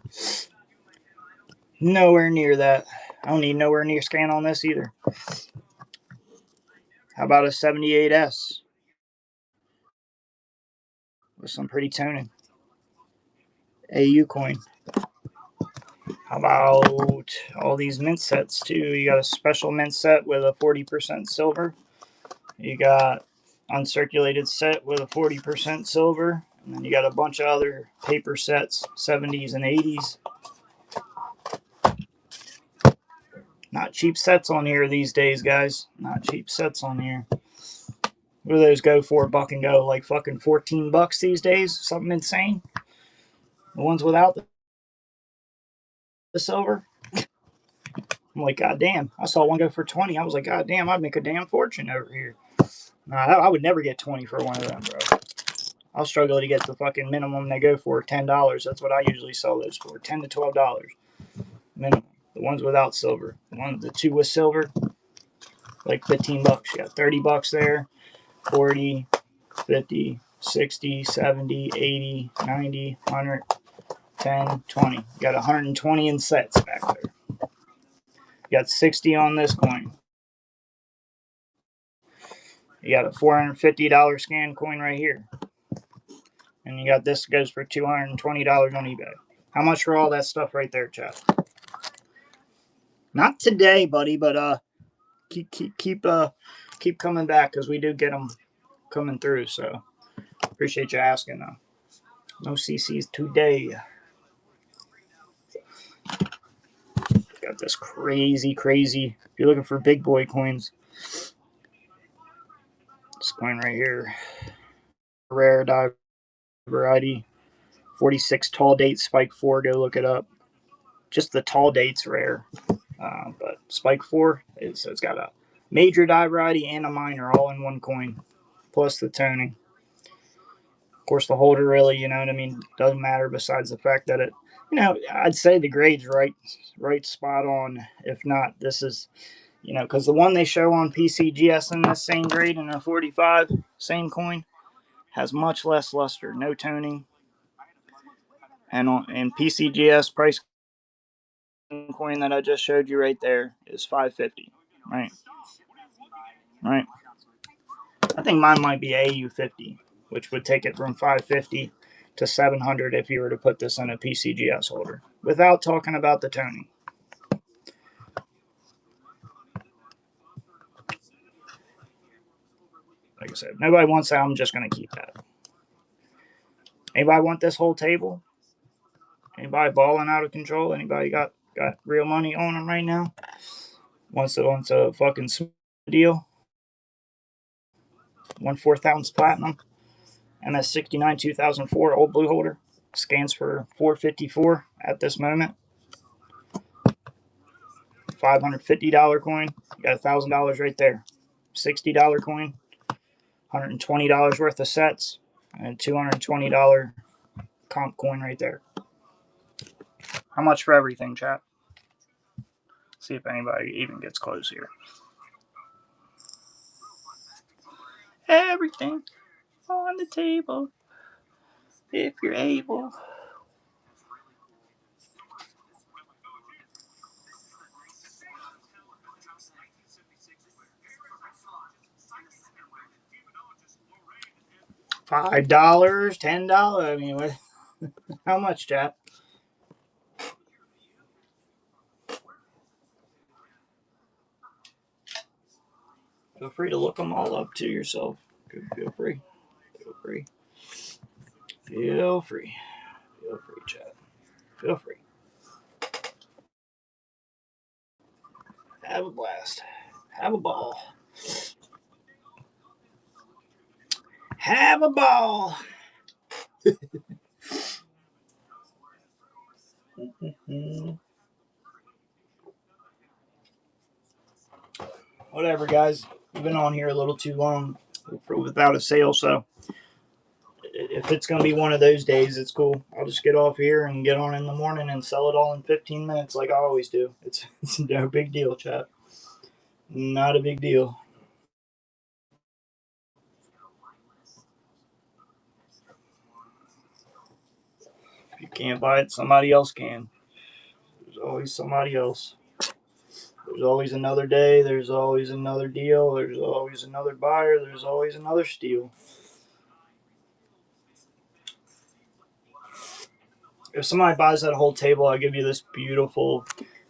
Nowhere near that. I don't need nowhere near scan on this either. How about a 78S with some pretty toning? AU coin. How about all these mint sets too? You got a special mint set with a 40% silver. You got uncirculated set with a 40% silver. And then you got a bunch of other paper sets, 70s and 80s. Not cheap sets on here these days, guys. Not cheap sets on here. What do those go for? Buck and go like fucking $14 these days? Something insane. The ones without the silver. I'm like, God damn. I saw one go for 20. I was like, God damn, I'd make a damn fortune over here. Nah, I would never get 20 for one of them, bro. I'll struggle to get the fucking minimum they go for $10. That's what I usually sell those for. $10 to $12 minimum. The ones without silver. The two with silver, like $15. You got $30 there, 40, 50, 60, 70, 80, 90, 100, 10, 20. You got 120 in sets back there. You got 60 on this coin. You got a $450 scan coin right here. And you got this goes for $220 on eBay. How much for all that stuff right there, chat? Not today, buddy, but keep coming back because we do get them coming through. So appreciate you asking. No CCs today. Got this crazy. If you're looking for big boy coins, this coin right here, rare dive variety, 46 tall date spike 4. Go look it up. Just the tall date's rare, but spike 4 it's got a major dive variety and a minor all in one coin, plus the toning. Of course, the holder really, you know what I mean, doesn't matter besides the fact that it, you know, I'd say the grade's right spot on. If not, this is, you know, because the one they show on PCGS in this same grade in a 45, same coin, has much less luster, no toning. And in PCGS price coin that I just showed you right there is $550, right? Right. I think mine might be AU50, which would take it from $550 to $700 if you were to put this in a PCGS holder, without talking about the toning. Like I said, if nobody wants that, I'm just going to keep that. Anybody want this whole table? Anybody balling out of control? Anybody got real money on them right now? Wants a fucking deal? 1/4 ounce platinum, MS69 2004 old blue holder, scans for $454 at this moment. $550 coin, you got $1,000 right there. $60 coin, $120 worth of sets, and $220 comp coin right there. How much for everything, chat? See if anybody even gets close here. Everything on the table, if you're able. $5, $10. I mean, what? How much, chat? Feel free to look them all up to yourself. Feel free. Feel free. Feel free. Feel free, chat. Feel free. Have a blast. Have a ball. Have a ball. Whatever, guys. We've been on here a little too long without a sale, so if it's going to be one of those days, it's cool. I'll just get off here and get on in the morning and sell it all in 15 minutes like I always do. It's no big deal, chat. Not a big deal. If you can't buy it, somebody else can. There's always somebody else. There's always another day. There's always another deal. There's always another buyer. There's always another steal. If somebody buys that whole table, I'll give you this beautiful,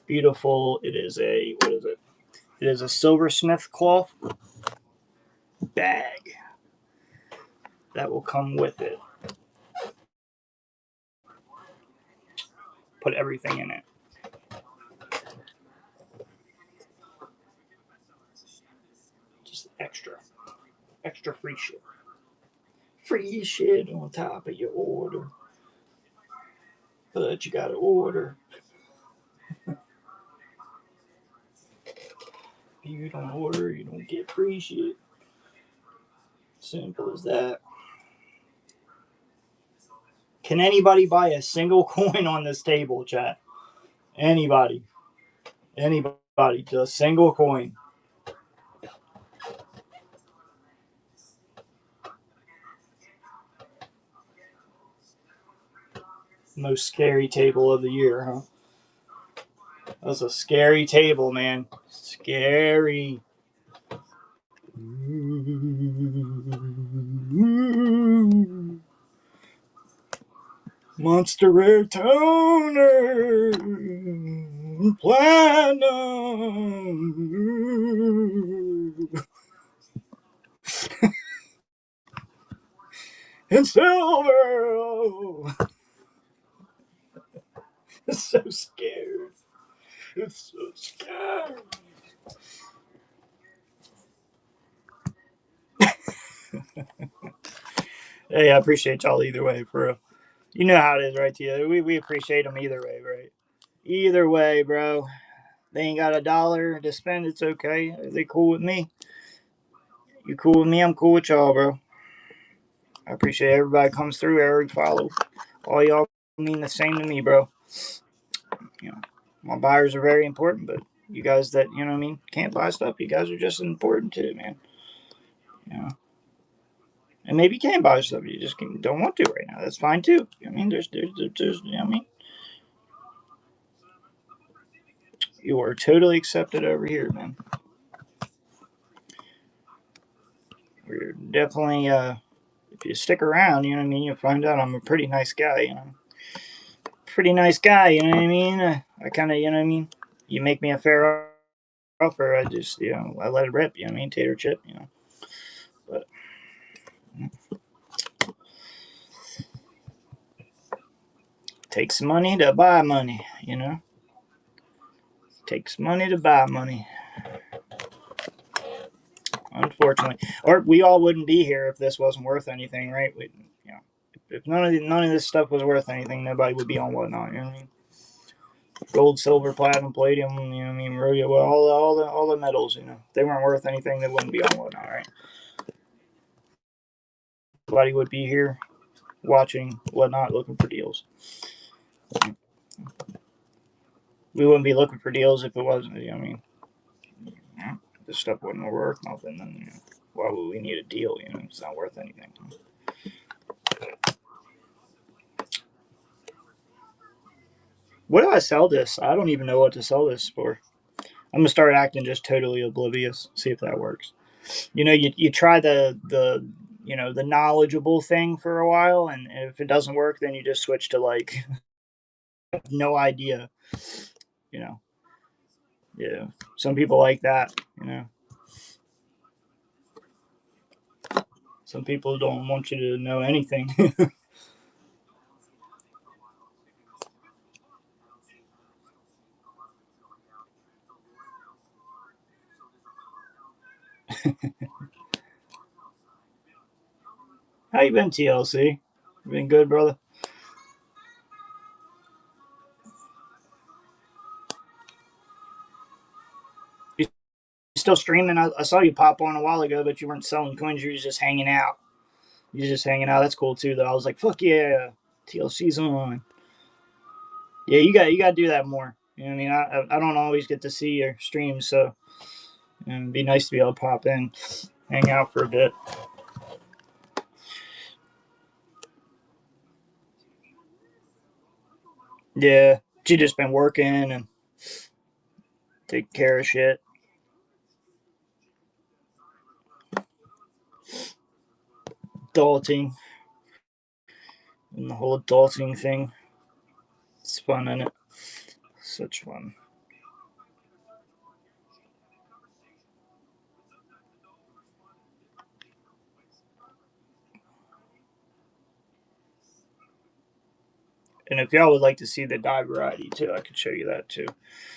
beautiful. It is a, what is it? It is a silversmith cloth bag that will come with it. Put everything in it. Just extra free shit. Free shit on top of your order. But you gotta order. If you don't order, you don't get free shit. Simple as that. Can anybody buy a single coin on this table, chat? Anybody. Anybody. Just a single coin. Most scary table of the year, huh? That's a scary table, man. Scary. Monster Rare Toner Platinum and Silver. It's so scared. It's so scary. Hey, I appreciate y'all either way, bro. You know how it is, right, Tia? We appreciate them either way, right? Either way, bro. They ain't got $1 to spend. It's okay. They cool with me. You cool with me? I'm cool with y'all, bro. I appreciate everybody comes through. Eric, follow. All y'all mean the same to me, bro. You know, my buyers are very important, but you guys that, you know what I mean, can't buy stuff, you guys are just important too, man. You know. And maybe you can buy stuff, you just don't want to right now. That's fine too. I mean, there's you know what I mean? You are totally accepted over here, man. We're definitely, if you stick around, you know what I mean, you'll find out I'm a pretty nice guy, you know. Pretty nice guy, you know what I mean? I kind of, you know what I mean? You make me a fair offer, I just, you know, I let it rip, you know what I mean? Tater chip, you know. But takes money to buy money, you know. Takes money to buy money. Unfortunately, or we all wouldn't be here if this wasn't worth anything, right? We, you know, if none of this stuff was worth anything, nobody would be on Whatnot. You know what I mean? Gold, silver, platinum, palladium. You know what I mean? Rhodium, well, all the metals. You know, if they weren't worth anything, they wouldn't be on Whatnot, right? Nobody would be here watching Whatnot looking for deals. We wouldn't be looking for deals if it wasn't. You know what I mean? Yeah, this stuff wasn't worth nothing. Then you know, why would we need a deal? You know, it's not worth anything. What do I sell this? I don't even know what to sell this for. I'm gonna start acting just totally oblivious. See if that works. You know, you try the you know the knowledgeable thing for a while, and if it doesn't work, then you just switch to like no idea. You know, yeah. Some people like that. You know, some people don't want you to know anything. How you been, TLC? Been good, brother. still streaming? I saw you pop on a while ago, but you weren't selling coins. You were just hanging out. You were just hanging out. That's cool too, though. I was like, fuck yeah, TLC's on. Yeah, you got to do that more. You know what I mean? I don't always get to see your streams, so it'd be nice to be able to pop in, hang out for a bit. Yeah, she just been working and taking care of shit. Adulting and the whole adulting thing. It's fun, isn't it? Such fun. And if y'all would like to see the die variety too, I could show you that too.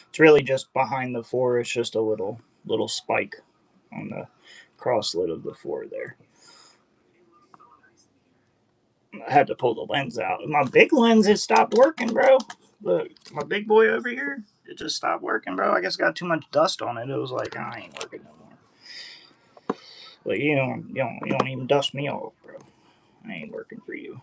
It's really just behind the 4. It's just a little spike on the cross lid of the 4 there. I had to pull the lens out. My big lens has stopped working, bro. Look, my big boy over here, it just stopped working, bro. I guess it got too much dust on it. It was like, I ain't working no more. Like you don't even dust me off, bro. I ain't working for you.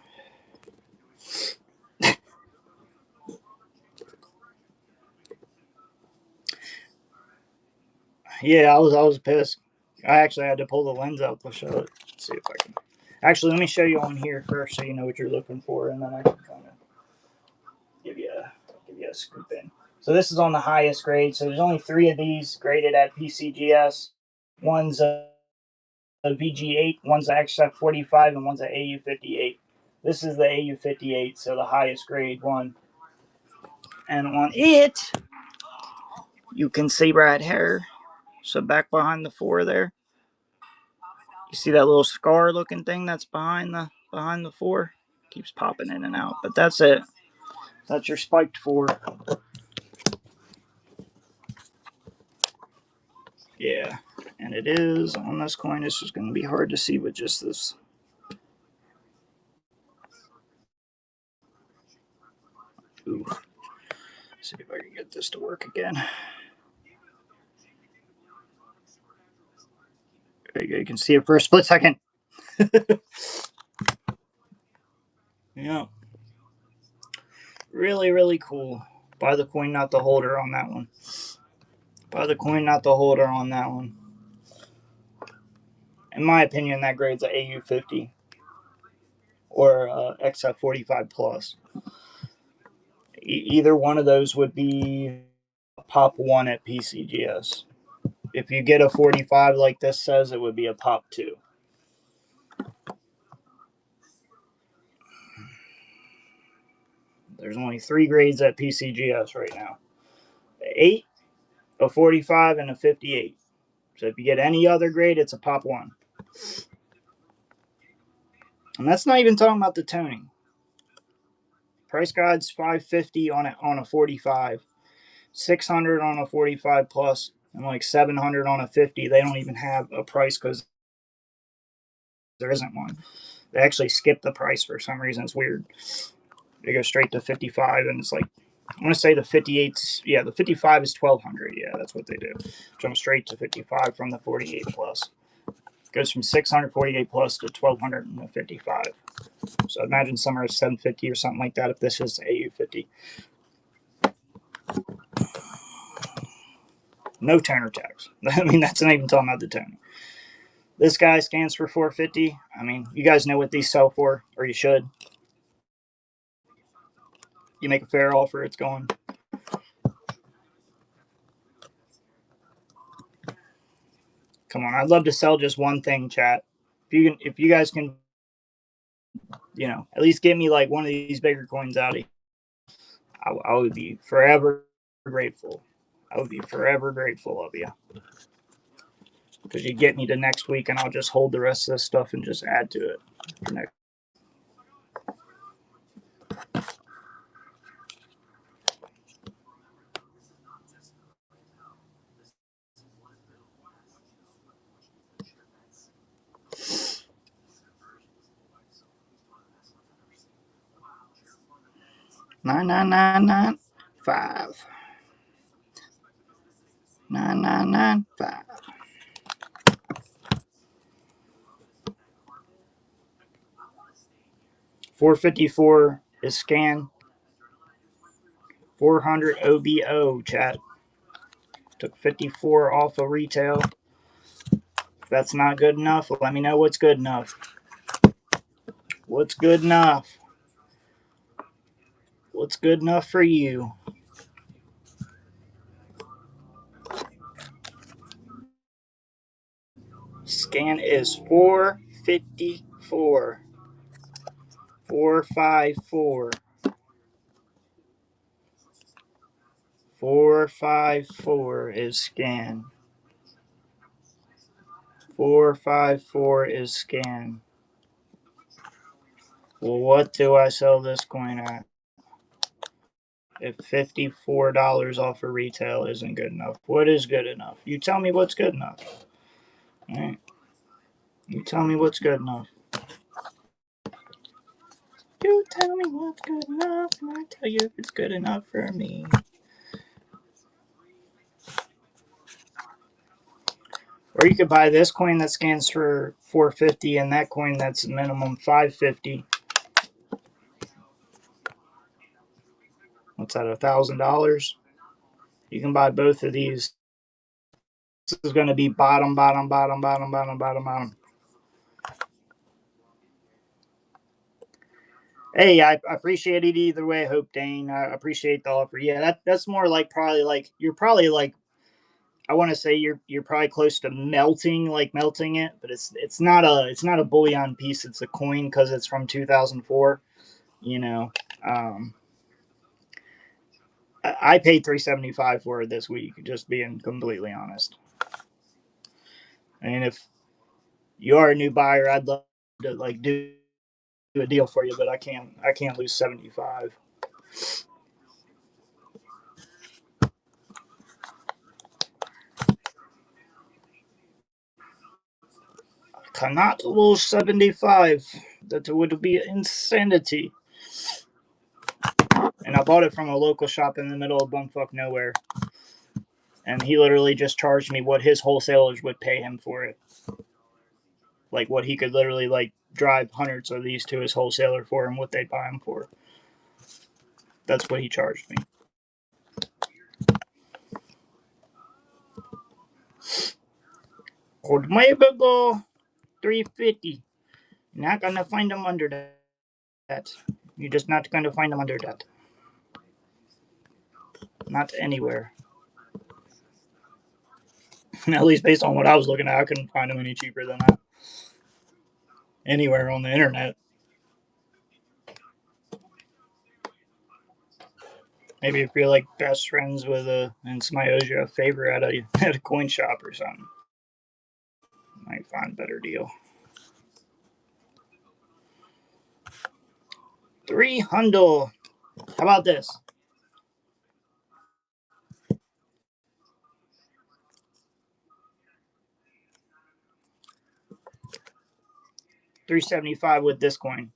Yeah, I was pissed. I actually had to pull the lens out to show it. Let's see if I can. Actually, let me show you on here first, so you know what you're looking for, and then I can kind of give you a scoop in. So this is on the highest grade. So there's only 3 of these graded at PCGS. One's a VG8, one's a XF45, and one's a AU58. This is the AU58, so the highest grade one. And on it, you can see right here. So back behind the 4 there, you see that little scar looking thing that's behind the 4? Keeps popping in and out. But that's it. That's your spiked 4. Yeah. And it is on this coin. It's just going to be hard to see with just this. Ooh. See if I can get this to work again. There you go. You can see it for a split second. Yeah. Really, really cool. Buy the coin, not the holder on that one. Buy the coin, not the holder on that one. In my opinion, that grade's a AU50 or XF45 plus. Either one of those would be a pop 1 at PCGS. If you get a 45 like this says, it would be a pop 2. There's only 3 grades at PCGS right now. 8, a 45, and a 58. So if you get any other grade, it's a pop 1. And that's not even talking about the toning. Price guide's $550 on a 45, $600 on a 45 plus, and like $700 on a 50. They don't even have a price because there isn't one. They actually skip the price for some reason. It's weird. They go straight to 55, and it's like I'm gonna say the 58's. Yeah, the 55 is 1200. Yeah, that's what they do. Jump straight to 55 from the 48 plus. Goes from 648 plus to 1255. So imagine somewhere 750 or something like that if this is AU50. No toner tax. I mean, that's not even talking about the toner. This guy scans for 450. I mean, you guys know what these sell for, or you should. You make a fair offer, it's going. Come on, I'd love to sell just one thing, chat. If you guys can, at least get me like one of these bigger coins out of here, I would be forever grateful. I would be forever grateful of you. Because you get me to next week, and I'll just hold the rest of this stuff and just add to it for next. Nine 9995. 9995. 454 is scan. 400 OBO, chat. Took 54 off of retail. If that's not good enough, let me know what's good enough. What's good enough? What's good enough for you? Scan is 454. 454. 454 is scan. 454 is scan. Well, what do I sell this coin at? If $54 off of retail isn't good enough, what is good enough? You tell me what's good enough. All right. You tell me what's good enough. You tell me what's good enough, and I tell you if it's good enough for me. Or you could buy this coin that scans for 450 and that coin that's minimum 550. What's that, $1,000? You can buy both of these. This is going to be bottom. Hey, I appreciate it either way, Hope Dane. I appreciate the offer. Yeah, that's more like probably like you're probably like I want to say you're probably close to melting it, but it's not a bullion piece. It's a coin because it's from 2004. You know, I paid $375 for it this week. Just being completely honest. And if you are a new buyer, I'd love to like do a deal for you, but I can't lose 75. Cannot lose 75. That would be insanity. And I bought it from a local shop in the middle of bumfuck nowhere. And he literally just charged me what his wholesalers would pay him for it. Like what he could literally like drive hundreds of these to his wholesaler for and what they'd buy them for. That's what he charged me. Could maybe go 350. Not gonna find them under that. You're just not gonna find them under that. Not anywhere. At least based on what I was looking at, I couldn't find them any cheaper than that. Anywhere on the internet. Maybe if you're like best friends with and somebody owes you a favor at a coin shop or something, might find a better deal. 300. How about this? $375 with this coin.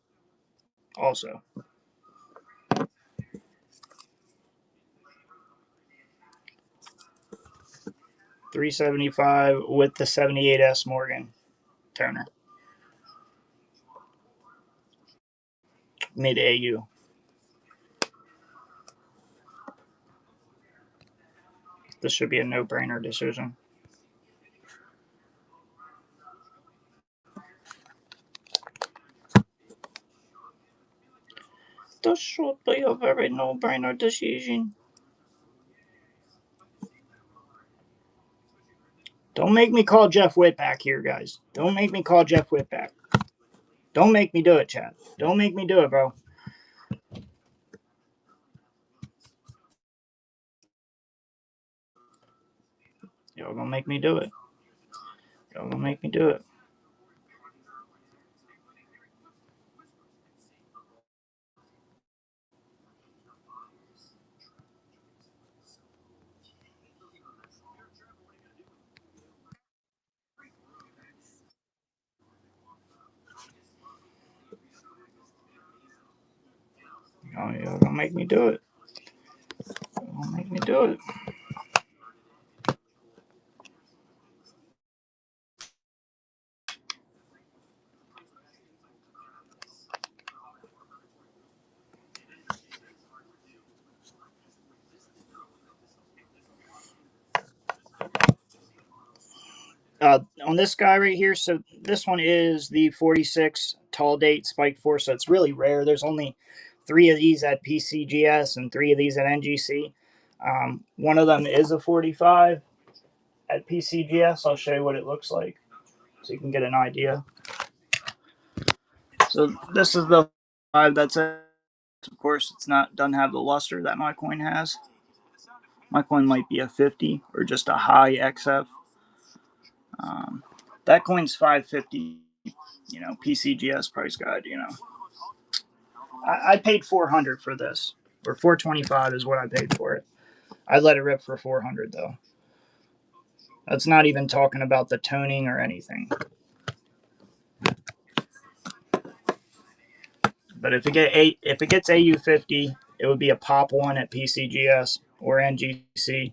Also. $375 with the 78S Morgan toner. Mid AU. This should be a no-brainer decision. This should be a very no-brainer decision. Don't make me call Jeff Witt back here, guys. Don't make me call Jeff Witt back. Don't make me do it, Chad. Don't make me do it, bro. Y'all gonna make me do it. Y'all gonna make me do it. Y'all gonna make me do it. Y'all gonna make me do it. on this guy right here, so this one is the 46 tall date spike 4, so it's really rare. There's only 3 of these at PCGS and 3 of these at NGC. One of them is a 45 at PCGS. I'll show you what it looks like so you can get an idea. So this is the 5 that's it. Of course, doesn't have the luster that my coin has. My coin might be a 50 or just a high XF. That coin's 550. PCGS price guide. I paid 400 for this, or 425 is what I paid for it. I let it rip for 400 though. That's not even talking about the toning or anything. But if it gets AU50, it would be a pop 1 at PCGS or NGC,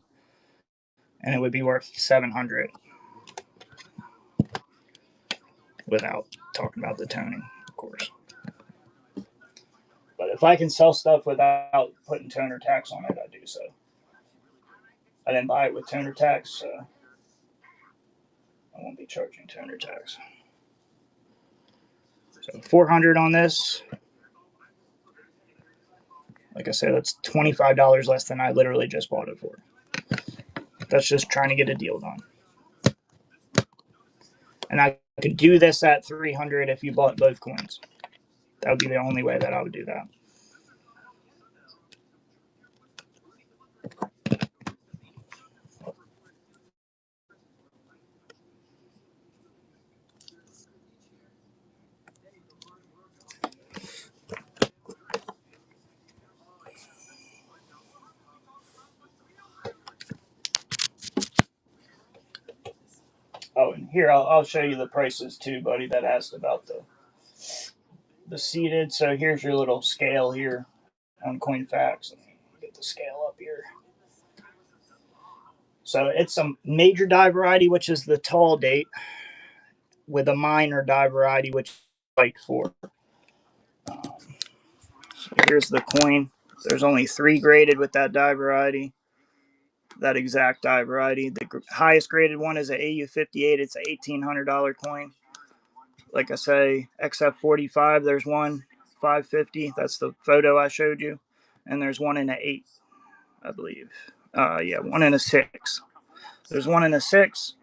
and it would be worth 700 without talking about the toning, of course. But if I can sell stuff without putting toner tax on it, I do so. I didn't buy it with toner tax, so I won't be charging toner tax. So 400 on this. Like I said, that's $25 less than I literally just bought it for. That's just trying to get a deal done. And I could do this at 300 if you bought both coins. That would be the only way that I would do that. Oh, and here I'll show you the prices too, buddy, that asked about the seated. So here's your little scale here on CoinFacts. Get the scale up here. So it's a major die variety, which is the tall date, with a minor die variety, which is spike 4. So here's the coin. There's only 3 graded with that die variety, that exact die variety. The highest graded one is an AU58. It's an $1,800 coin. Like I say, XF45, there's one 550. That's the photo I showed you. And there's one in an 8, I believe. One in a 6. There's one in a 6,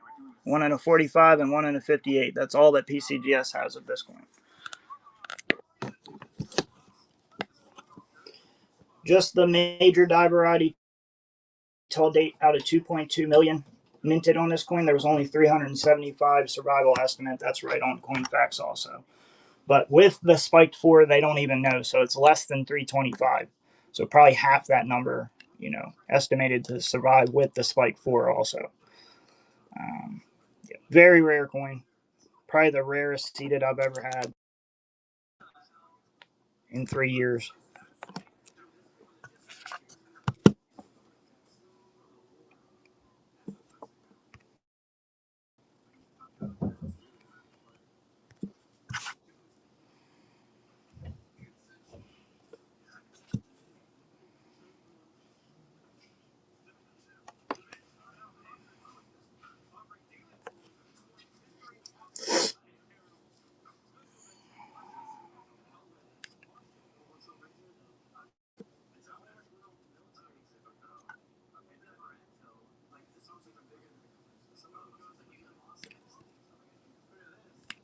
one in a 45, and one in a 58. That's all that PCGS has of this coin. Just the major die variety tall date out of 2.2 million minted on this coin. There was only 375 survival estimate. That's right on CoinFacts also. But with the spiked 4, they don't even know. So it's less than 325. So probably half that number, estimated to survive with the spike 4 also. Very rare coin. Probably the rarest seated I've ever had in 3 years.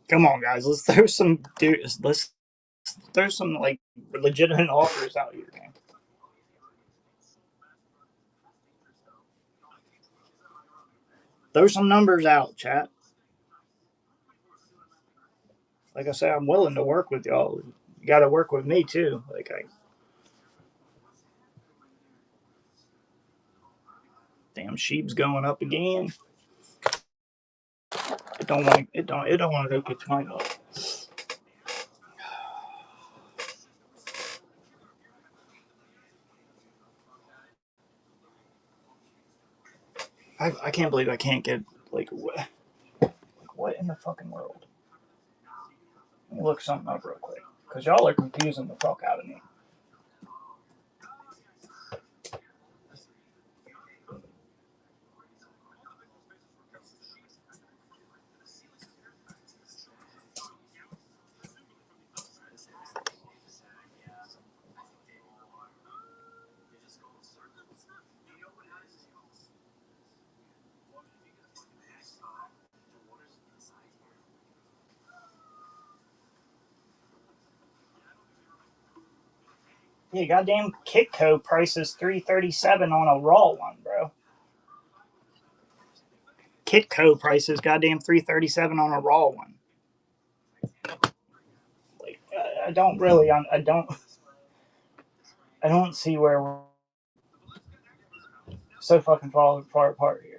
Come on, guys. Let's throw some like legitimate offers out here, man. Throw some numbers out, chat. Like I said, I'm willing to work with y'all. You got to work with me too. Damn sheep's going up again. It don't want to go get mine up. I can't believe I can't get what in the fucking world? Let me look something up real quick because y'all are confusing the fuck out of me. Yeah, goddamn Kitco prices $337 on a raw one, bro. Kitco prices goddamn $337 on a raw one. Like, I don't really, I don't see where we're so fucking far apart here.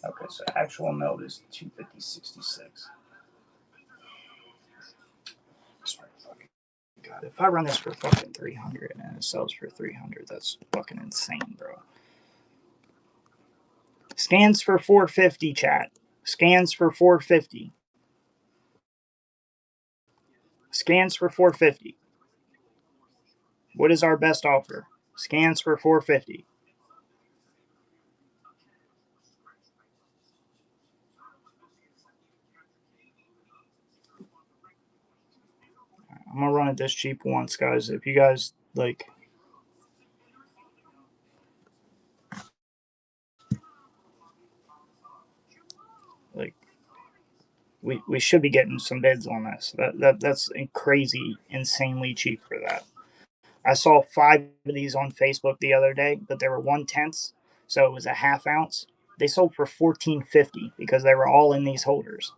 Okay, so actual melt is 250.66. God, if I run this for fucking 300 and it sells for 300, that's fucking insane, bro. Scans for 450, chat. Scans for 450. Scans for 450. What is our best offer? Scans for 450. I'm gonna run it this cheap once, guys. If you guys like, we should be getting some bids on this. That's crazy, insanely cheap for that. I saw 5 of these on Facebook the other day, but they were 1/10, so it was a half ounce. They sold for $14.50 because they were all in these holders.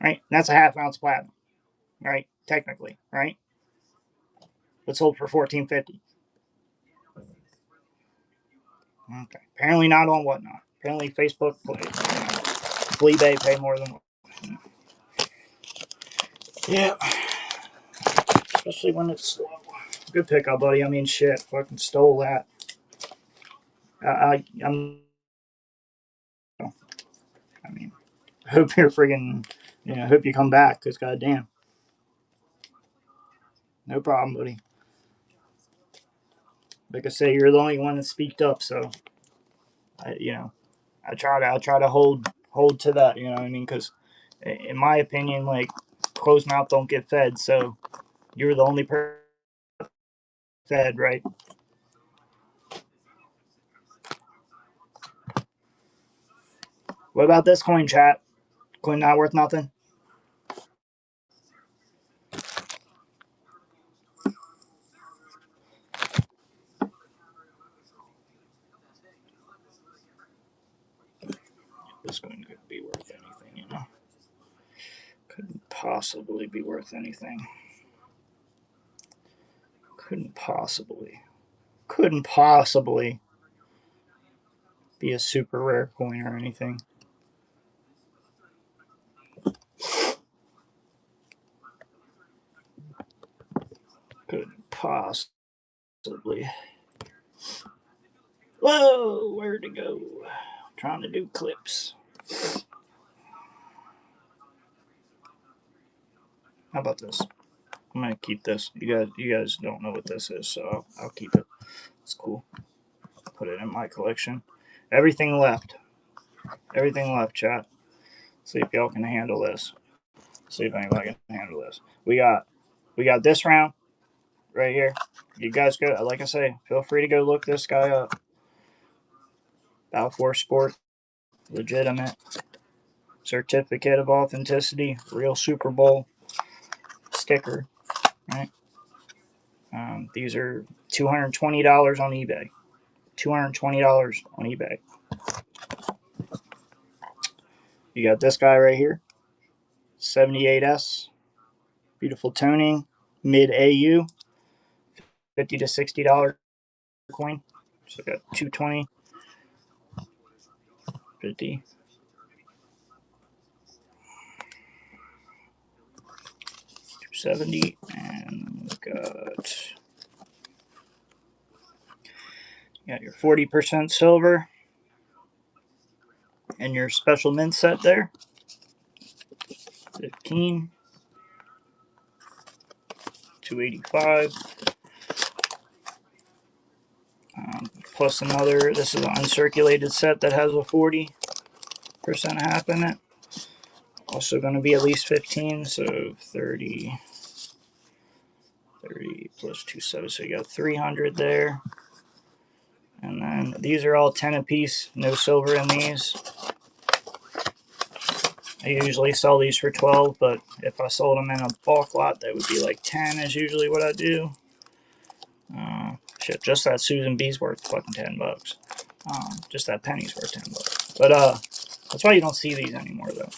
Right? That's a half ounce platinum, right? Technically, right? But sold for $14.50. Okay. Apparently not on Whatnot. Apparently Facebook, Fleabay pay more than. Yeah. Especially when it's slow. Good pickup, buddy. I mean, shit. Fucking stole that. I'm. I mean, I hope you're friggin'. I hope you come back, because goddamn. No problem, buddy. Like I say, you're the only one that speaked up, so I try to hold to that. You know what I mean? Because in my opinion, like, closed mouth don't get fed. So you're the only person fed, right? What about this coin, chat? Coin not worth nothing. This coin could be worth anything. Couldn't possibly be worth anything. Couldn't possibly be a super rare coin or anything. Couldn't possibly. Whoa, where'd it go? I'm trying to do clips. How about this? I'm gonna keep this. You guys don't know what this is, so I'll keep it. It's cool. Put it in my collection. Everything left, chat. See if y'all can handle this. See if anybody can handle this. We got this round right here. You guys go. Like I say, feel free to go look this guy up. Balfour Sport, legitimate, certificate of authenticity, real Super Bowl sticker. Right. These are $220 on eBay. $220 on eBay. You got this guy right here, 78S, beautiful toning, mid AU, $50 to $60 coin. So I got 220, 50, 270, and we got your 40% silver and your special mint set there. 15, 285, plus another. This is an uncirculated set that has a 40% half in it. Also going to be at least 15, so 30 plus 270, so you got 300 there. And then these are all 10 apiece, no silver in these. I usually sell these for 12, but if I sold them in a bulk lot, that would be like 10 is usually what I do. Shit, just that Susan B's worth fucking $10. Just that penny's worth $10. But that's why you don't see these anymore though.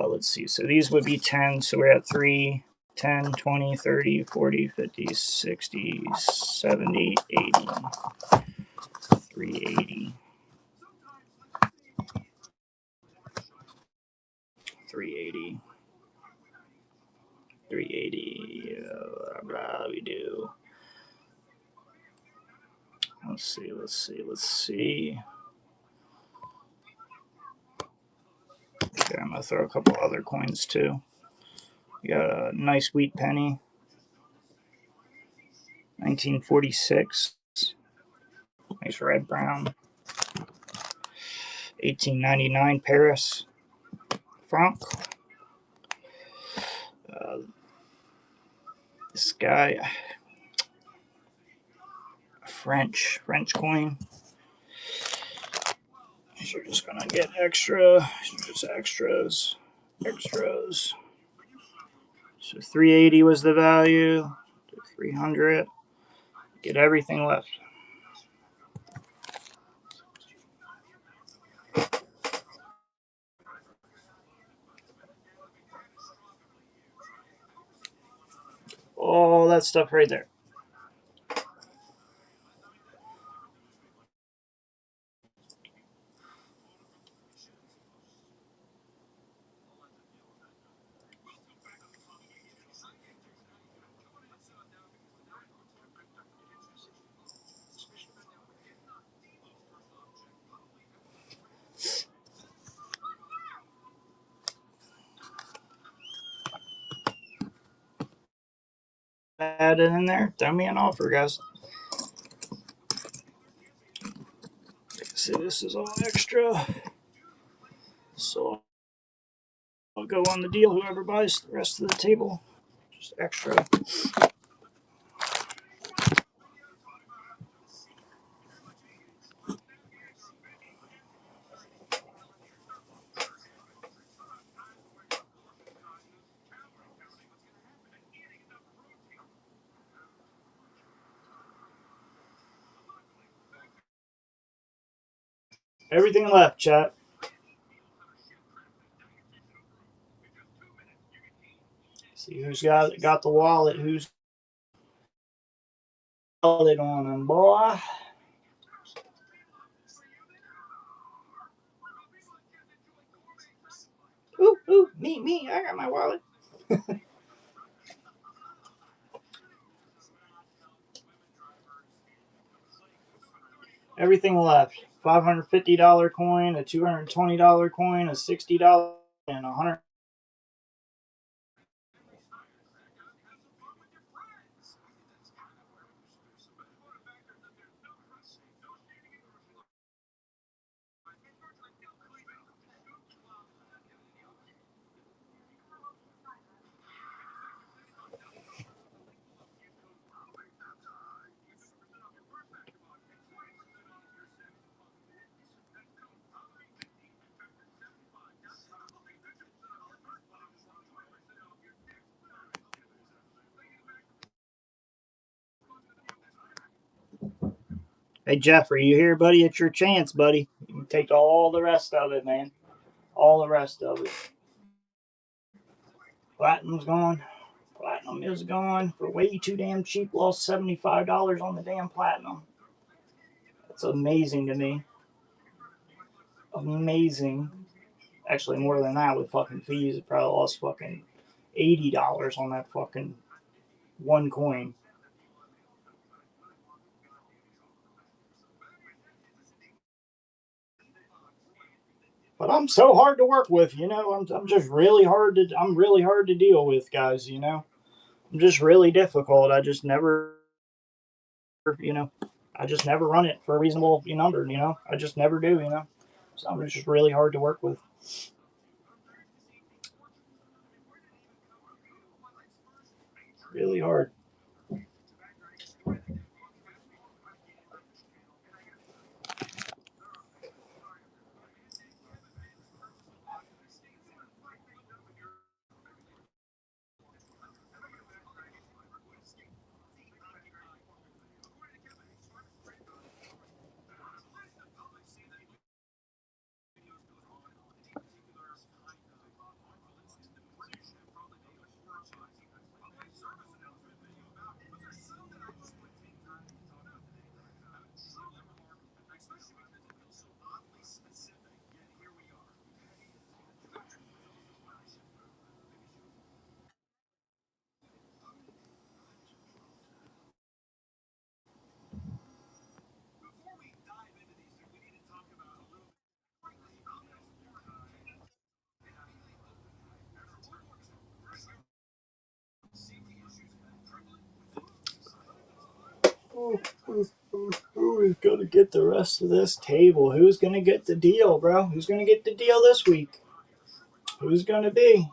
Let's see. So these would be 10. So we're at 3, 10, 20, 30, 40, 50, 60, 70, 80. 380. 380. 380. We do. Let's see. Okay, I'm going to throw a couple other coins too. We got a nice wheat penny. 1946. Nice red brown. 1899 Paris franc. This guy, French coin. These are just gonna get extra. Just extras. So 380 was the value. 300. Get everything left. All that stuff right there. Add it in there. Throw me an offer, guys. See, this is all extra. So I'll go on the deal. Whoever buys the rest of the table, just extra. Everything left, chat. See who's got the wallet. Who's wallet on them, boy? Ooh, me. I got my wallet. Everything left. $550 coin, a $220 coin, a $60, and a $100. Hey, Jeffrey, you here, buddy? It's your chance, buddy. You can take all the rest of it, man. All the rest of it. Platinum's gone. Platinum is gone for way too damn cheap. Lost $75 on the damn platinum. That's amazing to me. Amazing. Actually, more than that with fucking fees. It probably lost fucking $80 on that fucking one coin. But I'm so hard to work with, you know. I'm just really hard to deal with, guys. You know, I'm just really difficult. I just never, you know, I just never run it for a reasonable number. I just never do. So it's just really hard to work with. Really hard. Who is going to get the rest of this table? Who's going to get the deal, bro? Who's going to get the deal this week? Who's going to be?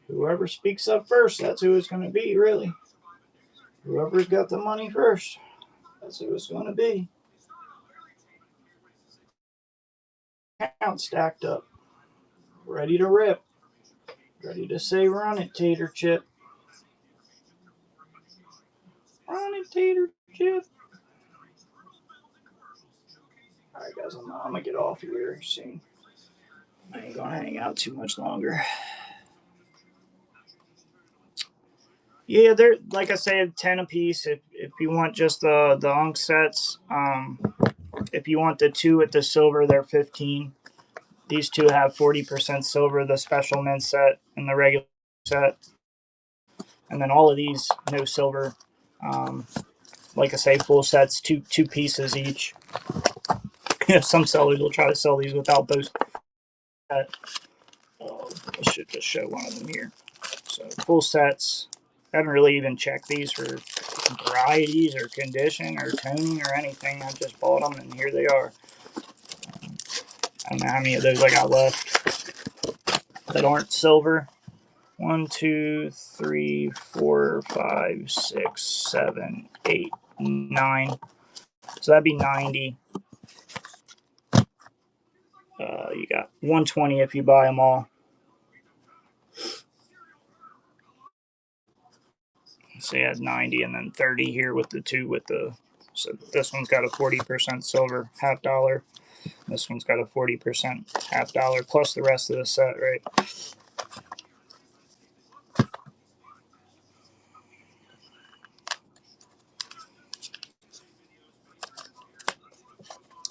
Whoever speaks up first, that's who it's going to be, really. Whoever's got the money first, that's who it's going to be. Account stacked up. Ready to rip. Ready to say, run it, Tater Chip. Run it, Tater Chip. Alright, guys, I'm going to get off here soon. I ain't going to hang out too much longer. Yeah, they're like I said, 10 a piece. If you want just the Unk sets, if you want the two with the silver, they're 15. These two have 40% silver, the special mint set and the regular set, and then all of these no silver. Like I say, full sets, two pieces each. Some sellers will try to sell these without both. I should just show one of them here. So full sets. I haven't really even checked these for varieties or condition or toning or anything. I just bought them and here they are. I don't know how many of those I got left that aren't silver. 1, 2, 3, 4, 5, 6, 7, 8, 9. So that'd be 90. You got 120 if you buy them all. So you had 90 and then 30 here with the two with the. So this one's got a 40% silver, $50. This one's got a 40% $50 plus the rest of the set, right?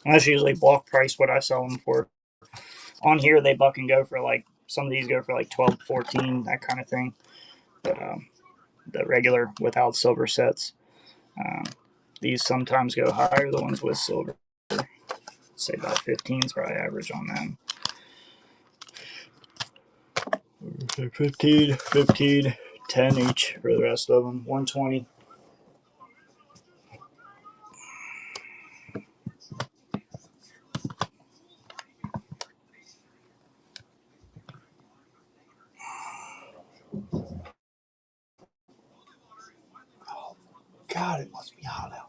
And that's usually bulk price what I sell them for. On here, they buck and go for like, some of these go for like 12, 14, that kind of thing. But the regular without silver sets, these sometimes go higher, the ones with silver. Say about 15 is probably average on them. 15, 10 each for the rest of them. 120. Oh, God, it must be hot out.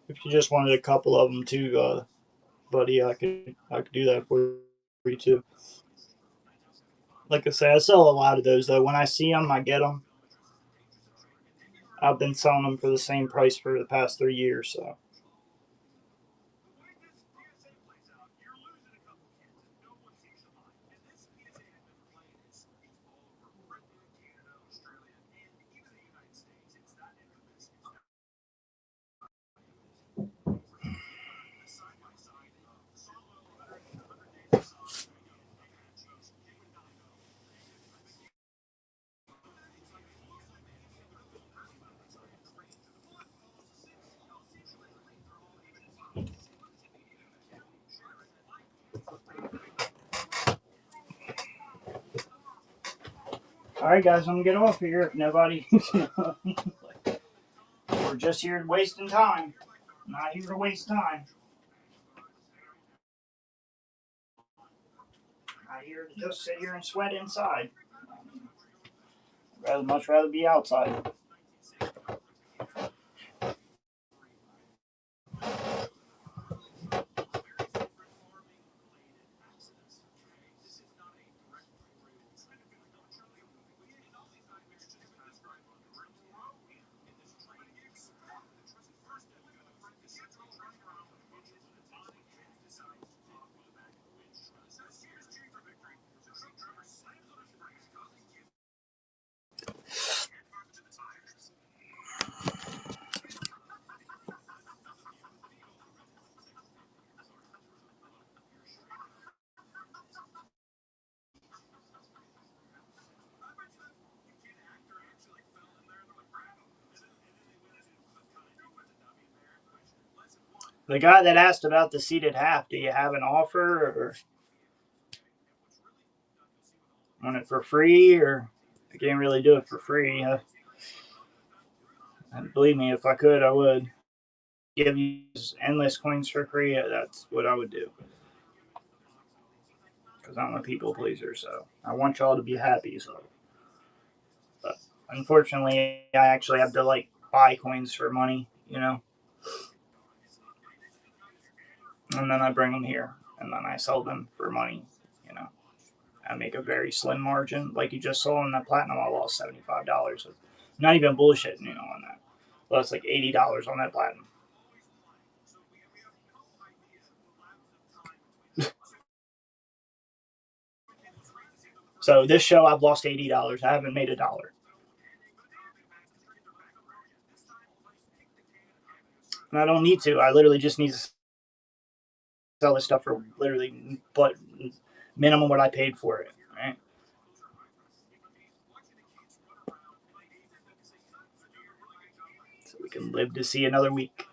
If you just wanted a couple of them too, buddy, I could do that for you too. Like I say, I sell a lot of those though. When I see them, I get them. I've been selling them for the same price for the past 3 years. So All right, guys, I'm gonna get off here. If nobody, we're just here wasting time. Not here to waste time. Not here to just sit here and sweat inside. I'd much rather be outside. The guy that asked about the seated half, do you have an offer or want it for free? Or I can't really do it for free. And believe me, if I could, I would give you endless coins for free. That's what I would do. Because I'm a people pleaser, so I want y'all to be happy. So, but unfortunately, I actually have to like buy coins for money, and then I bring them here, and then I sell them for money. You know, I make a very slim margin, like you just saw in that platinum. I lost $75. Not even bullshitting, on that. Well, it's like $80 on that platinum. So this show, I've lost $80. I haven't made $1. And I don't need to. I literally just need to sell this stuff for literally but minimum what I paid for it. Right? So we can live to see another week.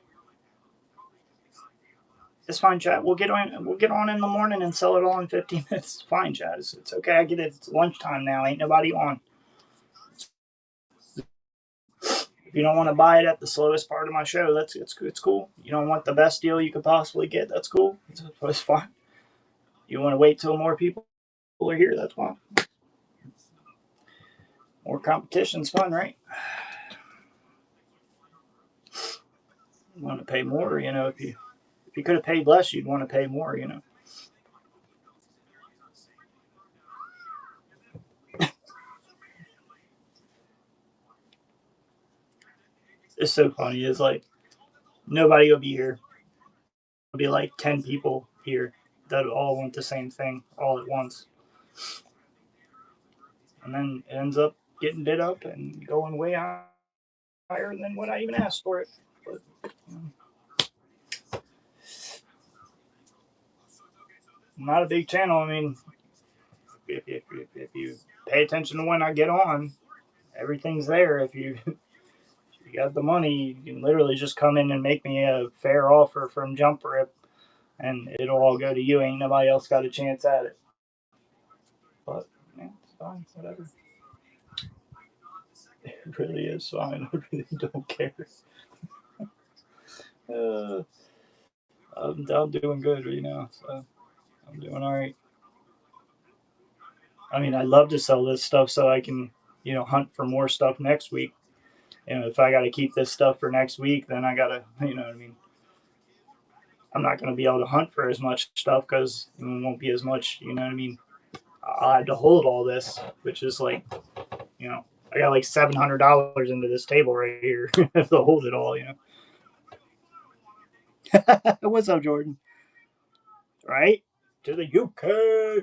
It's fine, chat. We'll get on. We'll get on in the morning and sell it all in 15 minutes. It's fine, chat. It's okay. I get it. It's lunchtime now. Ain't nobody on. If you don't want to buy it at the slowest part of my show, it's cool. You don't want the best deal you could possibly get. That's cool. It's fine. You want to wait till more people are here. That's fine. More competition's fun, right? You want to pay more, if you could have paid less, you'd want to pay more, It's so funny. It's like nobody will be here. There'll be like 10 people here that all want the same thing all at once. And then it ends up getting bid up and going way higher than what I even asked for it. But, I'm not a big channel. I mean, if you pay attention to when I get on, everything's there. If you got the money, you can literally just come in and make me a fair offer from Jump Rip, and it'll all go to you. Ain't nobody else got a chance at it. But it's fine, whatever. It really is fine. I really don't care. Uh, I'm doing good, so I'm doing all right. I mean, I love to sell this stuff so I can, hunt for more stuff next week. If I got to keep this stuff for next week, then I got to, you know what I mean? I'm not going to be able to hunt for as much stuff because it won't be as much, you know what I mean? I had to hold all this, which is like, I got like $700 into this table right here to hold it all, What's up, Jordan? Right? To the UK.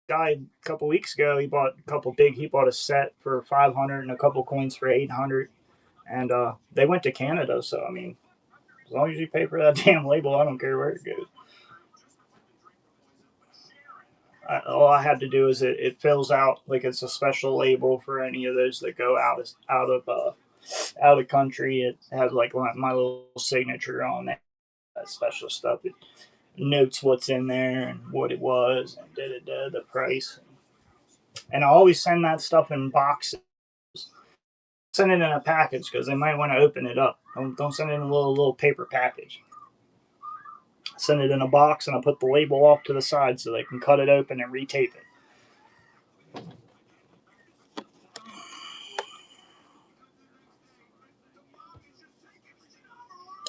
Guy a couple weeks ago, he bought he bought a set for 500 and a couple coins for 800. And they went to Canada, so I mean, as long as you pay for that damn label, I don't care where it goes. All I had to do is it fills out like it's a special label for any of those that go out of country. It has like my little signature on that special stuff. It notes what's in there and what it was and the price. And I always send that stuff in boxes. Send it in a package because they might want to open it up. Don't send it in a little paper package. Send it in a box, and I put the label off to the side so they can cut it open and retape it.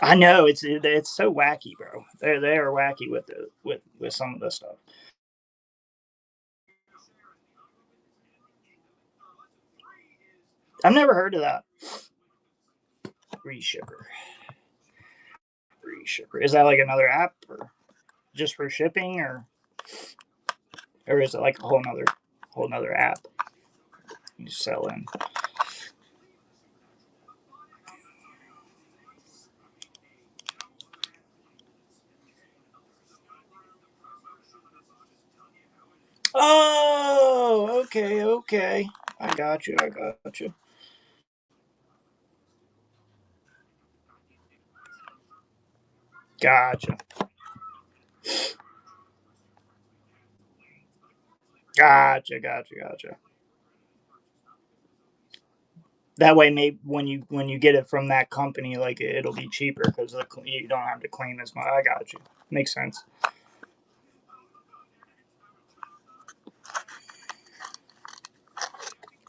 I know it's so wacky, bro. They are wacky with some of this stuff. I've never heard of that. Free shipper. Free shipper. Is that like another app or just for shipping or is it like a whole nother app you sell in? Oh, okay. I got you. Gotcha. Gotcha. That way, maybe when you get it from that company, like it'll be cheaper because you don't have to claim as much. I got you. Makes sense.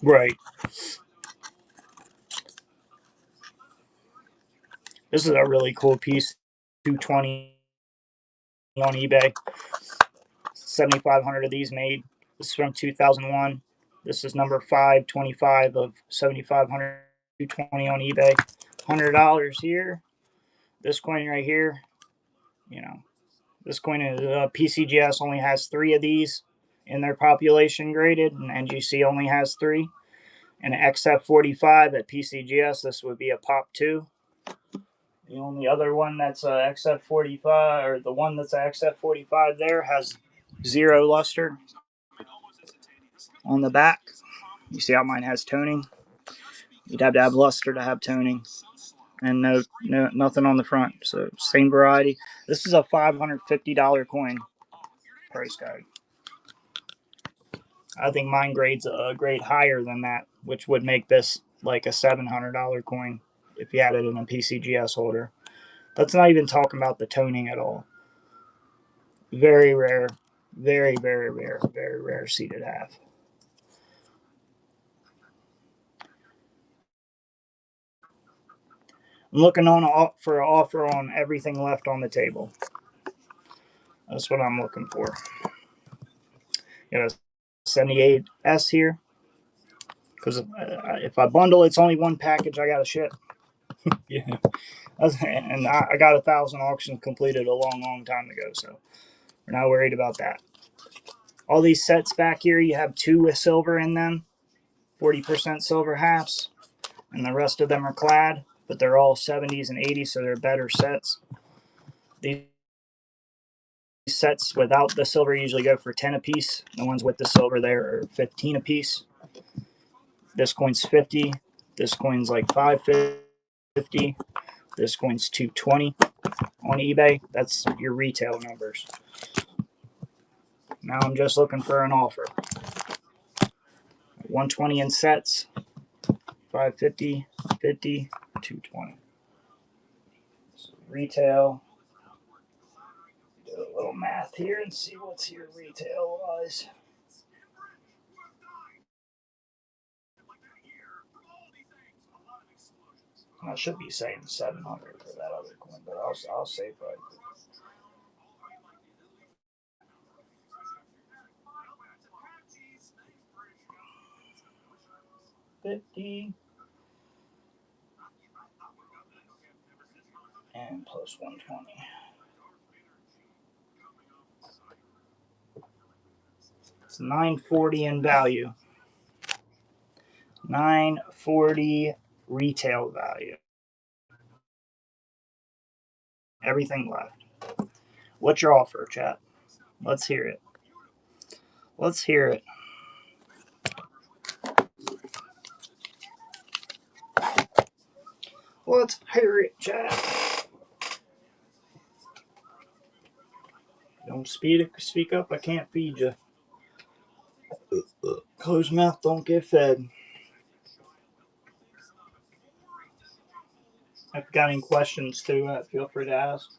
Right. This is a really cool piece. 220 on eBay. 7,500 of these made. This is from 2001. This is number 525 of 7,500. 220 on eBay. $100 here. This coin right here. You know, this coin is PCGS only has 3 of these in their population graded, and NGC only has 3. And XF45 at PCGS, this would be a pop 2. The only other one that's a XF45, or the one that's a XF45 there, has 0 luster on the back. You see how mine has toning? You'd have to have luster to have toning, and no nothing on the front. So same variety. This is a $550 coin price tag. I think mine grades a grade higher than that, which would make this like a $700 coin if you had it in a PCGS holder. That's not even talking about the toning at all. Very rare, very rare seated half. I'm looking for an offer on everything left on the table. That's what I'm looking for. Got a 78S here because if I bundle, it's only one package I got to ship. Yeah, and I got 1,000 auctions completed a long time ago, so we're not worried about that. All these sets back here, you have 2 with silver in them, 40% silver halves, and the rest of them are clad, but they're all 70s and 80s, so they're better sets. These sets without the silver usually go for 10 a piece. The ones with the silver there are 15 a piece. This coin's 50. This coin's like 550. This coin's 220 on eBay. That's your retail numbers. Now I'm just looking for an offer. 120 in sets, 550, 50, 220. So retail. Do a little math here and see what's here retail wise. I should be saying 700 for that other coin, but I'll say 50 and plus 120. It's 940 in value. 940 retail value. Everything left. What's your offer, chat? Let's hear it. Let's hear it. Let's hear it, chat. Don't speak up. I can't feed you. Closed mouth don't get fed. If you've got any questions too, feel free to ask.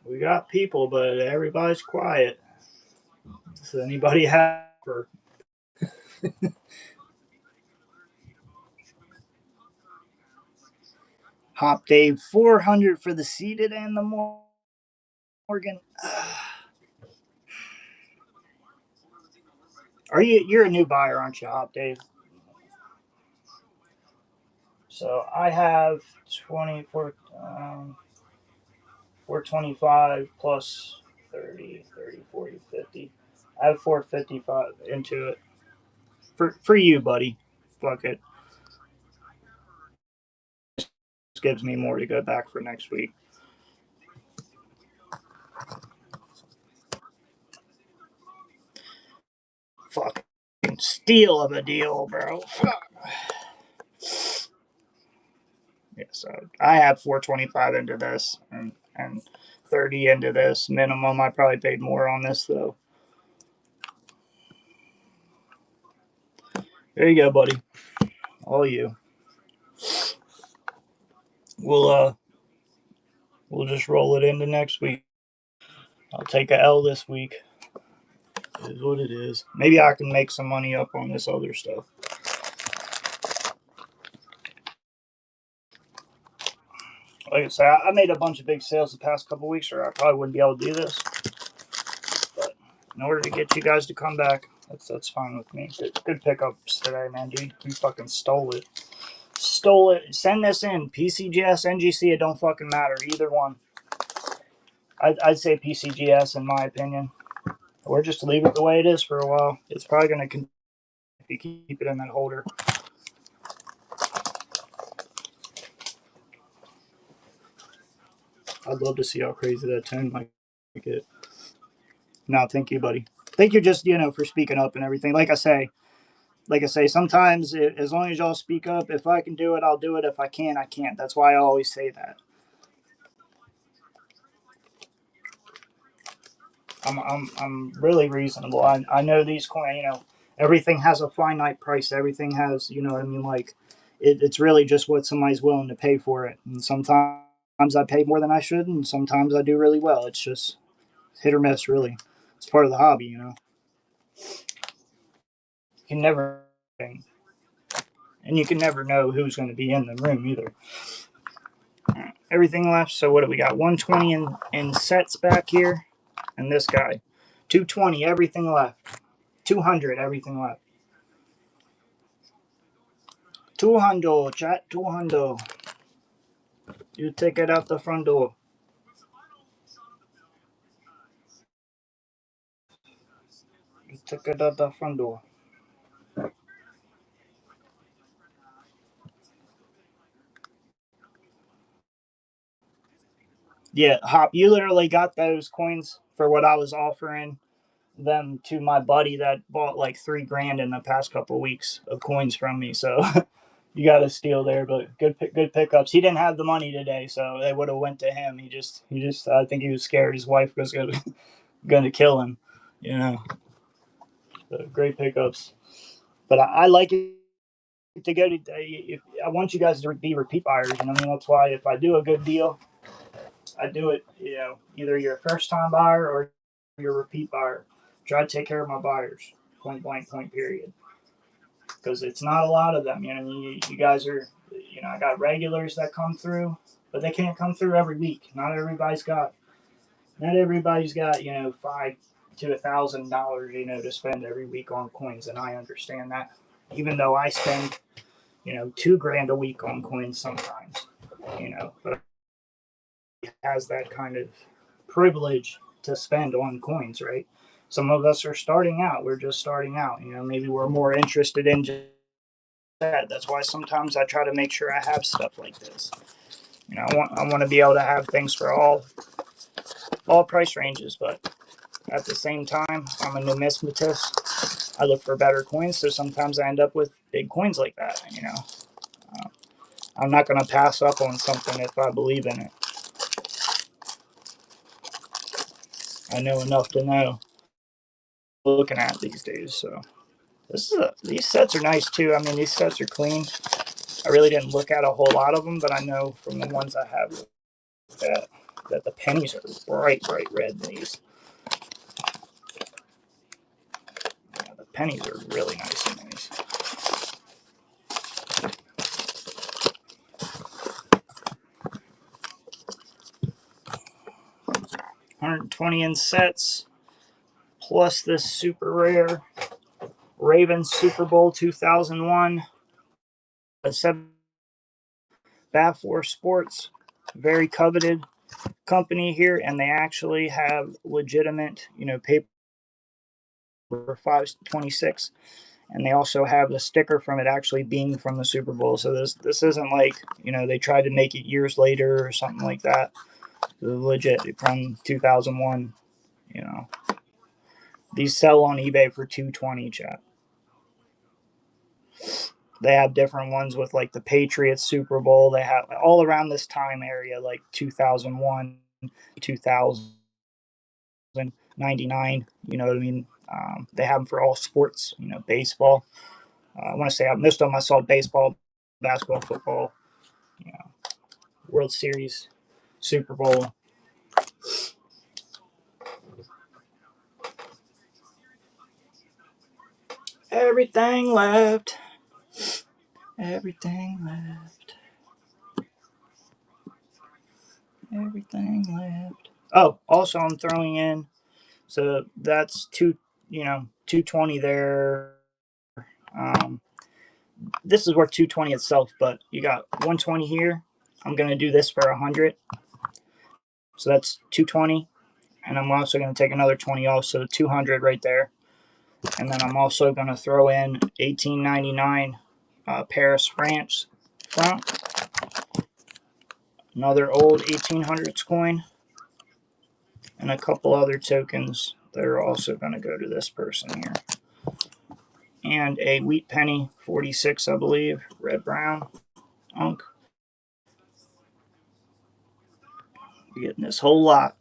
We got people, but everybody's quiet. Does anybody have for Hop Dave 400 for the seated and the Morgan? You're a new buyer, aren't you, Hop Dave? So I have 24 425 plus 30, 30, 40, 50. I have 455 into it. For you, buddy. Fuck it. This gives me more to go back for next week. Fucking steal of a deal, bro. Yeah, so I have 425 into this and 30 into this. Minimum, I probably paid more on this though. There you go, buddy. All you. We'll just roll it into next week. I'll take a L this week. It is what it is. Maybe I can make some money up on this other stuff. Like I said, I made a bunch of big sales the past couple weeks, or I probably wouldn't be able to do this. But in order to get you guys to come back, that's fine with me. Good pickups today, man, dude. You fucking stole it. Stole it. Send this in. PCGS, NGC, it don't fucking matter. Either one. I'd say PCGS in my opinion. Or just leave it the way it is for a while. It's probably going to continue if you keep it in that holder. I'd love to see how crazy that 10 might get. No, thank you, buddy. Thank you just, for speaking up and everything. Like I say, sometimes as long as y'all speak up, if I can do it, I'll do it. If I can't, I can't. That's why I always say that. I'm really reasonable. I know these coins, everything has a finite price. Everything has, you know what I mean? Like, it's really just what somebody's willing to pay for it. And sometimes I pay more than I should, and sometimes I do really well. It's just hit or miss, really. It's part of the hobby, You can never, and you can never know who's going to be in the room either. Everything left. So what do we got? 120 in sets back here, and this guy, 220. Everything left. 200. Everything left. 200, chat, 200. You take it out the front door. You take it out the front door. Yeah, Hop, you literally got those coins for what I was offering them to my buddy that bought like $3,000 in the past couple of weeks of coins from me. So you got a steal there, but good pickups. He didn't have the money today, so they would have went to him. He just I think he was scared his wife was gonna kill him. So great pickups. But I like it to go to. I want you guys to be repeat buyers, and I mean that's why if I do a good deal, I do it, either you're a first time buyer or you're a repeat buyer. Try to take care of my buyers, point blank, point period. Because it's not a lot of them. You guys are, I got regulars that come through, but they can't come through every week. Not everybody's got, $500 to $1,000, to spend every week on coins, and I understand that. Even though I spend, $2,000 a week on coins sometimes, but has that kind of privilege to spend on coins, right? Some of us are starting out. We're just starting out. Maybe we're more interested in just that. That's why sometimes I try to make sure I have stuff like this. I want to be able to have things for all price ranges, but at the same time, I'm a numismatist. I look for better coins, so sometimes I end up with big coins like that. I'm not going to pass up on something if I believe in it. I know enough to know what I'm looking at these days. So these sets are nice too. I mean, these sets are clean. I really didn't look at a whole lot of them, but I know from the ones I have that the pennies are bright red in these. Yeah, the pennies are really nice in these. $120 in sets, plus this super rare Ravens Super Bowl 2001. A 7 Bafor Sports, very coveted company here, and they actually have legitimate, paper for 526, and they also have the sticker from it actually being from the Super Bowl. So this isn't like they tried to make it years later or something like that. It's legit from 2001. These sell on eBay for $220, chat. They have different ones with like the Patriots Super Bowl. They have all around this time area, like 2001, 2099. You know what I mean? They have them for all sports. Baseball. I want to say most of them I saw baseball, basketball, football. World Series, Super Bowl. Everything left. Everything left. Everything left. Oh, also I'm throwing in. So that's 220 there. This is worth 220 itself, but you got 120 here. I'm gonna do this for 100. So that's 220, and I'm also gonna take another 20 off, so 200 right there. And then I'm also gonna throw in 1899 Paris, France front. Another old 1800s coin, and a couple other tokens that are also going to go to this person here. And a wheat penny, 46, I believe, red brown, unk. You're getting this whole lot.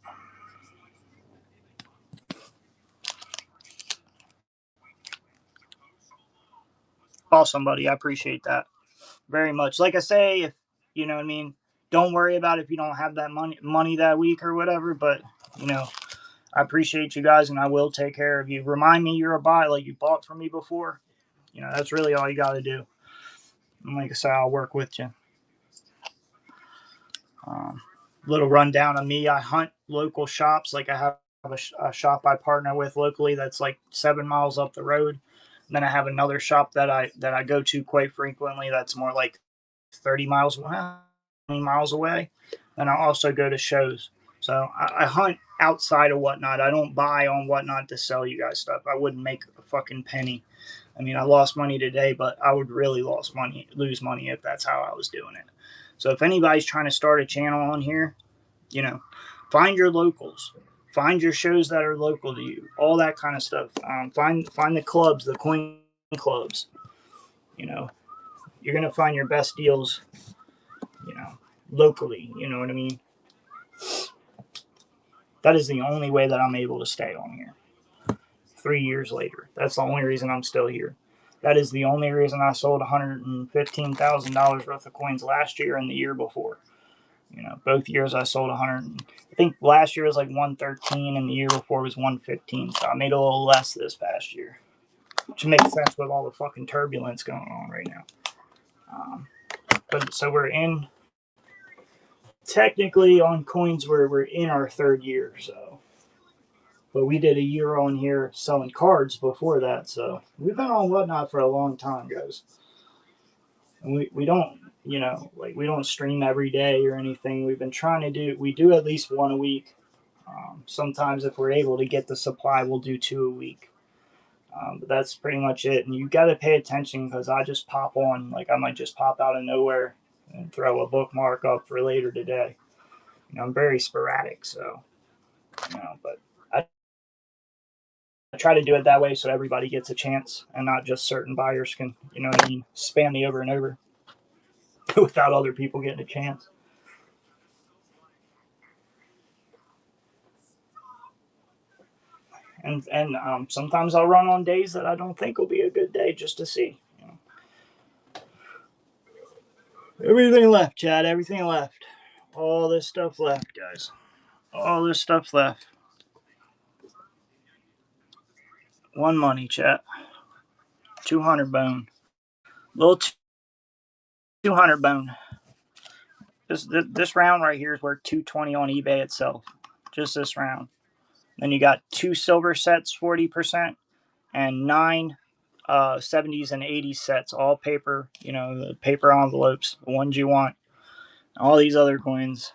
Awesome, buddy. I appreciate that very much. Like I say, if you know what I mean, don't worry about if you don't have that money that week or whatever. But I appreciate you guys, and I will take care of you. Remind me you're a buy, like you bought from me before. That's really all you got to do. And like I said, I'll work with you. Little rundown of me. I hunt local shops. Like I have a shop I partner with locally that's like 7 miles up the road. And then I have another shop that I go to quite frequently that's more like 30 miles away, 20 miles away. And I also go to shows. So I hunt outside of Whatnot. I don't buy on Whatnot to sell you guys stuff. I wouldn't make a fucking penny. I mean, I lost money today, but I would really lose money if that's how I was doing it. So if anybody's trying to start a channel on here, find your locals, find your shows that are local to you, all that kind of stuff. Find the clubs, the coin clubs. You're gonna find your best deals, locally. You know what I mean? That is the only way that I'm able to stay on here. 3 years later, that's the only reason I'm still here. That is the only reason I sold $115,000 worth of coins last year and the year before. You know, both years I sold 100. I think last year was like 113, and the year before was 115. So I made a little less this past year, which makes sense with all the fucking turbulence going on right now. But so we're in technically on coins where we're in our third year. So, but we did a year on here selling cards before that. So we've been on Whatnot for a long time, guys. And we don't, you know, like we don't stream every day or anything. We've been trying to we do at least one a week. Sometimes if we're able to get the supply, we'll do two a week. But that's pretty much it. And you got to pay attention because I just pop on, like I might just pop out of nowhere and throw a bookmark up for later today. You know, I'm very sporadic, so, you know, but I try to do it that way so everybody gets a chance and not just certain buyers can, you know what I mean, spam me over and over without other people getting a chance. And sometimes I'll run on days that I don't think will be a good day just to see. You know. Everything left, Chad. Everything left. All this stuff left, guys. All this stuff left. One money, chat. 200 bone. Little 200 bone. This round right here is worth 220 on eBay itself. Just this round. Then you got two silver sets, 40%, and nine 70s and 80s sets, all paper, you know, the paper envelopes, the ones you want. All these other coins.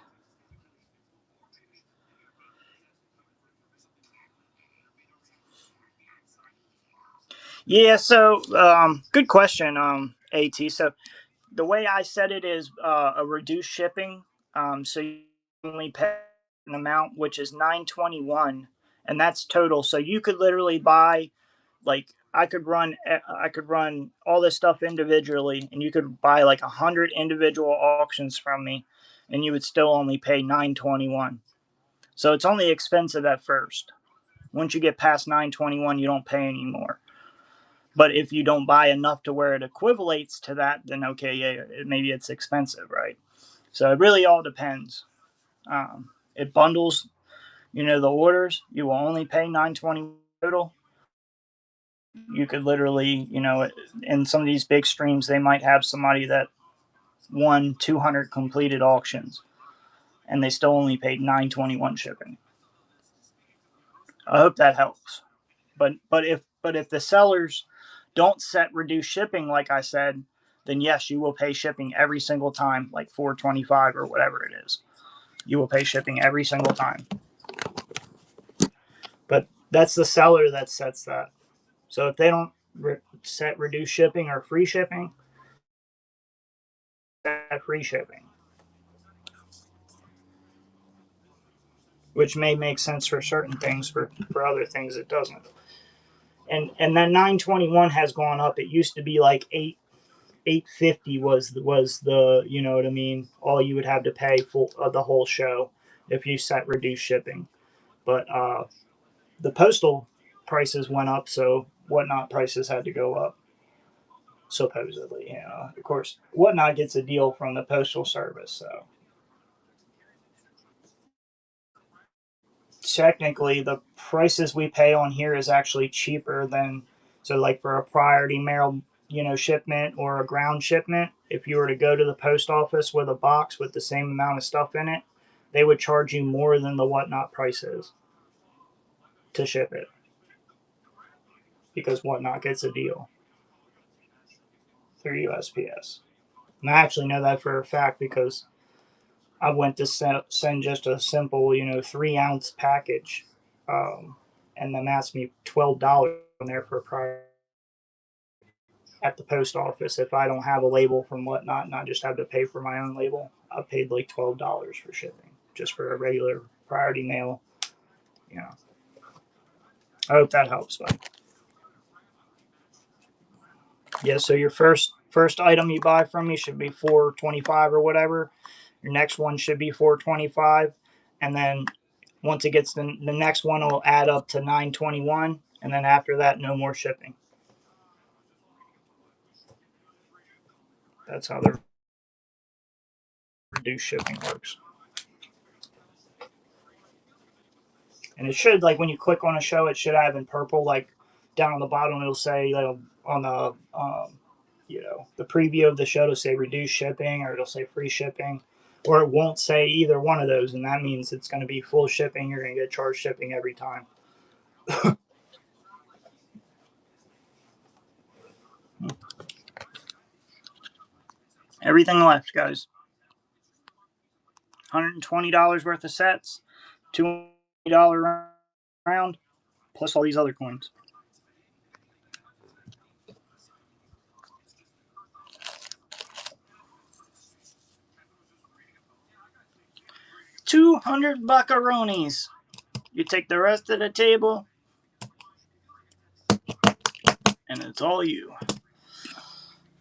Yeah, so good question, AT. So the way I said it is a reduced shipping. So you only pay an amount which is 921, and that's total. So you could literally buy, like I could run all this stuff individually, and you could buy like 100 individual auctions from me, and you would still only pay 921. So it's only expensive at first. Once you get past 921, you don't pay anymore. But if you don't buy enough to where it equivalates to that, then okay, yeah, maybe it's expensive, right? So it really all depends. It bundles, you know, the orders. You will only pay 920 total. You could literally, you know, in some of these big streams, they might have somebody that won 200 completed auctions, and they still only paid 921 shipping. I hope that helps. But if the sellers don't set reduced shipping, like I said, then yes, you will pay shipping every single time, like 425 or whatever it is. You will pay shipping every single time. But that's the seller that sets that. So if they don't set reduced shipping or free shipping, set free shipping, which may make sense for certain things. For other things, it doesn't. And that 921 has gone up. It used to be like 850 was the, you know what I mean. All you would have to pay for the whole show if you set reduced shipping. But the postal prices went up, so Whatnot prices had to go up. Supposedly, you know. Of course, Whatnot gets a deal from the postal service, so technically the prices we pay on here is actually cheaper than, so like for a priority mail, you know, shipment or a ground shipment, if you were to go to the post office with a box with the same amount of stuff in it, they would charge you more than the Whatnot prices to ship it, because Whatnot gets a deal through USPS. And I actually know that for a fact because I went to send just a simple, you know, 3 ounce package, and then asked me $12 on there for a prior at the post office. If I don't have a label from Whatnot and I just have to pay for my own label, I paid like $12 for shipping just for a regular priority mail. You know, I hope that helps, but yeah. So your first item you buy from me should be 425 or whatever. Your next one should be 425, and then once it gets the next one will add up to 921, and then after that, no more shipping. That's how they're reduced shipping works. And it should, like when you click on a show, it should have in purple, like down on the bottom, it'll say like on the the preview of the show to say reduced shipping, or it'll say free shipping, or it won't say either one of those, and that means it's going to be full shipping. You're going to get charged shipping every time. Everything left, guys. $120 worth of sets, $200 round, plus all these other coins. $200 buckaroonies. You take the rest of the table, and it's all you.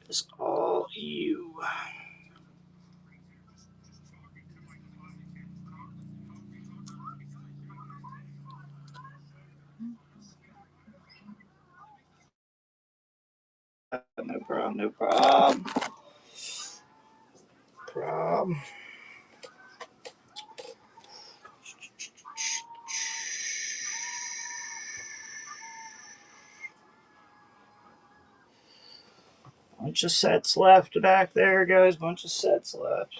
It's all you. No problem, no problem. Bunch of sets left back there, guys. Bunch of sets left.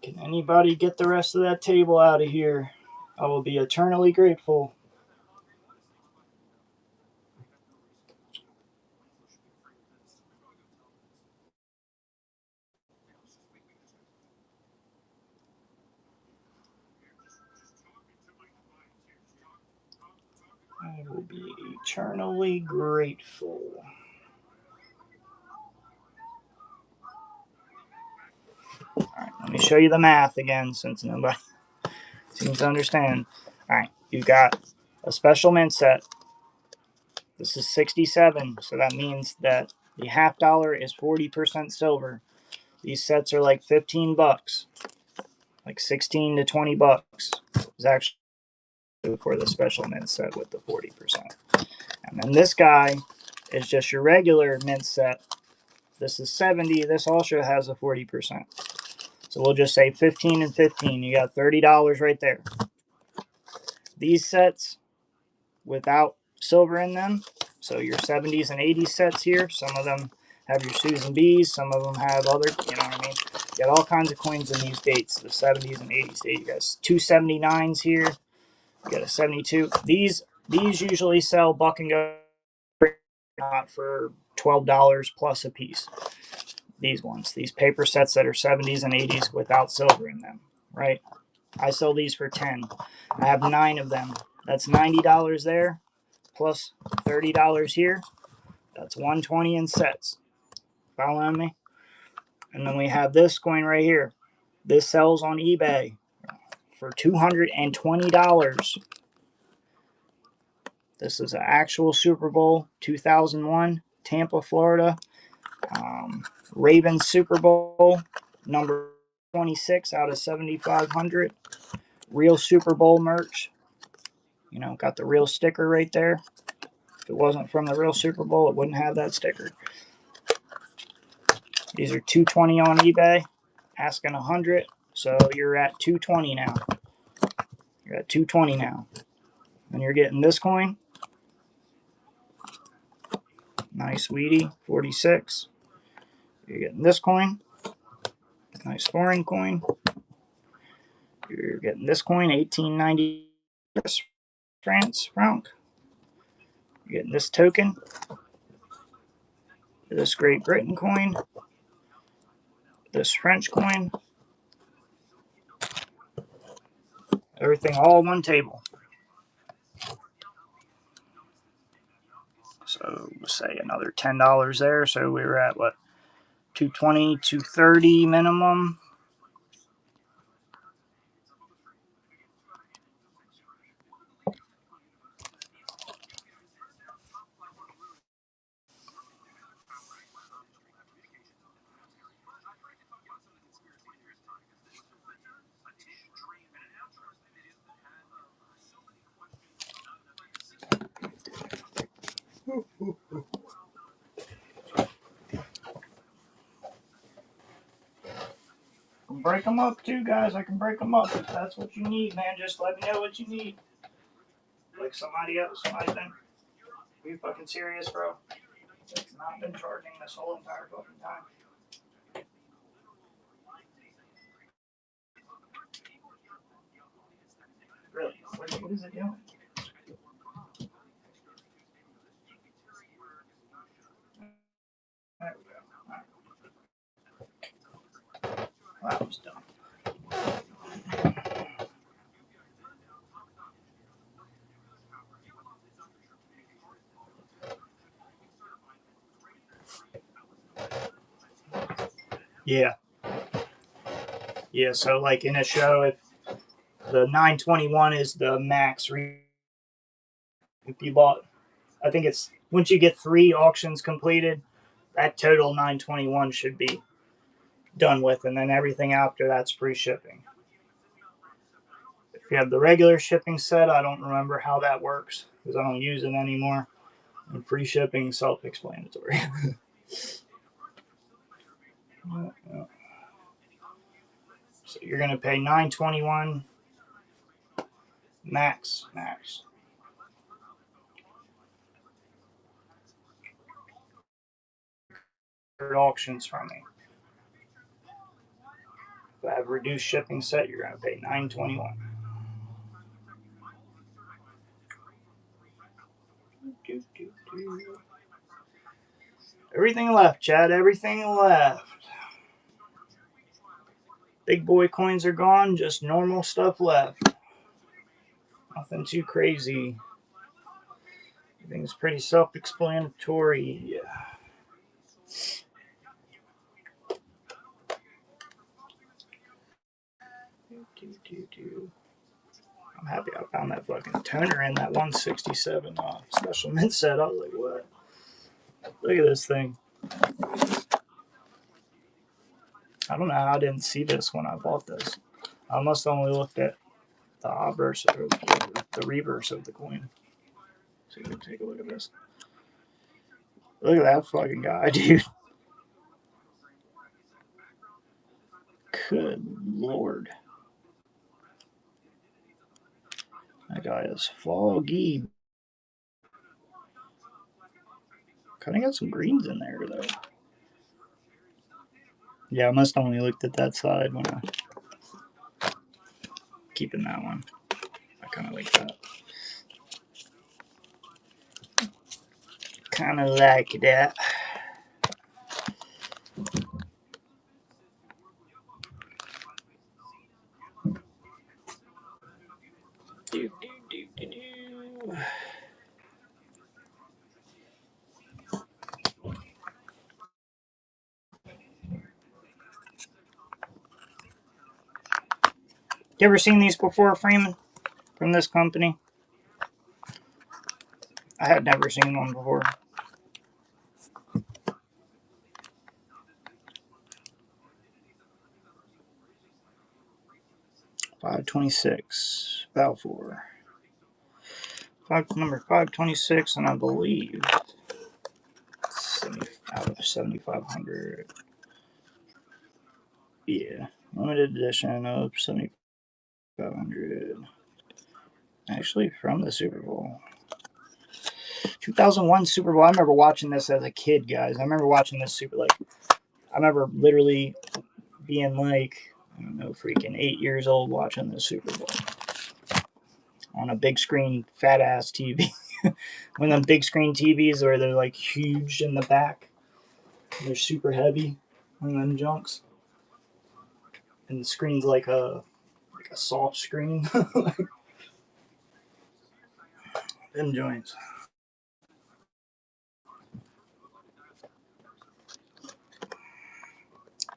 Can anybody get the rest of that table out of here? I will be eternally grateful. I will be eternally grateful. Alright, let me show you the math again since nobody seems to understand. Alright, you got a special mint set. This is 67, so that means that the half dollar is 40% silver. These sets are like 15 bucks. Like 16 to 20 bucks is actually for the special mint set with the 40%. And then this guy is just your regular mint set. This is 70. This also has a 40%. So we'll just say 15 and 15. You got $30 right there. These sets without silver in them, so your 70s and 80s sets here, some of them have your Susan B's, some of them have other, you know what I mean? You got all kinds of coins in these dates, the 70s and 80s date. You got two 79s here. You got a 72. These usually sell buck and go for $12 plus a piece. These ones, these paper sets that are 70s and 80s without silver in them, right? I sell these for 10. I have 9 of them. That's $90 there, plus $30 here. That's $120 in sets. Following me? And then we have this coin right here. This sells on eBay for $220. This is an actual Super Bowl 2001, Tampa, Florida. Ravens Super Bowl, number 26 out of 7,500. Real Super Bowl merch. You know, got the real sticker right there. If it wasn't from the real Super Bowl, it wouldn't have that sticker. These are $220 on eBay, asking $100, so you're at $220 now. You're at $220 now. And you're getting this coin. Nice Wheatie, 46. You're getting this coin. Nice foreign coin. You're getting this coin, 1890 France franc. You're getting this token. This Great Britain coin. This French coin. Everything all on one table. So we'll say another $10 there. So we were at what? 220, 230 minimum. can break them up too, guys. I can break them up if that's what you need, man. Just let me know what you need. Like somebody else might think. Are you fucking serious, bro? It's not been charging this whole entire fucking time. Really? What is it doing? There we go. Well, that was dumb. Yeah. Yeah, so like in a show, if the 921 is the max, if you bought, I think it's, once you get 3 auctions completed, that total 921 should be done with, and then everything after that's free shipping. If you have the regular shipping set, I don't remember how that works because I don't use it anymore. And free shipping, self-explanatory. So you're gonna pay $9.21 max. Auctions from me. If I have a reduced shipping set, you're gonna pay $9.21. Everything left, Chad. Everything left. Big boy coins are gone. Just normal stuff left. Nothing too crazy. Everything's pretty self-explanatory. I'm happy I found that fucking toner in that 167 special mint set. I was like, what? Look at this thing. I don't know how I didn't see this when I bought this. I must have only looked at the obverse or the reverse of the coin. So you can take a look at this. Look at that fucking guy, dude. Good lord. That guy is foggy. Kind of got some greens in there, though. Yeah, I must have only looked at that side when I... Keeping that one. I kind of like that. Kind of like that. You ever seen these before, Freeman? From this company? I had never seen one before. $5.26 Balfour. Number 526, and I believe 70 out of 7,500. Yeah, limited edition of 7,500. Actually, from the Super Bowl. 2001 Super Bowl. I remember watching this as a kid, guys. I remember watching this I remember literally being like, I don't know, freaking 8 years old watching the Super Bowl on a big screen, fat ass TV. One of them big screen TVs where they're like huge in the back. They're super heavy. One of them junks. And the screen's like a soft screen. Them joints.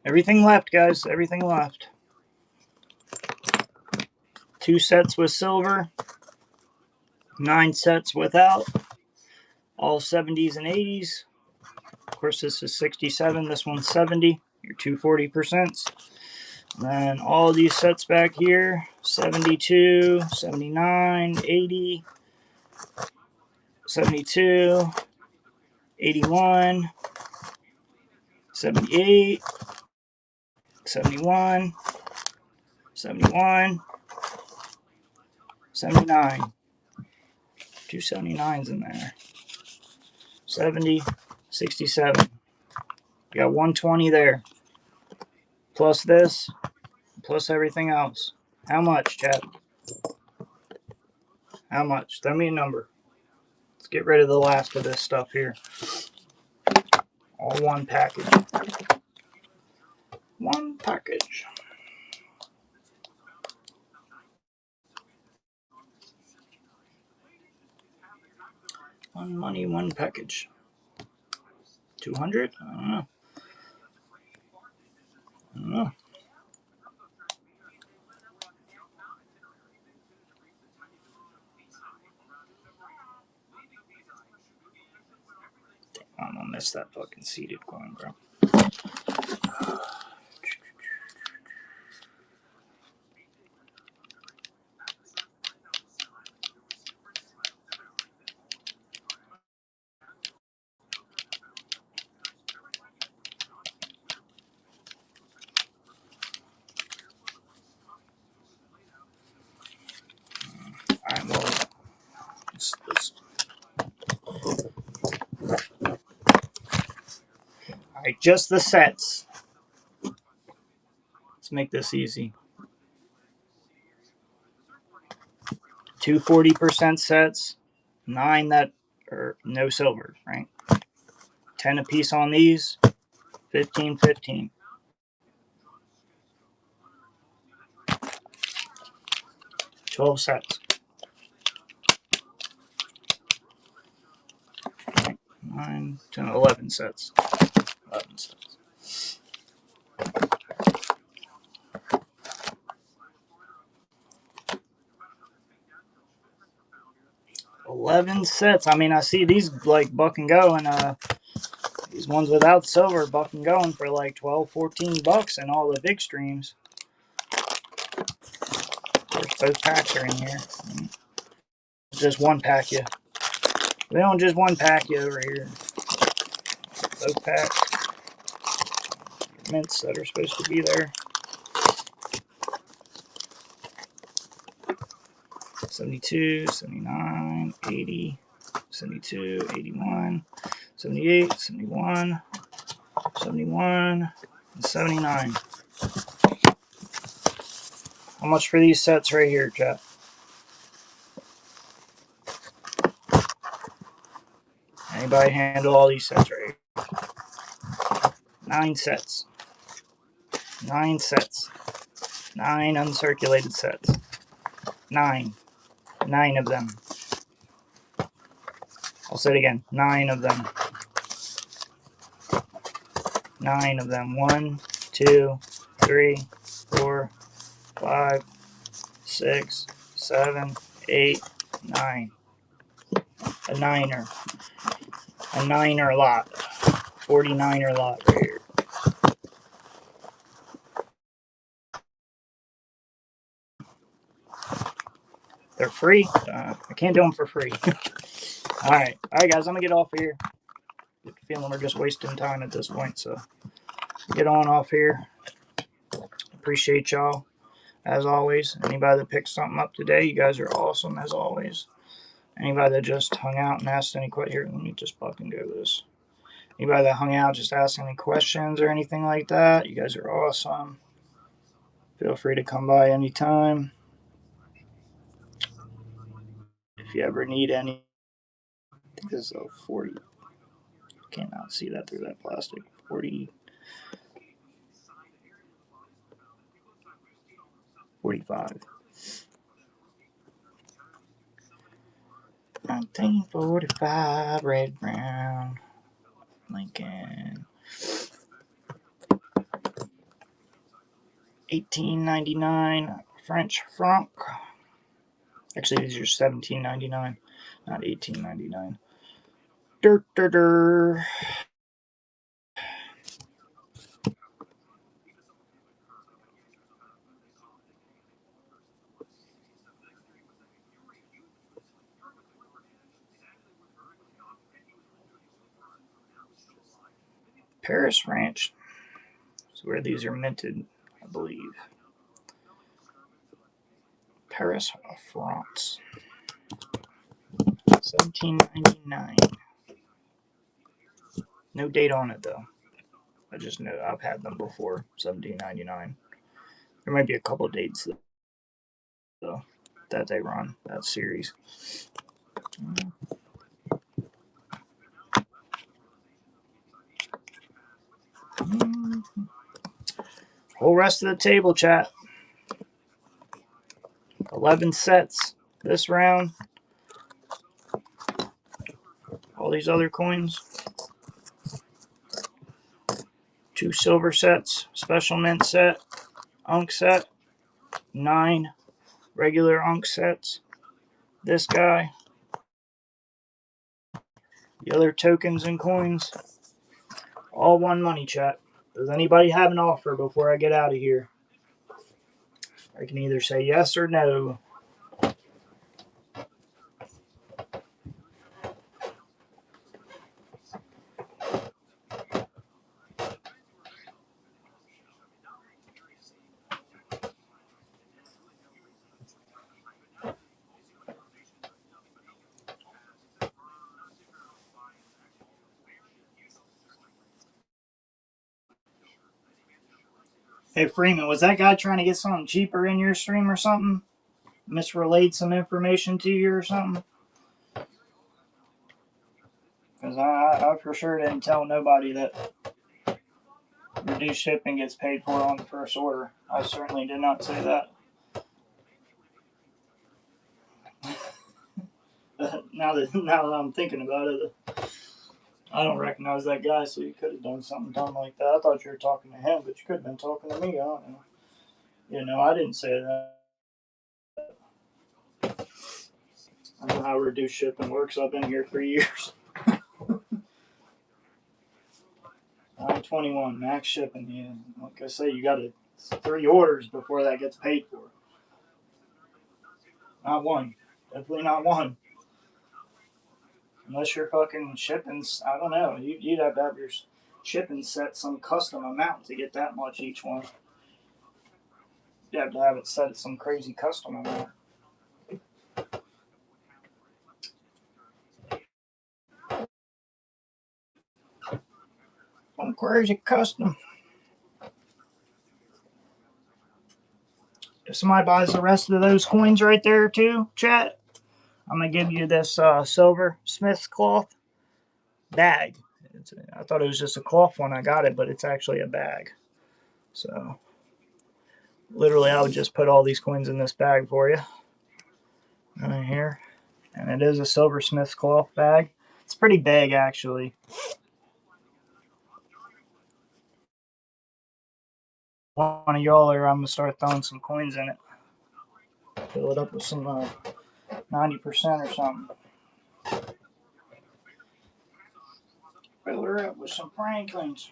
Everything left, guys. Everything left. 2 sets with silver. 9 sets without. All 70s and 80s. Of course, this is 67. This one's 70. Your 240%. And then all these sets back here. 72, 79, 80, 72, 81, 78, 71, 71, 79. 2 79s in there. 70, 67. You got 120 there. Plus this, plus everything else. How much, chat? How much? Throw me a number. Let's get rid of the last of this stuff here. All one package. One package. One money, one package. 200? I don't know. I don't know. I'm gonna miss that fucking seated coin, bro. Alright, well, alright, just the sets. Let's make this easy. 2 40% sets, 9 that are no silver, right? 10 a piece on these, 15, 15. 12 sets. 9, 10, 11 sets. 11 sets. $11 sets. I mean, I see these like buck and go, and these ones without silver buck and going for like 12, 14 bucks in all the big streams. Of course, both packs are in here. Just one pack you. We don't just one pack you over here. Both packs. Mints that are supposed to be there. 72, 79, 80, 72, 81, 78, 71, 71, and 79. How much for these sets right here, chat? Anybody handle all these sets right here? 9 sets. 9 sets. 9 uncirculated sets. 9. 9 of them. I'll say it again. 9 of them. 9 of them. 1, 2, 3, 4, 5, 6, 7, 8, 9. A niner. A niner lot. 49er lot right here. They're free. I can't do them for free. Alright, guys, I'm gonna get off here. I'm feeling we're just wasting time at this point, so get on off here. Appreciate y'all as always. Anybody that picked something up today, you guys are awesome as always. Anybody that just hung out and asked any questions, here, let me just fucking go this. Anybody that hung out, just asked any questions or anything like that, you guys are awesome. Feel free to come by anytime. If you ever need any, I think this is a 40. Cannot see that through that plastic. 40, 45. 1945, red, brown, Lincoln. 1899, French franc. Actually, these are 1799, not 1899. Dirt, dirt, dirt. Paris Ranch is where these are minted. believe. Paris, France. 1799. No date on it though. I just know I've had them before. 1799. There might be a couple dates though that they run that series. Whole rest of the table, chat. 11 sets this round. All these other coins. 2 silver sets, special mint set, Unk set, 9 regular Unk sets. This guy. The other tokens and coins. All one money, chat. Does anybody have an offer before I get out of here? I can either say yes or no. Hey, Freeman, was that guy trying to get something cheaper in your stream or something? Misrelayed some information to you or something? Because I for sure didn't tell nobody that reduced shipping gets paid for on the first order. I certainly did not say that. Now that I'm thinking about it, I don't recognize that guy, so you could have done something dumb like that. I thought you were talking to him, but you could have been talking to me. I don't know. You know, I didn't say that. I know how reduced shipping works. I've been here for years. 921 max shipping. Yeah, like I say, you got 3 orders before that gets paid for. Not one. Definitely not one. Unless your fucking shipping's, I don't know. You'd have to have your shipping set some custom amount to get that much each one. You have to have it set at some crazy custom amount. Some crazy custom. If somebody buys the rest of those coins right there too, chat, I'm going to give you this silver Smith's cloth bag. I thought it was just a cloth when I got it, but it's actually a bag. So, literally, I would just put all these coins in this bag for you. Right here. And it is a silversmith's cloth bag. It's pretty big, actually. One of y'all are, I'm going to start throwing some coins in it. Fill it up with some 90% or something. Fill her up with some Franklins.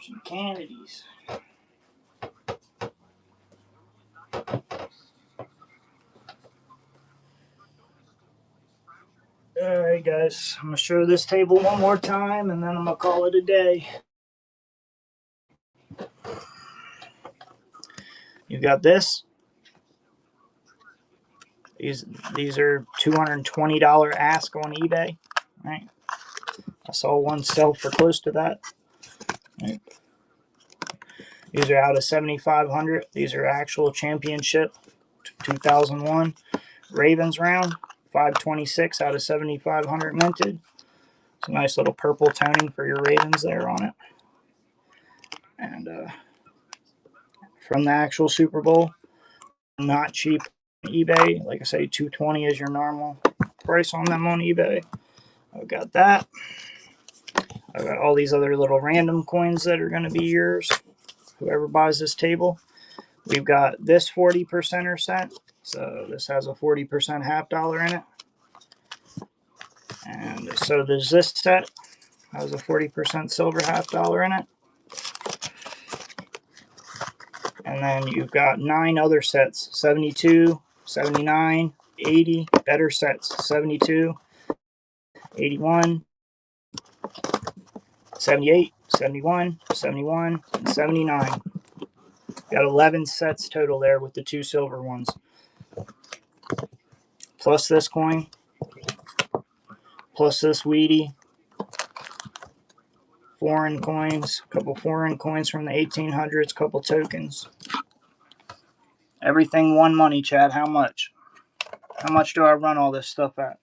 Some Kennedys. Alright, guys. I'm going to show this table one more time, and then I'm going to call it a day. You got this. These are $220 ask on eBay. Right? I saw one sell for close to that. Right? These are out of 7,500. These are actual championship 2001 Ravens round. 526 out of 7,500 minted. It's a nice little purple toning for your Ravens there on it. And from the actual Super Bowl, not cheap on eBay. Like I say, $220 is your normal price on them on eBay. I've got that. I've got all these other little random coins that are going to be yours. Whoever buys this table. We've got this 40%er set. So this has a 40% half dollar in it. And so there's this set. Has a 40% silver half dollar in it. And then you've got 9 other sets. 72, 79, 80. Better sets. 72, 81, 78, 71, 71, and 79. Got 11 sets total there with the 2 silver ones. Plus this coin. Plus this Wheatie. Foreign coins. A couple foreign coins from the 1800s. Couple tokens. Everything one money, Chad. How much? How much do I run all this stuff at?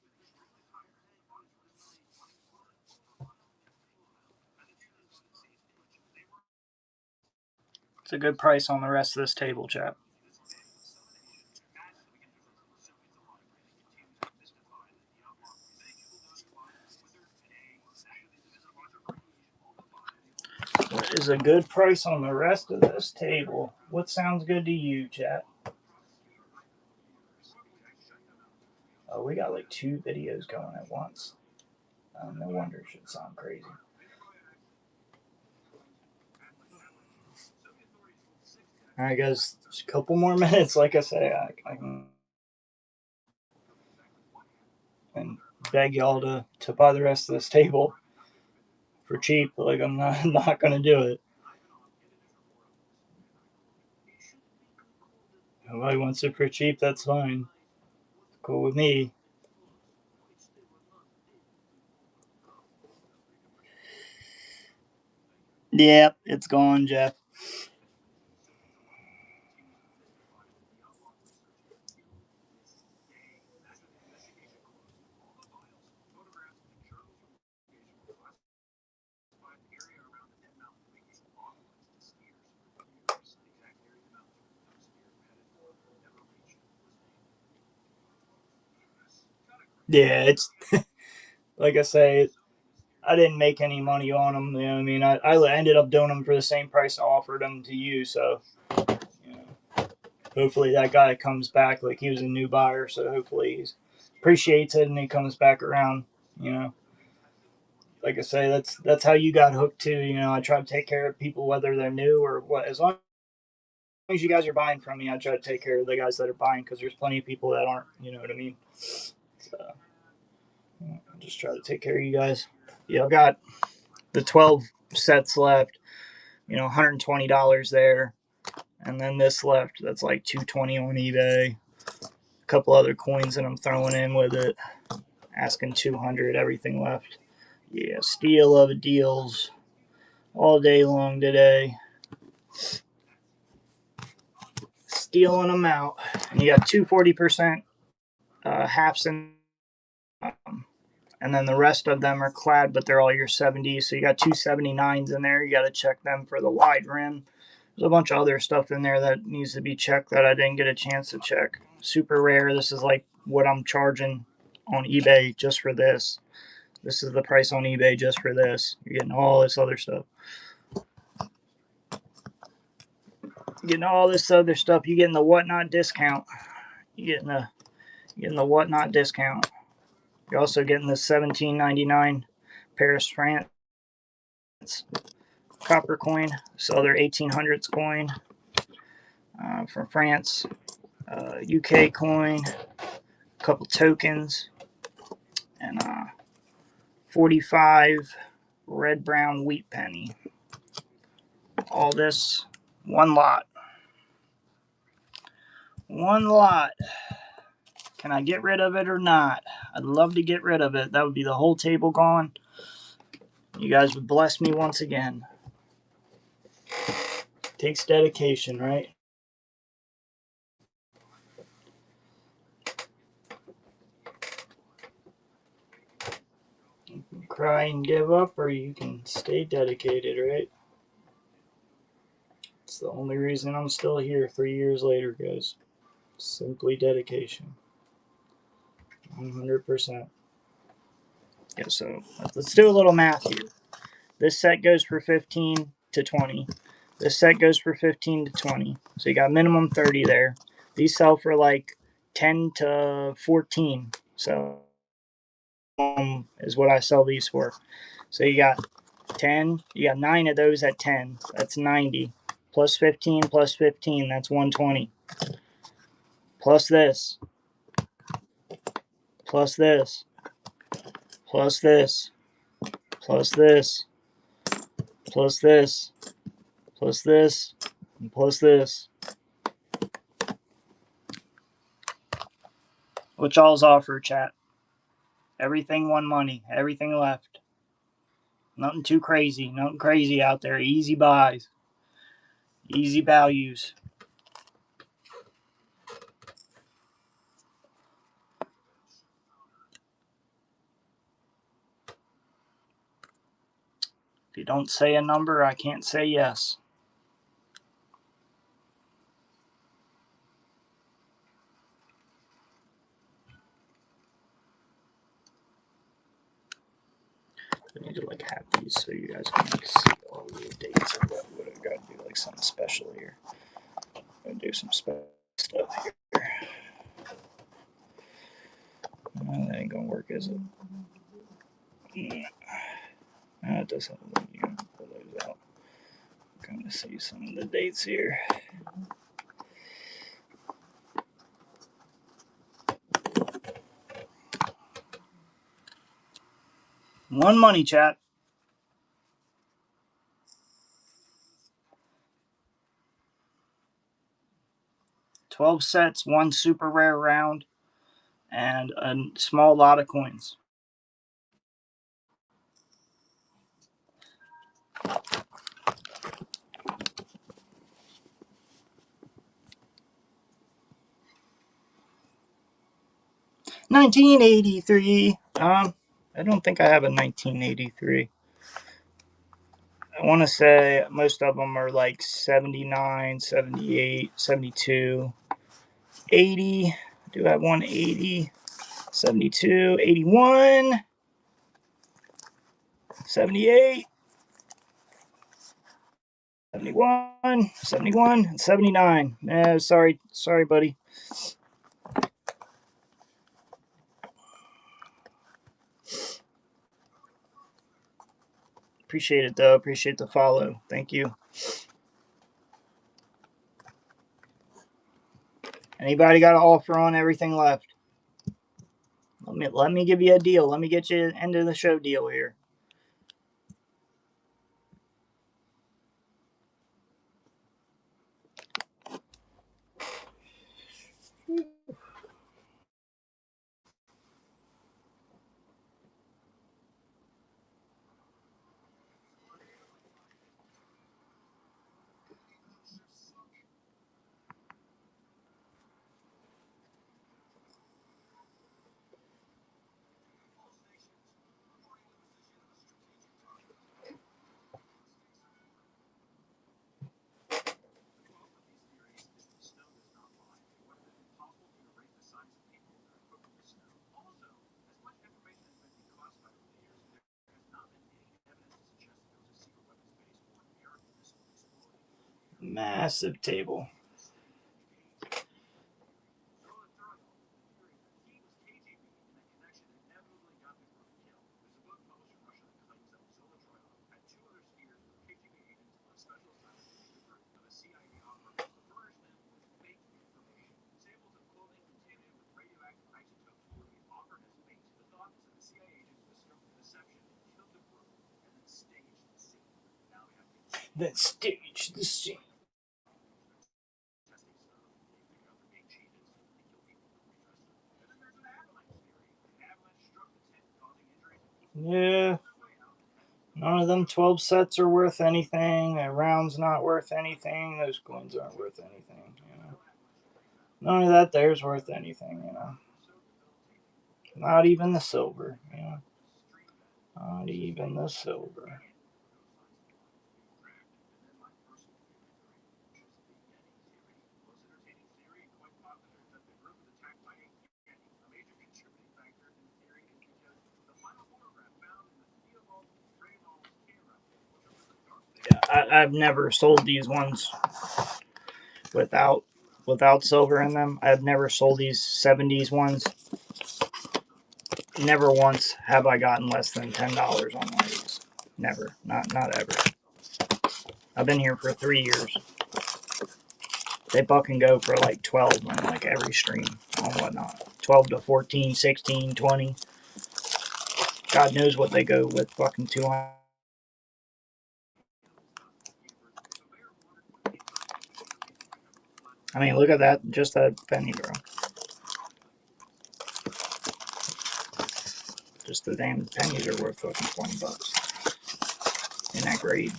It's a good price on the rest of this table, chap. What is a good price on the rest of this table? What sounds good to you, chat? Oh, we got like 2 videos going at once. No wonder it should sound crazy. All right, guys, just a couple more minutes. Like I say, I can and beg y'all to buy the rest of this table for cheap. Like I'm not gonna do it. Nobody wants it for cheap. That's fine. Cool with me. Yep, it's gone, Jeff. Yeah, it's like I say, I didn't make any money on them. You know what I mean? I ended up doing them for the same price I offered them to you. So, you know, hopefully that guy comes back. Like he was a new buyer, so hopefully he appreciates it and he comes back around. You know, like I say, that's how you got hooked too. You know, I try to take care of people whether they're new or what. As long as you guys are buying from me, I try to take care of the guys that are buying because there's plenty of people that aren't. You know what I mean? So, I just try to take care of you guys. Yeah, I've got the 12 sets left. You know, $120 there, and then this left. That's like $220 on eBay. A couple other coins that I'm throwing in with it, asking $200. Everything left. Yeah, steal of deals all day long today. Stealing them out. And you got 240% halves in. And then the rest of them are clad, but they're all your 70s. So you got 279s in there. You got to check them for the wide rim. There's a bunch of other stuff in there that needs to be checked that I didn't get a chance to check. Super rare. This is like what I'm charging on eBay just for this. This is the price on eBay just for this. You're getting all this other stuff. You're getting all this other stuff. You're getting the whatnot discount. You're getting the whatnot discount. You're also getting the $17.99 Paris, France copper coin. This other 1800s coin from France. UK coin. A couple tokens. And 45 red brown wheat penny. All this one lot. One lot. Can I get rid of it or not? I'd love to get rid of it. That would be the whole table gone. You guys would bless me once again. Takes dedication, right? You can cry and give up, or you can stay dedicated, right? It's the only reason I'm still here 3 years later, guys. Simply dedication. 100%. Yeah, so let's do a little math here. This set goes for 15 to 20. This set goes for 15 to 20. So you got minimum 30 there. These sell for like 10 to 14. So is what I sell these for. So you got 10, you got 9 of those at 10. That's 90. Plus 15 plus 15, that's 120. Plus this. Plus this. Plus this. Plus this. plus this, plus this, and plus this. What y'all's offer, chat? Everything won money. Everything left. Nothing too crazy. Nothing crazy out there. Easy buys. Easy values. If you don't say a number, I can't say yes. I need to like have these so you guys can like see all the dates of what I've got to do, like something special here. I'm gonna do some special stuff here. That ain't gonna work, is it? That doesn't. You can pull those out. I'm gonna see some of the dates here. One money, chat. 12 sets, one super rare round, and a small lot of coins. $19.83. I don't think I have a 1983. I want to say most of them are like 79, 78, 72, 80. I do have one 80, 72, 81, 78, 71, 71, and 79. Sorry, buddy. Appreciate it, though. Appreciate the follow. Thank you. Anybody got an offer on everything left? Let me give you a deal. Let me get you into the show deal here. Massive table. Then stage the scene. Yeah. None of them 12 sets are worth anything. That round's not worth anything. Those coins aren't worth anything, you know. None of that there's worth anything, you know. Not even the silver, you know. Not even the silver. Yeah, I've never sold these ones without silver in them. I've never sold these 70s ones. Never once have I gotten less than $10 on one of these. Never. Not ever. I've been here for 3 years. They buck and go for like 12 on like every stream on whatnot. 12 to 14, 16, 20. God knows what they go with fucking 200. I mean, look at that. Just that penny, bro. Just the damn pennies are worth fucking $20 in that grade.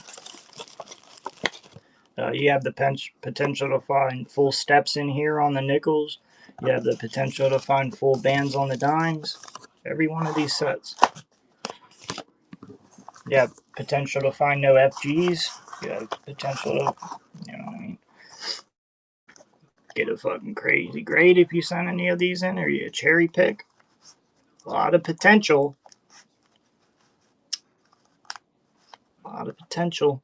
You have the potential to find full steps in here on the nickels. You have the potential to find full bands on the dimes. Every one of these sets. You have potential to find no FGs. You have potential to, you know what I mean, get a fucking crazy grade if you send any of these in, or you cherry pick. A lot of potential. A lot of potential.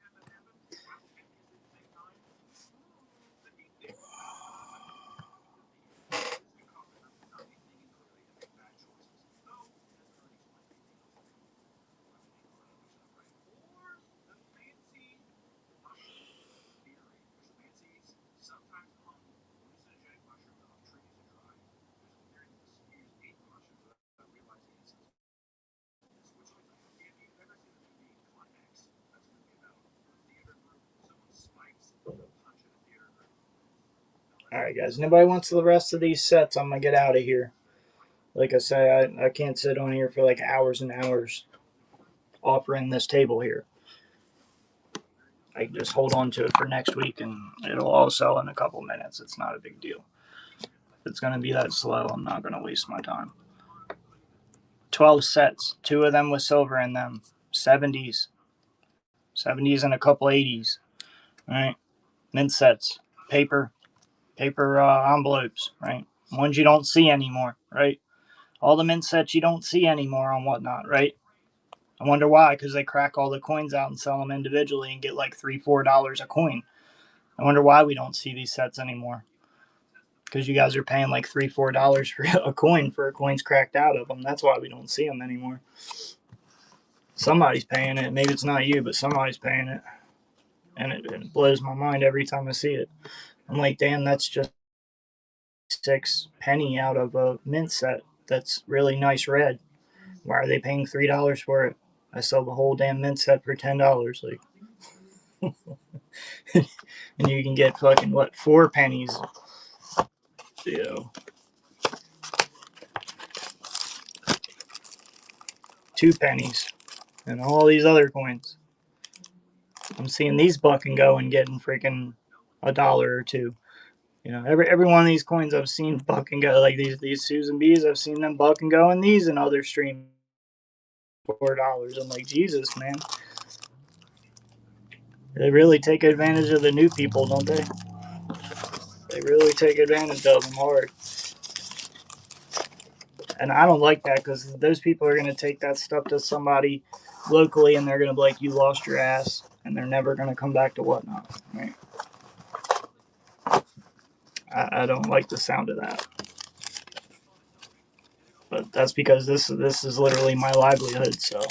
Alright, guys. Nobody wants the rest of these sets. I'm going to get out of here. Like I say, I can't sit on here for like hours and hours offering this table here. I can just hold on to it for next week and it'll all sell in a couple minutes. It's not a big deal. If it's going to be that slow, I'm not going to waste my time. 12 sets. 2 of them with silver in them. 70s. 70s and a couple 80s. Right? Mint sets. Paper envelopes, right? Ones you don't see anymore, right? All the mint sets you don't see anymore on Whatnot, right? I wonder why, because they crack all the coins out and sell them individually and get like $3-4 a coin. I wonder why we don't see these sets anymore. Because you guys are paying like $3-4 for a coin for coins cracked out of them. That's why we don't see them anymore. Somebody's paying it. Maybe it's not you, but somebody's paying it. And it blows my mind every time I see it. I'm like, damn, that's just 6 penny out of a mint set that's really nice red. Why are they paying $3 for it? I sell the whole damn mint set for $10. Like, and you can get fucking what, 4 pennies? You know, 2 pennies, and all these other coins. I'm seeing these buck and go and getting freaking $1 or 2. You know, every one of these coins I've seen buck and go. Like these Susan B's, I've seen them buck and go, and these and other streams $4. I'm like, Jesus, man. They really take advantage of the new people, don't they? They really take advantage of them hard. And I don't like that because those people are going to take that stuff to somebody locally and they're going to be like, you lost your ass, and they're never going to come back to Whatnot. Right? I don't like the sound of that. But that's because this is literally my livelihood. So,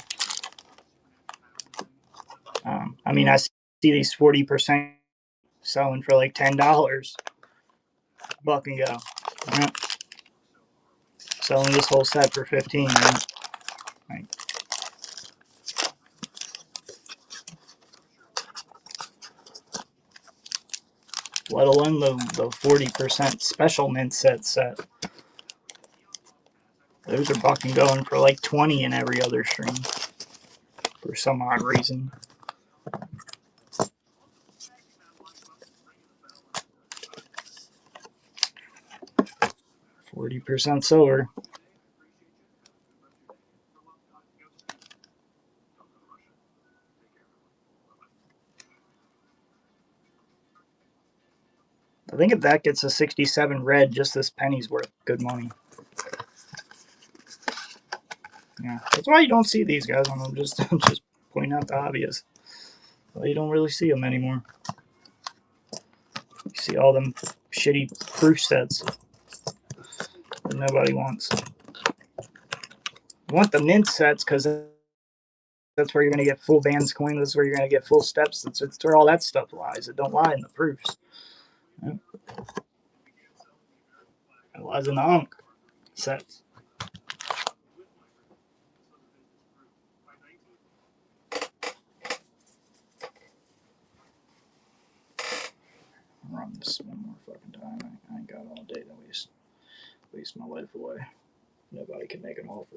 I mean, I see these 40% selling for like $10, buck and go. Right? Selling this whole set for 15. Right? Right. Let alone the 40% special mint set. Those are buck and going for like 20 in every other stream for some odd reason. 40% silver. I think if that gets a 67 red, just this penny's worth good money. Yeah, that's why you don't see these guys. I'm just pointing out the obvious. Well, you don't really see them anymore. You see all them shitty proof sets that nobody wants. You want the mint sets because that's where you're going to get full bands coin. That's where you're going to get full steps. That's where all that stuff lies. It don't lie in the proofs. Yeah. It lies in the unk sets. run this one more fucking time. I ain't got all day to waste my life away. Nobody can make an offer.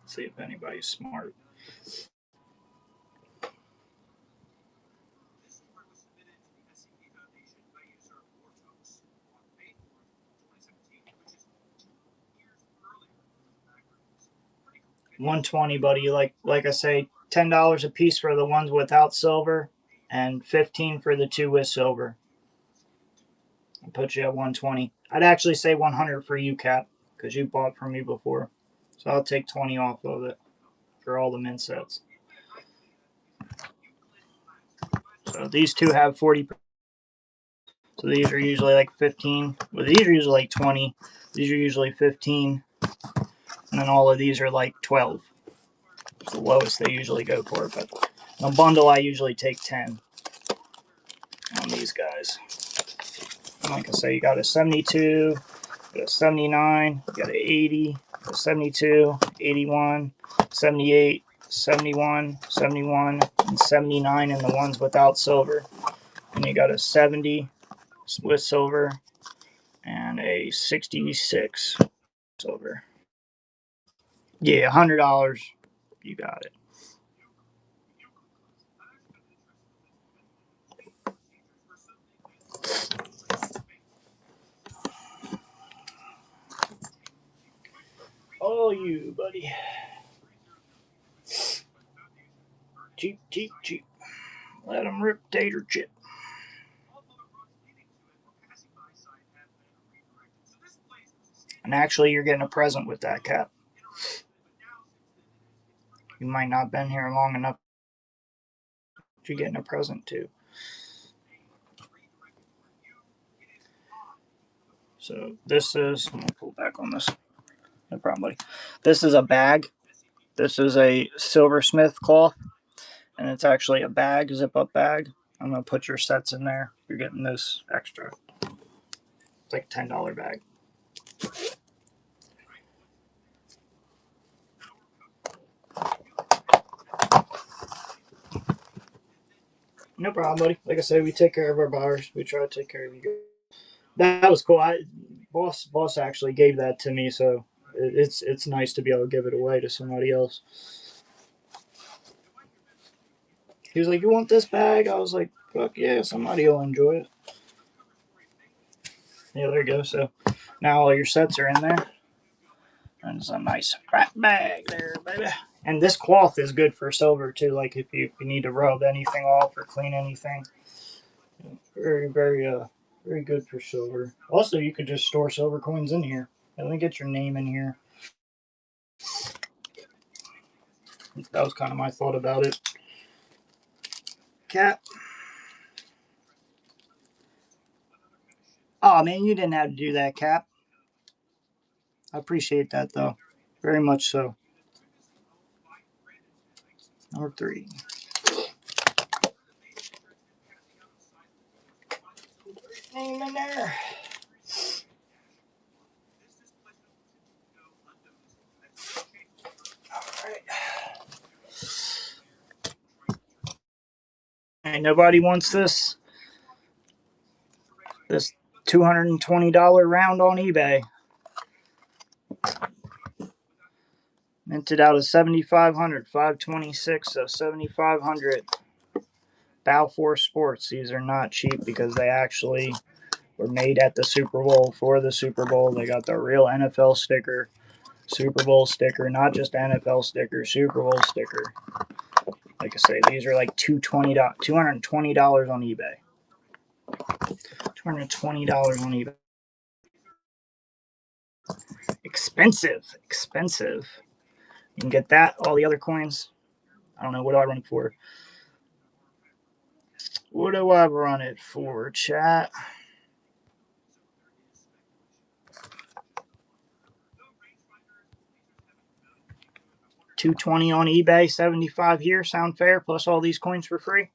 See if anybody's smart. $120, buddy. Like I say, $10 a piece for the ones without silver, and $15 for the two with silver. I'll put you at $120. I'd actually say $100 for you, Cap, because you bought from me before. So I'll take $20 off of it for all the mint sets. So these two have 40%. So these are usually like 15. Well, these are usually like 20. These are usually 15. And then all of these are like 12. It's the lowest they usually go for. But in a bundle, I usually take 10 on these guys. And like I say, you got a 72, you got a 79, you got an 80, a 72, 81, 78, 71, 71, and 79 in the ones without silver. And you got a 70 with silver and a 66 silver. Yeah, $100. You got it. Oh, you, buddy. Cheap, cheap, cheap. Let them rip tater chip. And actually, you're getting a present with that, Cap. You might not have been here long enough. You're getting a present too. So this is, I'm going to pull back on this. No problem, buddy. This is a bag. This is a silversmith cloth. And it's actually a bag, zip up bag. I'm going to put your sets in there. You're getting this extra. It's like a $10 bag. No problem, buddy. Like I said, we take care of our buyers. We try to take care of you. That was cool. Boss actually gave that to me, so it's nice to be able to give it away to somebody else. He was like, "You want this bag?" I was like, "Fuck yeah, somebody will enjoy it." Yeah, there you go. So now all your sets are in there. And it's a nice fat bag there, baby. And this cloth is good for silver too. Like if you need to rub anything off or clean anything, very very good for silver. Also, you could just store silver coins in here. Let me get your name in here. That was kind of my thought about it. Cap. Oh man, you didn't have to do that, Cap. I appreciate that though, very much so. Number 3. Name in there. Ain't nobody wants this $220 round on eBay. Minted out of 7,500, 526, so 7,500. Balfour Sports. These are not cheap because they actually were made at the Super Bowl for the Super Bowl. They got the real NFL sticker, Super Bowl sticker, not just NFL sticker, Super Bowl sticker. Like I say, these are like $220 on eBay. $220 on eBay. Expensive. You can get that, all the other coins. I don't know, what do I run it for? What do I run it for, chat? $220 on eBay, 75 here. Sound fair? Plus all these coins for free.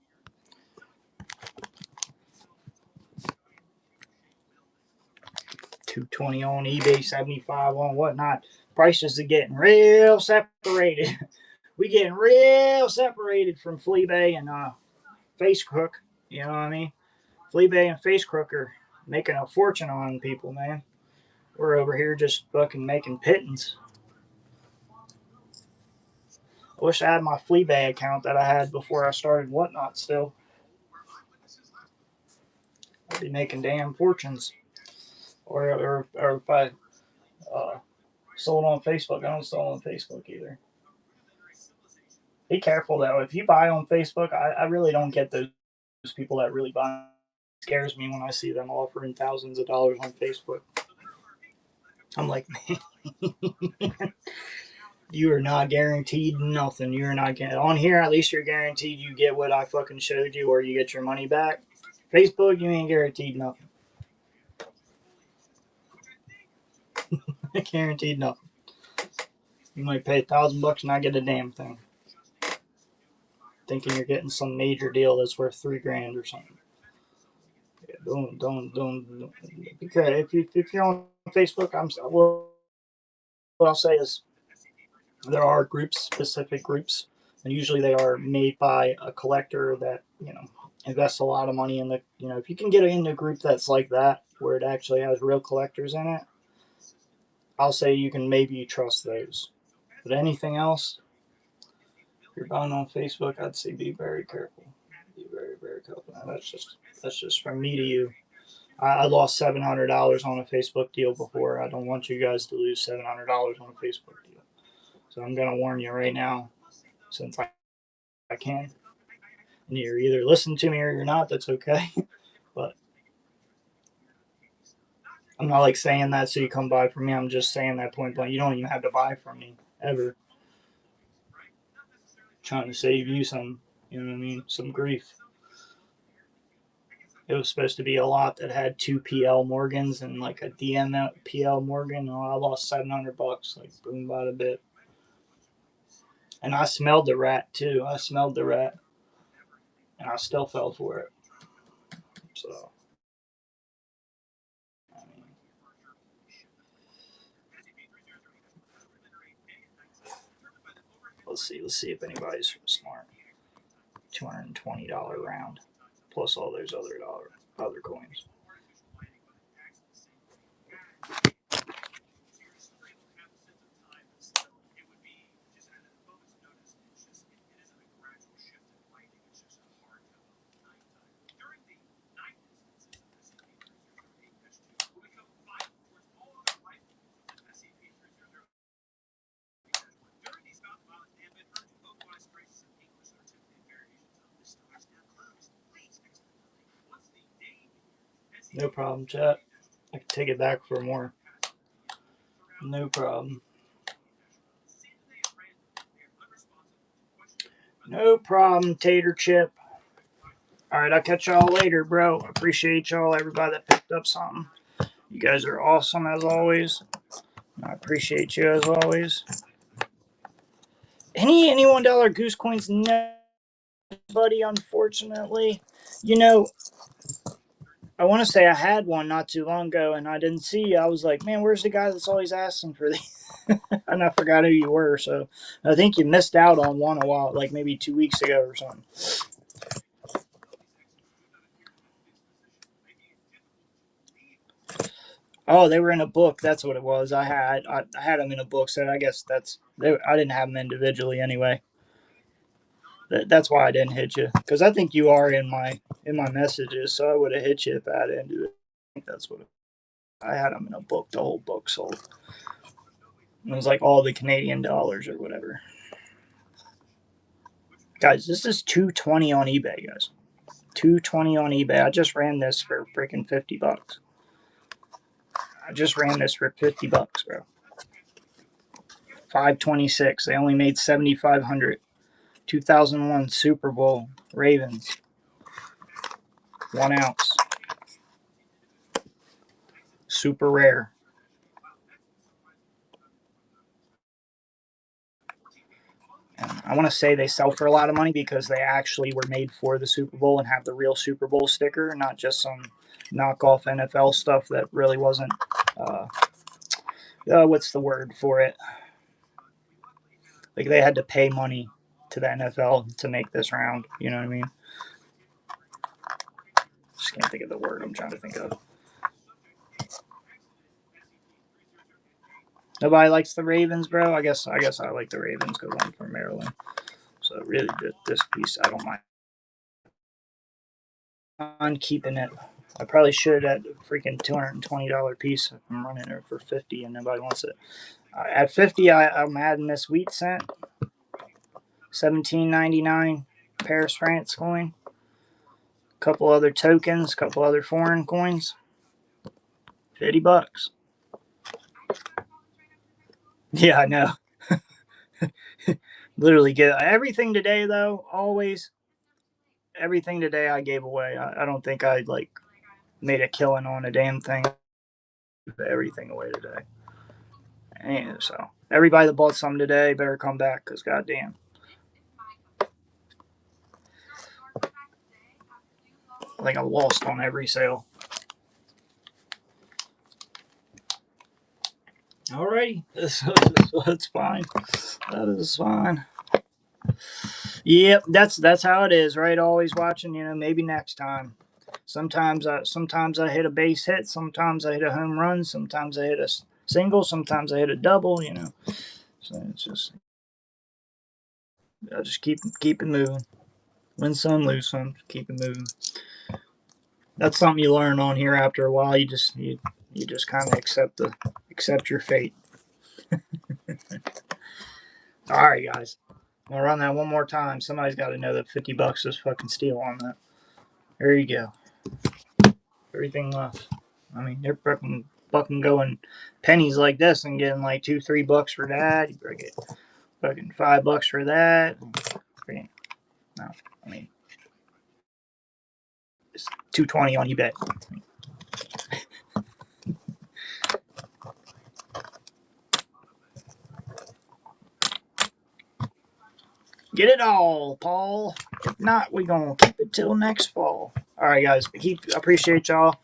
$220 on eBay, 75 on whatnot. Prices are getting real separated. We getting real separated from Fleabay and FaceCrook. You know what I mean? Fleabay and FaceCrook are making a fortune on people, man. We're over here just fucking making pittance. I wish I had my Fleabay account that I had before I started Whatnot still. I'd be making damn fortunes. Or if I sold on Facebook, I don't sell on Facebook either. Be careful though. If you buy on Facebook, I really don't get those people that really buy. It scares me when I see them offering thousands of dollars on Facebook. I'm like, man, you are not guaranteed nothing. You're not getting on here. At least you're guaranteed you get what I fucking showed you, or you get your money back. Facebook, you ain't guaranteed nothing. Guaranteed nothing. You might pay $1,000 and not get a damn thing, thinking you're getting some major deal that's worth $3,000 or something. Yeah, don't. Because if you're on Facebook, what I'll say is there are groups, specific groups, and usually they are made by a collector that invests a lot of money in the. If you can get in a group that's like that, where it actually has real collectors in it, I'll say you can maybe trust those. But anything else, if you're buying on Facebook, I'd say be very careful. Be very, very careful. That's just from me to you. I lost $700 on a Facebook deal before. I don't want you guys to lose $700 on a Facebook deal. So I'm gonna warn you right now, since I can. And you're either listening to me or you're not. That's okay. But I'm not like saying that so you come buy from me. I'm just saying that point blank. You don't even have to buy from me ever. Trying to save you some, some grief. It was supposed to be a lot that had two PL Morgans and like a DM PL Morgan. Oh, I lost $700, like boom, bada bit. And I smelled the rat too. I smelled the rat, and I still fell for it. So, I mean, let's see if anybody's smart. $220 round, plus all those other coins. No problem, chat. I can take it back for more. No problem. No problem, Tater Chip. All right, I'll catch y'all later, bro. Appreciate y'all, everybody that picked up something. You guys are awesome as always. I appreciate you as always. Any $1 goose coins? No, buddy. Unfortunately, I want to say I had one not too long ago, and I didn't see you. I was like, man, where's the guy that's always asking for these? And I forgot who you were. So I think you missed out on one a while, like maybe 2 weeks ago or something. Oh, they were in a book. That's what it was. I had them in a book, so I guess I didn't have them individually anyway. That's why I didn't hit you, because I think you are in my messages, so I would have hit you if I had into it. I think that's what I had them in a book. The whole book sold. It was like all the Canadian dollars or whatever. Guys, this is $220 on eBay, guys. $220 on eBay. I just ran this for freaking $50. I just ran this for $50, bro. 526. They only made 7,500. 2001 Super Bowl, Ravens. 1 ounce. Super rare. And I want to say they sell for a lot of money because they actually were made for the Super Bowl and have the real Super Bowl sticker, not just some knockoff NFL stuff that really wasn't. What's the word for it? Like they had to pay money to the NFL to make this round. You know what I mean? Just can't think of the word I'm trying to think of. Nobody likes the Ravens, bro. I guess I like the Ravens because I'm from Maryland. So really, this piece I don't mind on keeping it. I probably should at a freaking $220 piece. I'm running it for 50 and nobody wants it. At 50, I'm adding this wheat cent, $17.99 Paris France coin, a couple other tokens, a couple other foreign coins, $50. Yeah, I know. Literally get everything today though. Always everything today I gave away. I don't think I like made a killing on a damn thing. Everything away today. And so everybody that bought some today better come back because goddamn. I think I lost on every sale. Alrighty, that's fine. That is fine. Yep, that's how it is, right? Always watching, maybe next time. Sometimes I hit a base hit, sometimes I hit a home run, sometimes I hit a single, sometimes I hit a double, So it's just I just keep it moving. Win some, lose some, keep it moving. That's something you learn on here after a while. You just kind of accept your fate. All right, guys. I'm gonna run that one more time. Somebody's got to know that $50 is fucking steal on that. There you go. Everything left. I mean, they're fucking going pennies like this and getting like $2-3 for that. You get fucking $5 for that. No, I mean, it's $220 on eBay. Get it all, Paul. If not, we're going to keep it till next fall. All right, guys. Appreciate y'all.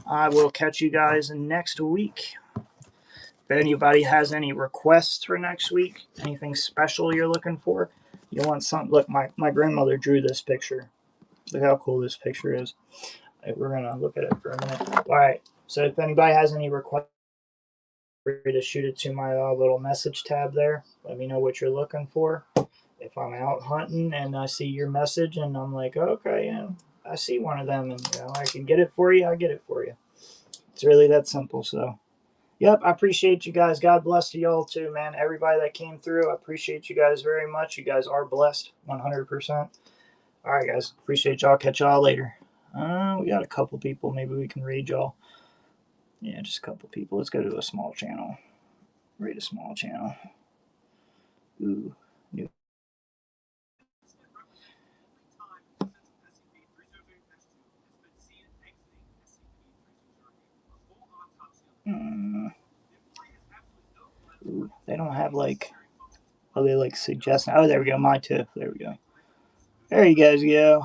I will catch you guys next week. If anybody has any requests for next week, anything special you're looking for, you want something. Look, my grandmother drew this picture. Look how cool this picture is. We're going to look at it for a minute. All right. So if anybody has any requests, to shoot it to my little message tab there. Let me know what you're looking for. If I'm out hunting and I see your message and I'm like, okay, yeah, I see one of them and I can get it for you, I get it for you. It's really that simple. So, yep, I appreciate you guys. God bless to y'all too, man. Everybody that came through, I appreciate you guys very much. You guys are blessed, 100%. All right, guys, appreciate y'all. Catch y'all later. We got a couple people. Maybe we can raid y'all. Yeah, just a couple people. Let's go to a small channel. Raid a small channel. Ooh, new. Ooh, they don't have like. Oh, they like suggest. Oh, there we go. My tip. There we go. There you guys go.